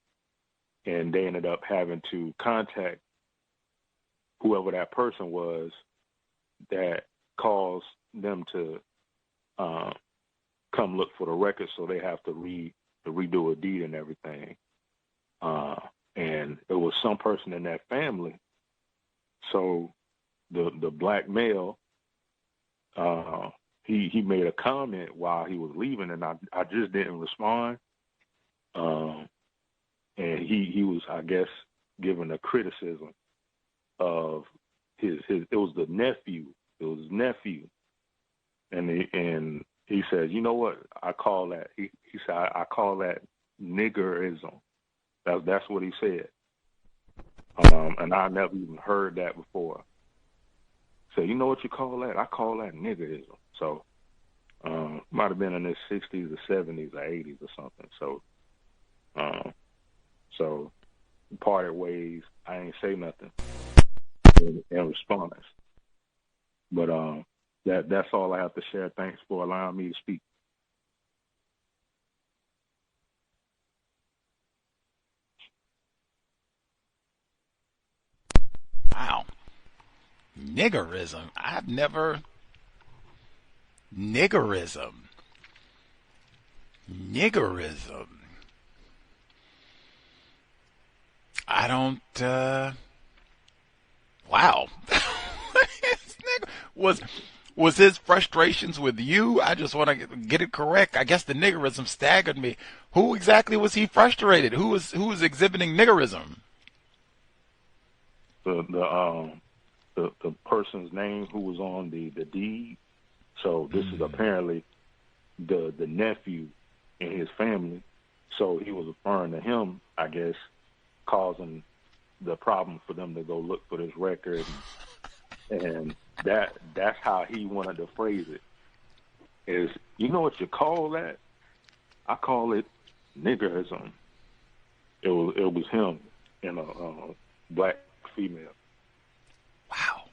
and they ended up having to contact whoever that person was that caused them to come look for the record, so they have to redo a deed and everything. And it was some person in that family. So the black male, he made a comment while he was leaving, and I just didn't respond. And he was, I guess, given a criticism of his it was the nephew. It was his nephew. And he said, "You know what? I call that," he said, I call that niggerism. That's what he said. And I never even heard that before. So, "You know what you call that? I call that niggerism." So might have been in his 60s or 70s or 80s or something. So parted ways. I ain't say nothing in response. But that's all I have to share. Thanks for allowing me to speak.
Wow. Niggerism. I've never... Niggerism. I don't, wow. Was his frustrations with you? I just want to get it correct. I guess the niggerism staggered me. Who exactly was he frustrated? Who was exhibiting niggerism?
The person's name who was on the deed. So this is apparently the nephew in his family. So he was referring to him, I guess, causing the problem for them to go look for this record, and that's how he wanted to phrase it. Is, "You know what you call that? I call it niggerism." It was him and a black female.
Wow.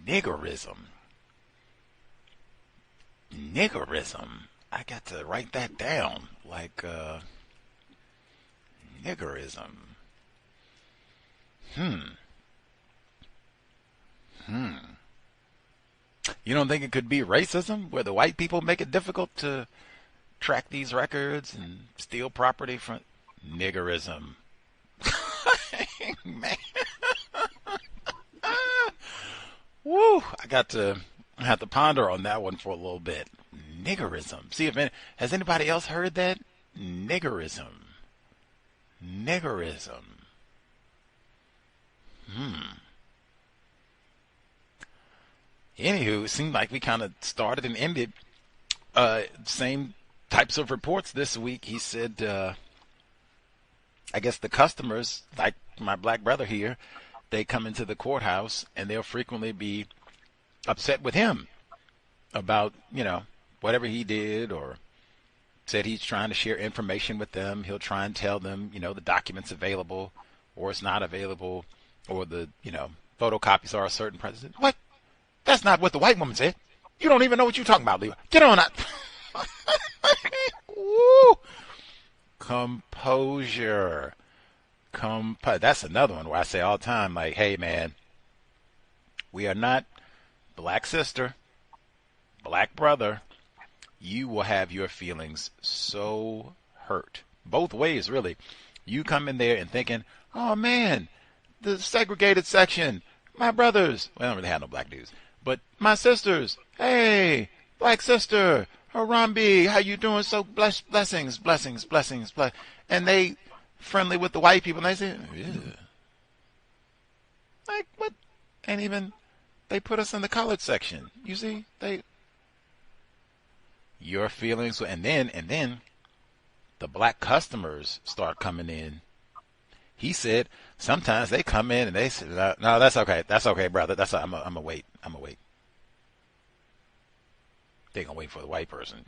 Niggerism. I got to write that down. Like niggerism. You don't think it could be racism, where the white people make it difficult to track these records and steal property from niggerism. Man. Woo! I have to ponder on that one for a little bit. Niggerism. See if has anybody else heard that? Niggerism. Niggerism. Anywho, it seemed like we kind of started and ended same types of reports this week. He said, I guess the customers, like my black brother here, they come into the courthouse and they'll frequently be upset with him about, whatever he did, or said he's trying to share information with them. He'll try and tell them, the document's available or it's not available, or the, photocopies are a certain price. What? That's not what the white woman said. You don't even know what you're talking about, Leroy. Get on out. Woo. Composure. That's another one where I say all the time, like, hey, man, we are not black sister, black brother. You will have your feelings so hurt. Both ways, really. You come in there and thinking, oh, man, the segregated section, my brothers. Well, I don't really have no black dudes. But my sisters, hey, black sister, Harambe, how you doing? So blessings. And they friendly with the white people, and they say, ew. Like, what? And even they put us in the colored section. You see, your feelings, and then the black customers start coming in. He said sometimes they come in and they say, no, that's okay, brother. I'm gonna wait. They gonna wait for the white person.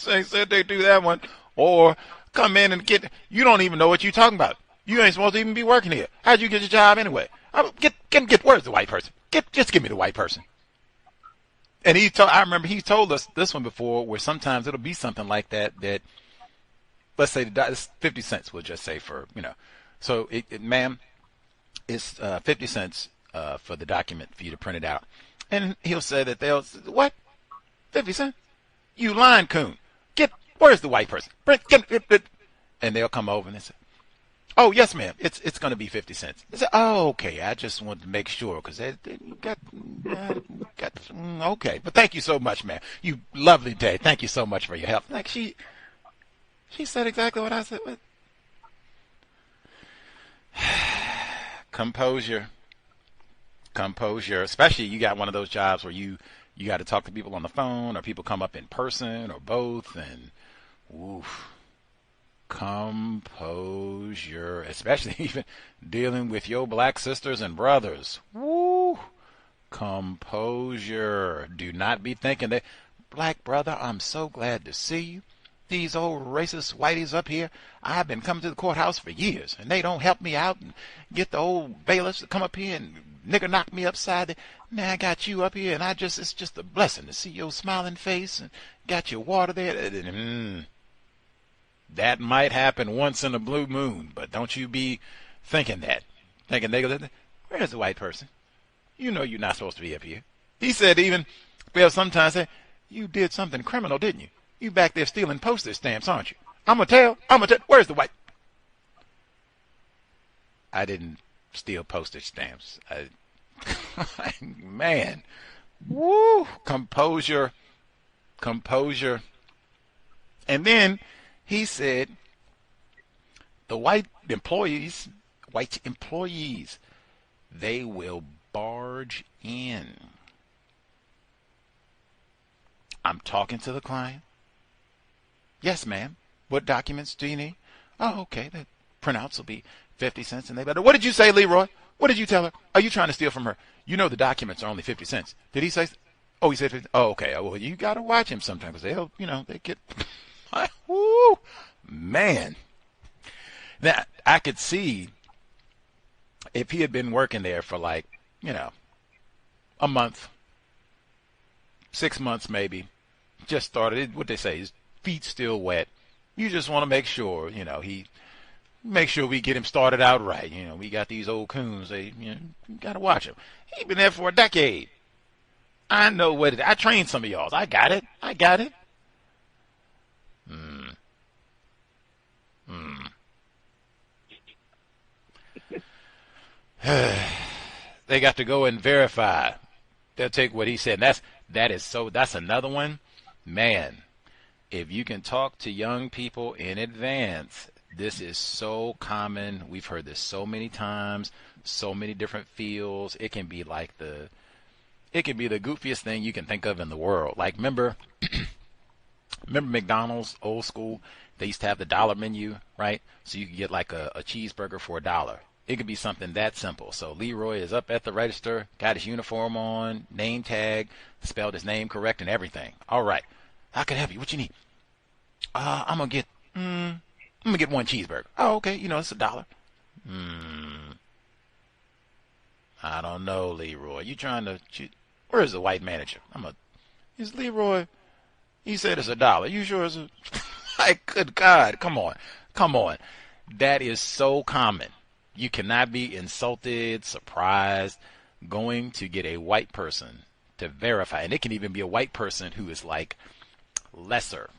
They said they do that one, or come in and you don't even know what you're talking about. You ain't supposed to even be working here. How'd you get your job anyway? Where's the white person? Just give me the white person. And I remember he told us this one before, where sometimes it'll be something like that, let's say it's 50 cents, we'll just say, for, so ma'am, it's 50 cents for the document for you to print it out. And he'll say that what? 50 cents? You lying coon. Where's the white person? And they'll come over and they say, oh, yes, ma'am, it's going to be 50 cents. They say, oh, okay, I just wanted to make sure, because they got, okay. But thank you so much, ma'am. You lovely day. Thank you so much for your help. Like, she said exactly what I said. Composure. Especially you got one of those jobs where you got to talk to people on the phone, or people come up in person, or both, and oof. Composure, especially even dealing with your black sisters and brothers. Woo! Composure. Do not be thinking that, black brother, I'm so glad to see you. These old racist whiteys up here, I've been coming to the courthouse for years, and they don't help me out and get the old bailiffs to come up here and nigger knock me upside. Now I got you up here, and it's just a blessing to see your smiling face and got your water there. That might happen once in a blue moon, but don't you be thinking that. Where's the white person? You know you're not supposed to be up here. He said even, they'll sometimes say, you did something criminal, didn't you? You back there stealing postage stamps, aren't you? I'm going to tell. Where's the white? I didn't steal postage stamps. Man. Woo. Composure. And then he said the white employees, they will barge in. I'm talking to the client. Yes, ma'am. What documents do you need? Oh, okay. The printouts will be 50 cents. And they better. What did you say, Leroy? What did you tell her? Are you trying to steal from her? You know the documents are only 50 cents. Did he say? Oh, he said 50. Oh, okay. Oh, well, you got to watch him sometimes, because they get. Woo, man. Now, I could see if he had been working there for like, a month, 6 months maybe, just started, what they say, his feet still wet. You just want to make sure, make sure we get him started out right. We got these old coons, you got to watch him. He been there for a decade. I know I trained some of y'all. I got it. They got to go and verify. They'll take what he said. That's another one. Man, if you can talk to young people in advance, this is so common. We've heard this so many times, so many different fields. It can be the goofiest thing you can think of in the world. Like, remember McDonald's, old school? They used to have the dollar menu, right? So you could get like a cheeseburger for $1. It could be something that simple. So Leroy is up at the register, got his uniform on, name tag, spelled his name correct and everything. All right. How can I help you? What you need? I'm gonna get one cheeseburger. Oh, okay. It's $1. I don't know, Leroy. You trying to? Where's the white manager? Is Leroy? He said it's $1. You sure it's a? Like, good God, come on. That is so common. You cannot be insulted, surprised, going to get a white person to verify. And it can even be a white person who is like lesser.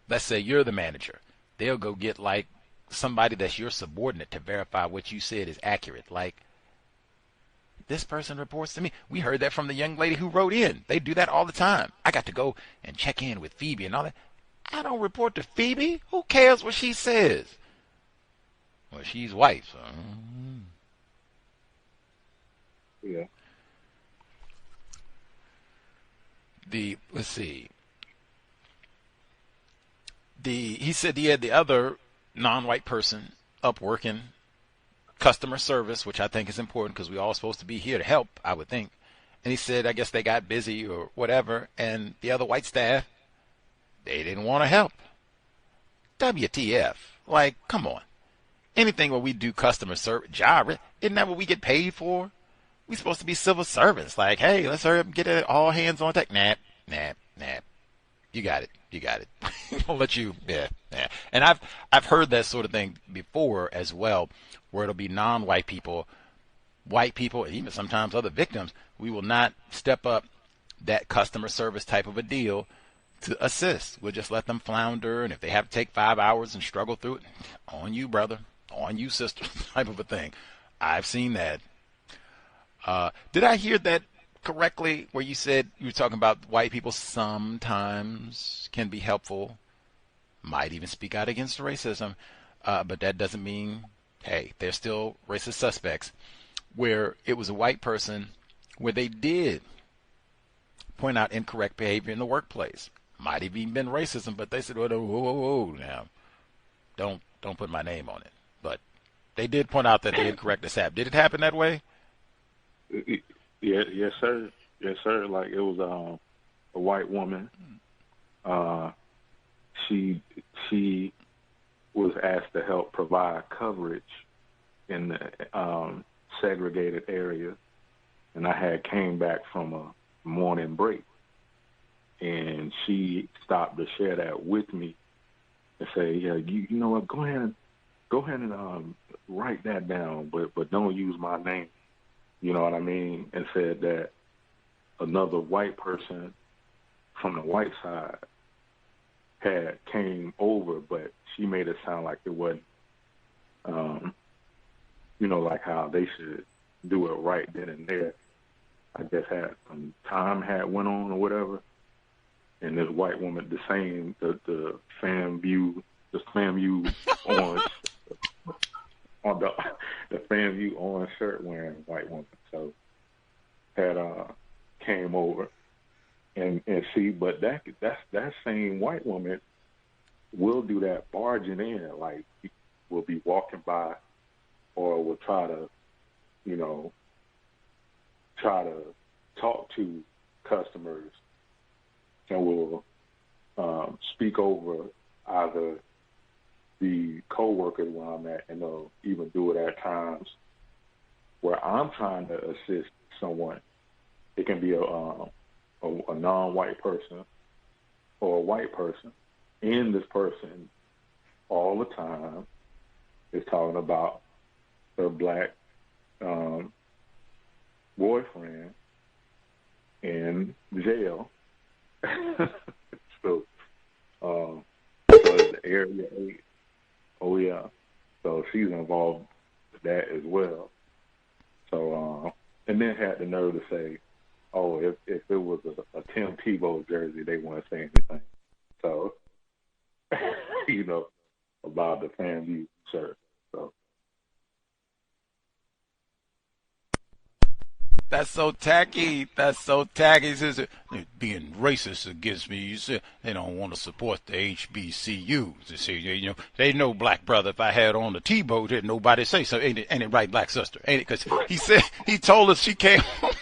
Let's say you're the manager. They'll go get like somebody that's your subordinate to verify what you said is accurate. Like, this person reports to me. We heard that from the young lady who wrote in. They do that all the time. I got to go and check in with Phoebe and all that. I don't report to Phoebe. Who cares what she says? Well, she's white, so.
Yeah.
Let's see. He said he had the other non-white person up working customer service, which I think is important because we're all supposed to be here to help, I would think. And he said, I guess they got busy or whatever, and the other white staff, they didn't want to help. WTF? Like, come on. Anything where we do customer service, job, isn't that what we get paid for? We're supposed to be civil servants. Like, hey, let's hurry up and get it all hands on deck. Nap. You got it. I'll let you, yeah. And I've heard that sort of thing before as well, where it'll be non-white people, white people, and even sometimes other victims. We will not step up that customer service type of a deal to assist. We'll just let them flounder, and if they have to take 5 hours and struggle through it, on you, brother, on you, sister, type of a thing. I've seen that. Did I hear that correctly, where you said you were talking about white people sometimes can be helpful, might even speak out against racism, but that doesn't mean, hey, they're still racist suspects, where it was a white person where they did point out incorrect behavior in the workplace. Might have even been racism, but they said, whoa, now, don't put my name on it. But they did point out that the incorrectness happened. Did it happen that way?
Yes, sir. Like, it was a white woman. She was asked to help provide coverage in the segregated area, and I had came back from a morning break, and she stopped to share that with me and say, "Yeah, you know what? Go ahead and write that down, but don't use my name." You know what I mean? And said that another white person from the white side had came over, but she made it sound like it wasn't, like how they should do it right then and there. I guess had some time had went on or whatever, and this white woman, the FAMU orange on the FAMU orange shirt wearing white woman, so had came over and see, but that same white woman will do that barging in, like will be walking by or will try to talk to customers and will speak over either the co-workers where I'm at, and they'll even do it at times where I'm trying to assist someone. It can be a non-white person or a white person, and this person all the time is talking about their black boyfriend in jail. So it's the Area 8. Oh, yeah. So she's involved with that as well. So, and then had the nerve to say, oh, if it was a Tim Tebow jersey, they wouldn't say anything. So, you know, about the FAMU shirt. So.
That's so tacky. That's so tacky. He says, being racist against me. You said they don't want to support the HBCUs. They say, you know, they know, black brother, if I had on the Tebow, didn't nobody say so. Ain't it right, black sister? Ain't it? Because he told us she came home.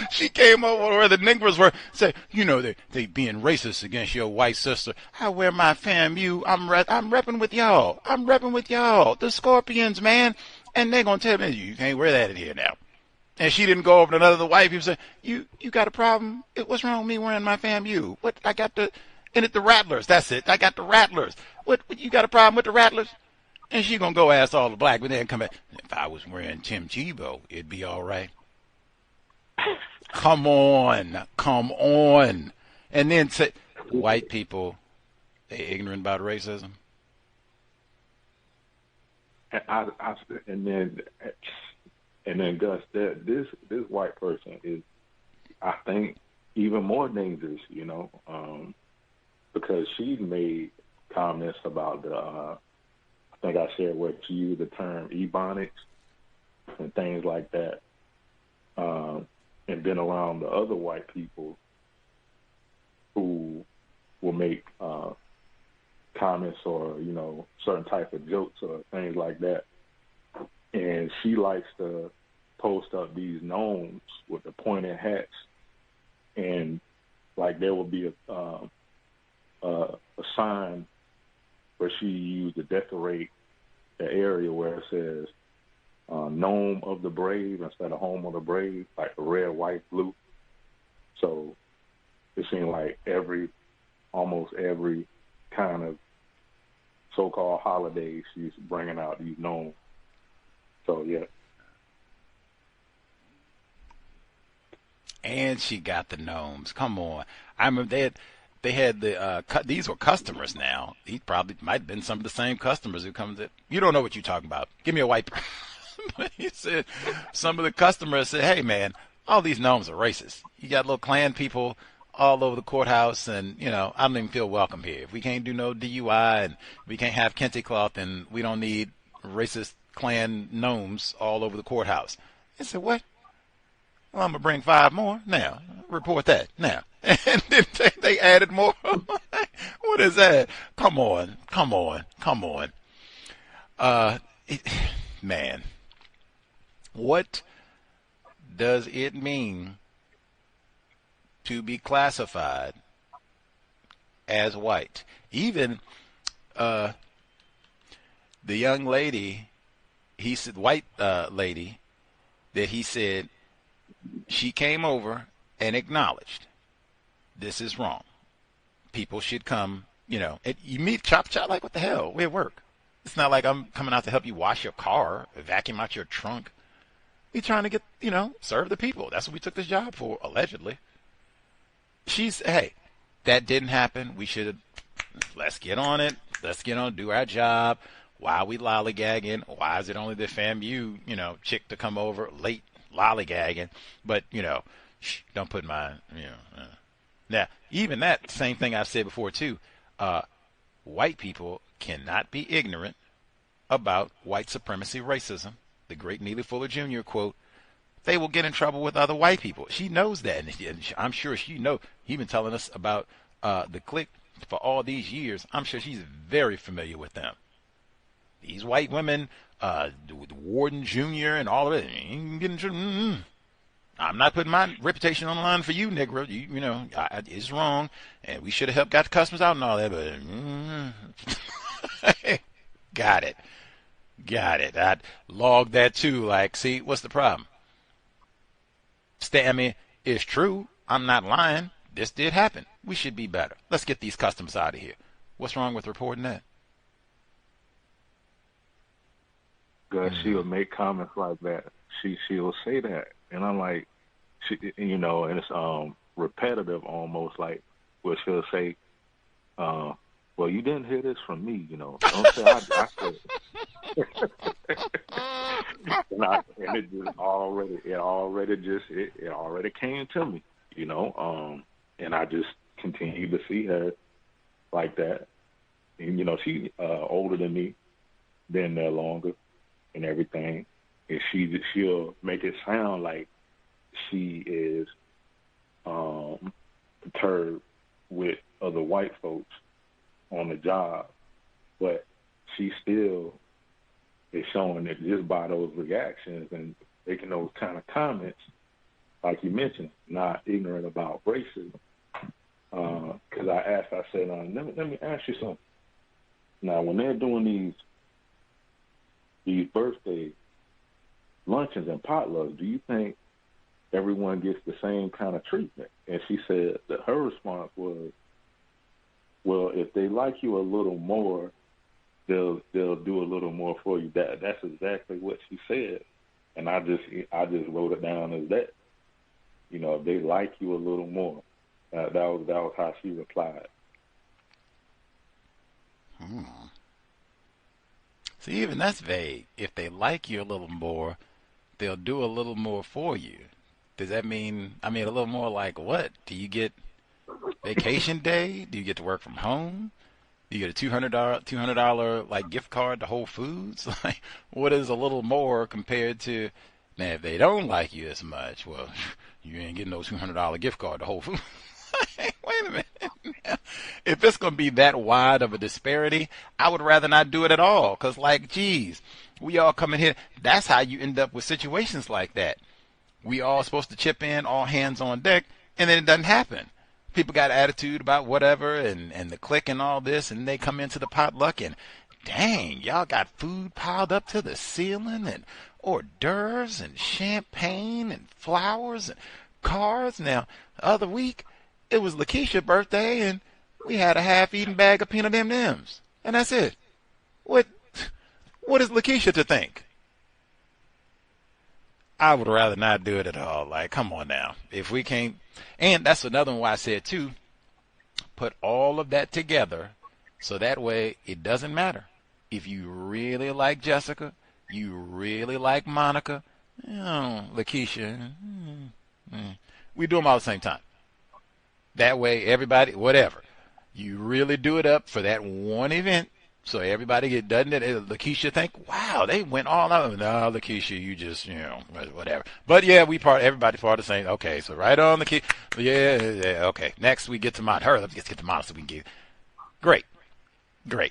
She came over where the Negroes were. Said, you know, they being racist against your white sister. I wear my FAMU. I'm repping with y'all. I'm repping with y'all. The Scorpions, man. And they're going to tell me, you can't wear that in here now. And she didn't go over to none of the white people and say, you got a problem? What's wrong with me wearing my FAMU? What, I got the Rattlers. That's it. I got the Rattlers. What, you got a problem with the Rattlers? And she going to go ask all the black men and come back. If I was wearing Tim Tebow, it'd be all right. Come on. And then say, white people, they ignorant about racism.
And then Gus, this white person is, I think, even more dangerous, you know, because she made comments about I think I shared with you the term ebonics and things like that, and been around the other white people who will make comments or, you know, certain type of jokes or things like that. And she likes to post up these gnomes with the pointed hats, and like there will be a sign where she used to decorate the area where it says Gnome of the Brave instead of Home of the Brave, like the red, white, blue. So it seemed like almost every kind of so-called holidays she's bringing out these gnomes. So, yeah.
And she got the gnomes. Come on. I remember they had the these were customers now. He probably might have been some of the same customers who come to. You don't know what you're talking about. Give me a white. But he said some of the customers said, "Hey man, all these gnomes are racist. You got little Klan people all over the courthouse, and you know I don't even feel welcome here. If we can't do no DUI and we can't have kente cloth, and we don't need racist Klan gnomes all over the courthouse." I said, "What? Well, I'm gonna bring 5 more now. Report that now." And then they added more. What is that? Come on. Man, what does it mean to be classified as white? Even the young lady, he said, white lady, that he said she came over and acknowledged this is wrong. People should come, you know, and you meet chop, like what the hell? We at work. It's not like I'm coming out to help you wash your car, vacuum out your trunk. We trying to get, you know, serve the people. That's what we took this job for, allegedly. Hey, that didn't happen. We should, let's get on it. Let's get on, do our job. Why are we lollygagging? Why is it only the FAMU, you know, chick to come over late lollygagging? But, you know, don't put mine, you know. Now, even that same thing I've said before, too. White people cannot be ignorant about white supremacy racism. The great Neely Fuller Jr. quote, they will get in trouble with other white people. She knows that, and I'm sure she knows. He's been telling us about the clique for all these years. I'm sure she's very familiar with them. These white women, Warden Jr. and all of it, I'm not putting my reputation on the line for you, Negro. You know, it's wrong, and we should have helped got the customers out and all that, but got it. I logged that too. Like, see, what's the problem? I mean, it's true. I'm not lying. This did happen. We should be better. Let's get these customers out of here. What's wrong with reporting that?
Gus, she'll make comments like that. She'll say that, and I'm like, you know, and it's repetitive almost. Like, what she'll say, Well, you didn't hear this from me, you know. Don't say I said it. and it just already came to me, you know. And I just continued to see her like that. And, you know, she older than me, been there longer and everything. And she'll make it sound like she is perturbed with other white folks on the job, but she still is showing it just by those reactions and making those kind of comments, like you mentioned, not ignorant about racism. Because I said, let me ask you something. Now, when they're doing these birthday luncheons and potlucks, do you think everyone gets the same kind of treatment? And she said that her response was, well, if they like you a little more, they'll do a little more for you. That's exactly what she said, and I just wrote it down as that. You know, if they like you a little more, that was how she replied.
See, even that's vague. If they like you a little more, they'll do a little more for you. Does that mean? I mean, a little more like what? Do you get vacation day? Do you get to work from home? Do you get a $200 like gift card to Whole Foods? Like, what is a little more compared to? Man, if they don't like you as much, well, you ain't getting no $200 gift card to Whole Foods. Wait a minute. If it's going to be that wide of a disparity, I would rather not do it at all. Because, like, geez, we all come in here. That's how you end up with situations like that. We all supposed to chip in, all hands on deck, and then it doesn't happen. People got attitude about whatever and the clique and all this, and they come into the potluck and, dang, y'all got food piled up to the ceiling and hors d'oeuvres and champagne and flowers and cards. Now, the other week, it was Lakeisha's birthday, and we had a half-eaten bag of peanut M&Ms, and that's it. What is Lakeisha to think? I would rather not do it at all. Like, come on now. If we can't, and that's another one why I said, too, put all of that together so that way it doesn't matter. If you really like Jessica, you really like Monica, Lakeisha, we do them all at the same time. That way, everybody, whatever, you really do it up for that one event, so everybody doesn't it? Lakeisha think, wow, they went all out. No, Lakeisha, you just, whatever. But yeah, everybody part of the same. Okay, so right on Lakeisha. Yeah, okay. Next, we get to her. Let's get to Monica so we can get. Great.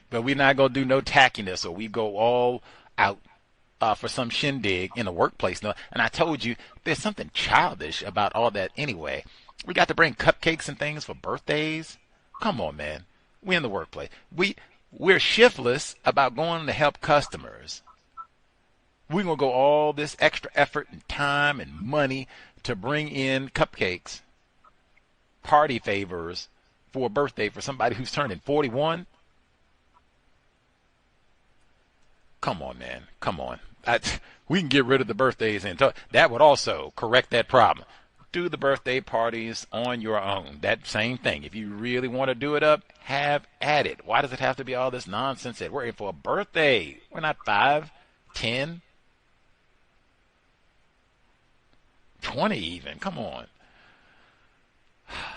But we're not gonna do no tackiness, or we go all out for some shindig in the workplace. And I told you, there's something childish about all that anyway. We got to bring cupcakes and things for birthdays. Come on, man. We're in the workplace. We're shiftless about going to help customers. We're going to go all this extra effort and time and money to bring in cupcakes, party favors for a birthday for somebody who's turning 41. Come on, man. Come on. We can get rid of the birthdays, and that would also correct that problem. Do the birthday parties on your own. That same thing. If you really want to do it up, have at it. Why does it have to be all this nonsense that we're in for a birthday? We're not 5, 10, 20 even. Come on.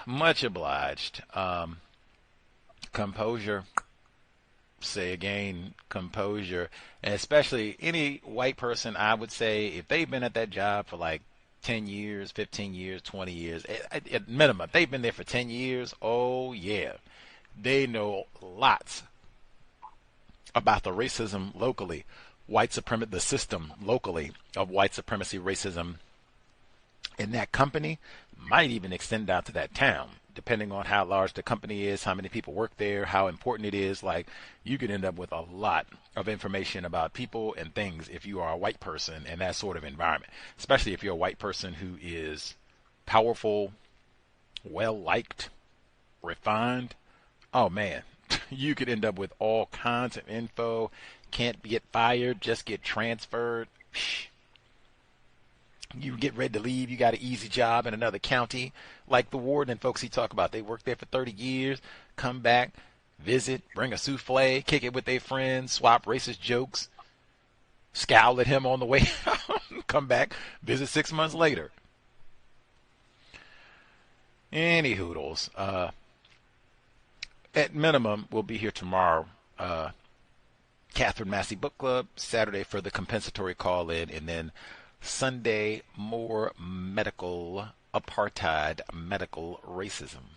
Much obliged. Composure. Say again, composure. And especially any white person, I would say, if they've been at that job for like 10 years, 15 years, 20 years, at minimum, if they've been there for 10 years, oh yeah, they know lots about the racism locally, the system locally of white supremacy racism in that company, might even extend out to that town, depending on how large the company is, how many people work there, how important it is. Like, you could end up with a lot of information about people and things if you are a white person in that sort of environment, especially if you're a white person who is powerful, well-liked, refined. Oh, man, you could end up with all kinds of info. Can't get fired, just get transferred. You get ready to leave, you got an easy job in another county, like the warden and folks he talk about. They work there for 30 years, come back, visit, bring a souffle, kick it with their friends, swap racist jokes, scowl at him on the way out, come back, visit 6 months later. Any hoodles. At minimum, we'll be here tomorrow. Catherine Massey Book Club, Saturday for the compensatory call-in, and then Sunday, more medical apartheid, medical racism.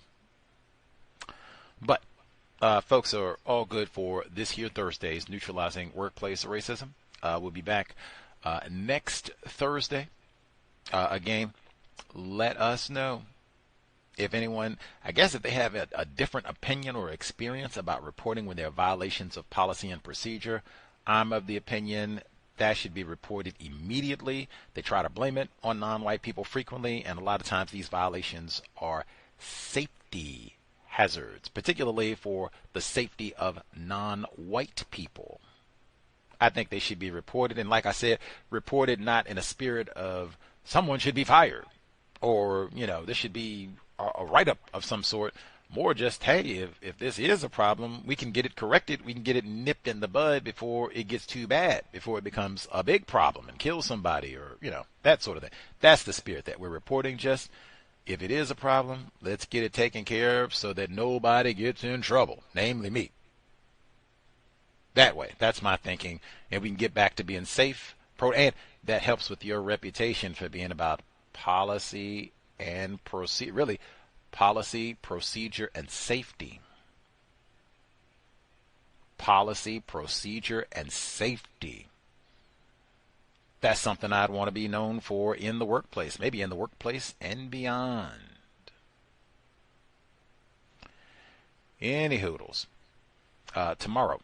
But folks are all good for this here Thursday's Neutralizing Workplace Racism. We'll be back next Thursday. Again, let us know if anyone, I guess if they have a different opinion or experience about reporting when there are violations of policy and procedure. I'm of the opinion that should be reported immediately. They try to blame it on non-white people frequently, and a lot of times these violations are safety hazards, particularly for the safety of non-white people. I think they should be reported, and like I said, reported not in a spirit of someone should be fired, or, this should be a write-up of some sort. More just, hey, if this is a problem, we can get it corrected. We can get it nipped in the bud before it gets too bad, before it becomes a big problem and kills somebody, or, that sort of thing. That's the spirit that we're reporting. Just, if it is a problem, let's get it taken care of so that nobody gets in trouble, namely me. That way, that's my thinking, and we can get back to being safe. And that helps with your reputation for being about policy and policy, procedure, and safety. Policy, procedure, and safety. That's something I'd want to be known for in the workplace, maybe in the workplace and beyond. Any hoodles. Tomorrow,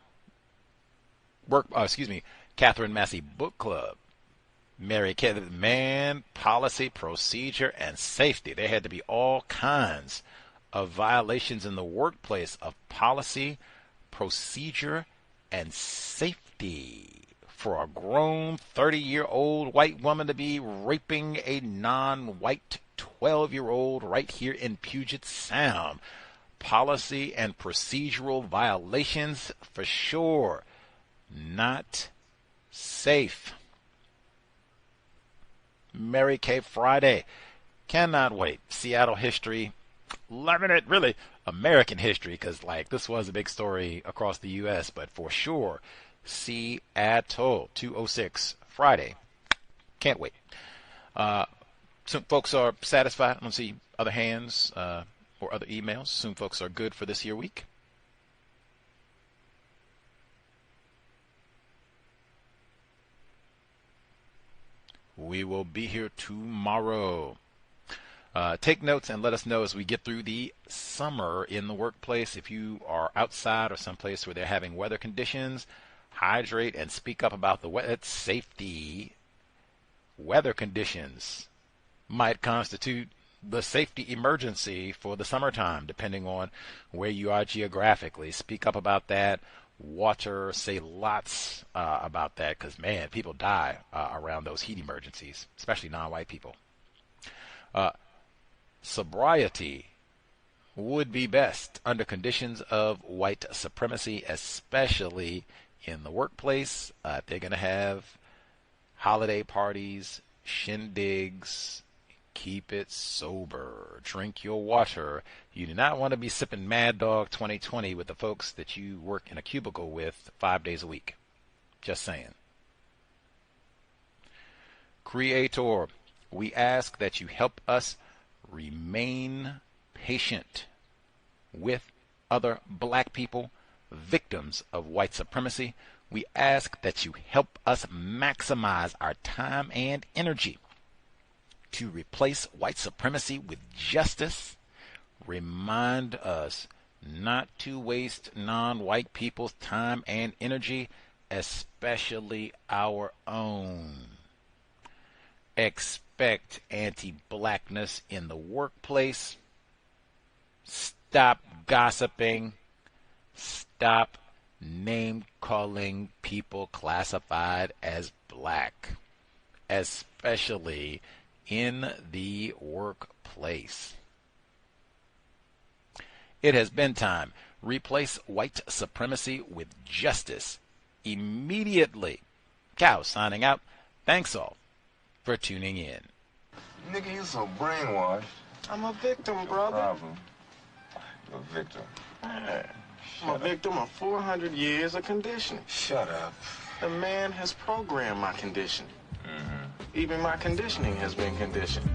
Catherine Massey Book Club. Mary Kay, man, policy, procedure, and safety. There had to be all kinds of violations in the workplace of policy, procedure, and safety. For a grown 30-year-old white woman to be raping a non-white 12-year-old right here in Puget Sound. Policy and procedural violations for sure. Not safe. Mary Kay Friday. Cannot wait. Seattle history. Loving it. Really, American history, because this was a big story across the U.S., but for sure, Seattle 206 Friday. Can't wait. Some folks are satisfied. I don't see other hands or other emails. Some folks are good for this here week. We will be here tomorrow. Take notes and let us know as we get through the summer in the workplace. If you are outside or someplace where they're having weather conditions, hydrate and speak up about the weather safety. Weather conditions might constitute the safety emergency for the summertime, depending on where you are geographically. Speak up about that. Water, say lots about that, because, man, people die around those heat emergencies, especially non-white people. Sobriety would be best under conditions of white supremacy, especially in the workplace. If they're going to have holiday parties, shindigs, keep it sober. Drink your water. You do not want to be sipping Mad Dog 2020 with the folks that you work in a cubicle with 5 days a week. Just saying. Creator, we ask that you help us remain patient with other black people, victims of white supremacy. We ask that you help us maximize our time and energy to replace white supremacy with justice. Remind us not to waste non-white people's time and energy, especially our own. Expect anti-blackness in the workplace. Stop gossiping. Stop name-calling people classified as black, especially in the workplace. It has been time replace white supremacy with justice immediately. Cow signing out. Thanks all for tuning in.
Nigga, you so brainwashed. I'm a victim, brother. Problem. You're a victim. I'm a victim of 400 years of conditioning. Shut up. The man has programmed my conditioning. Even my conditioning has been conditioned.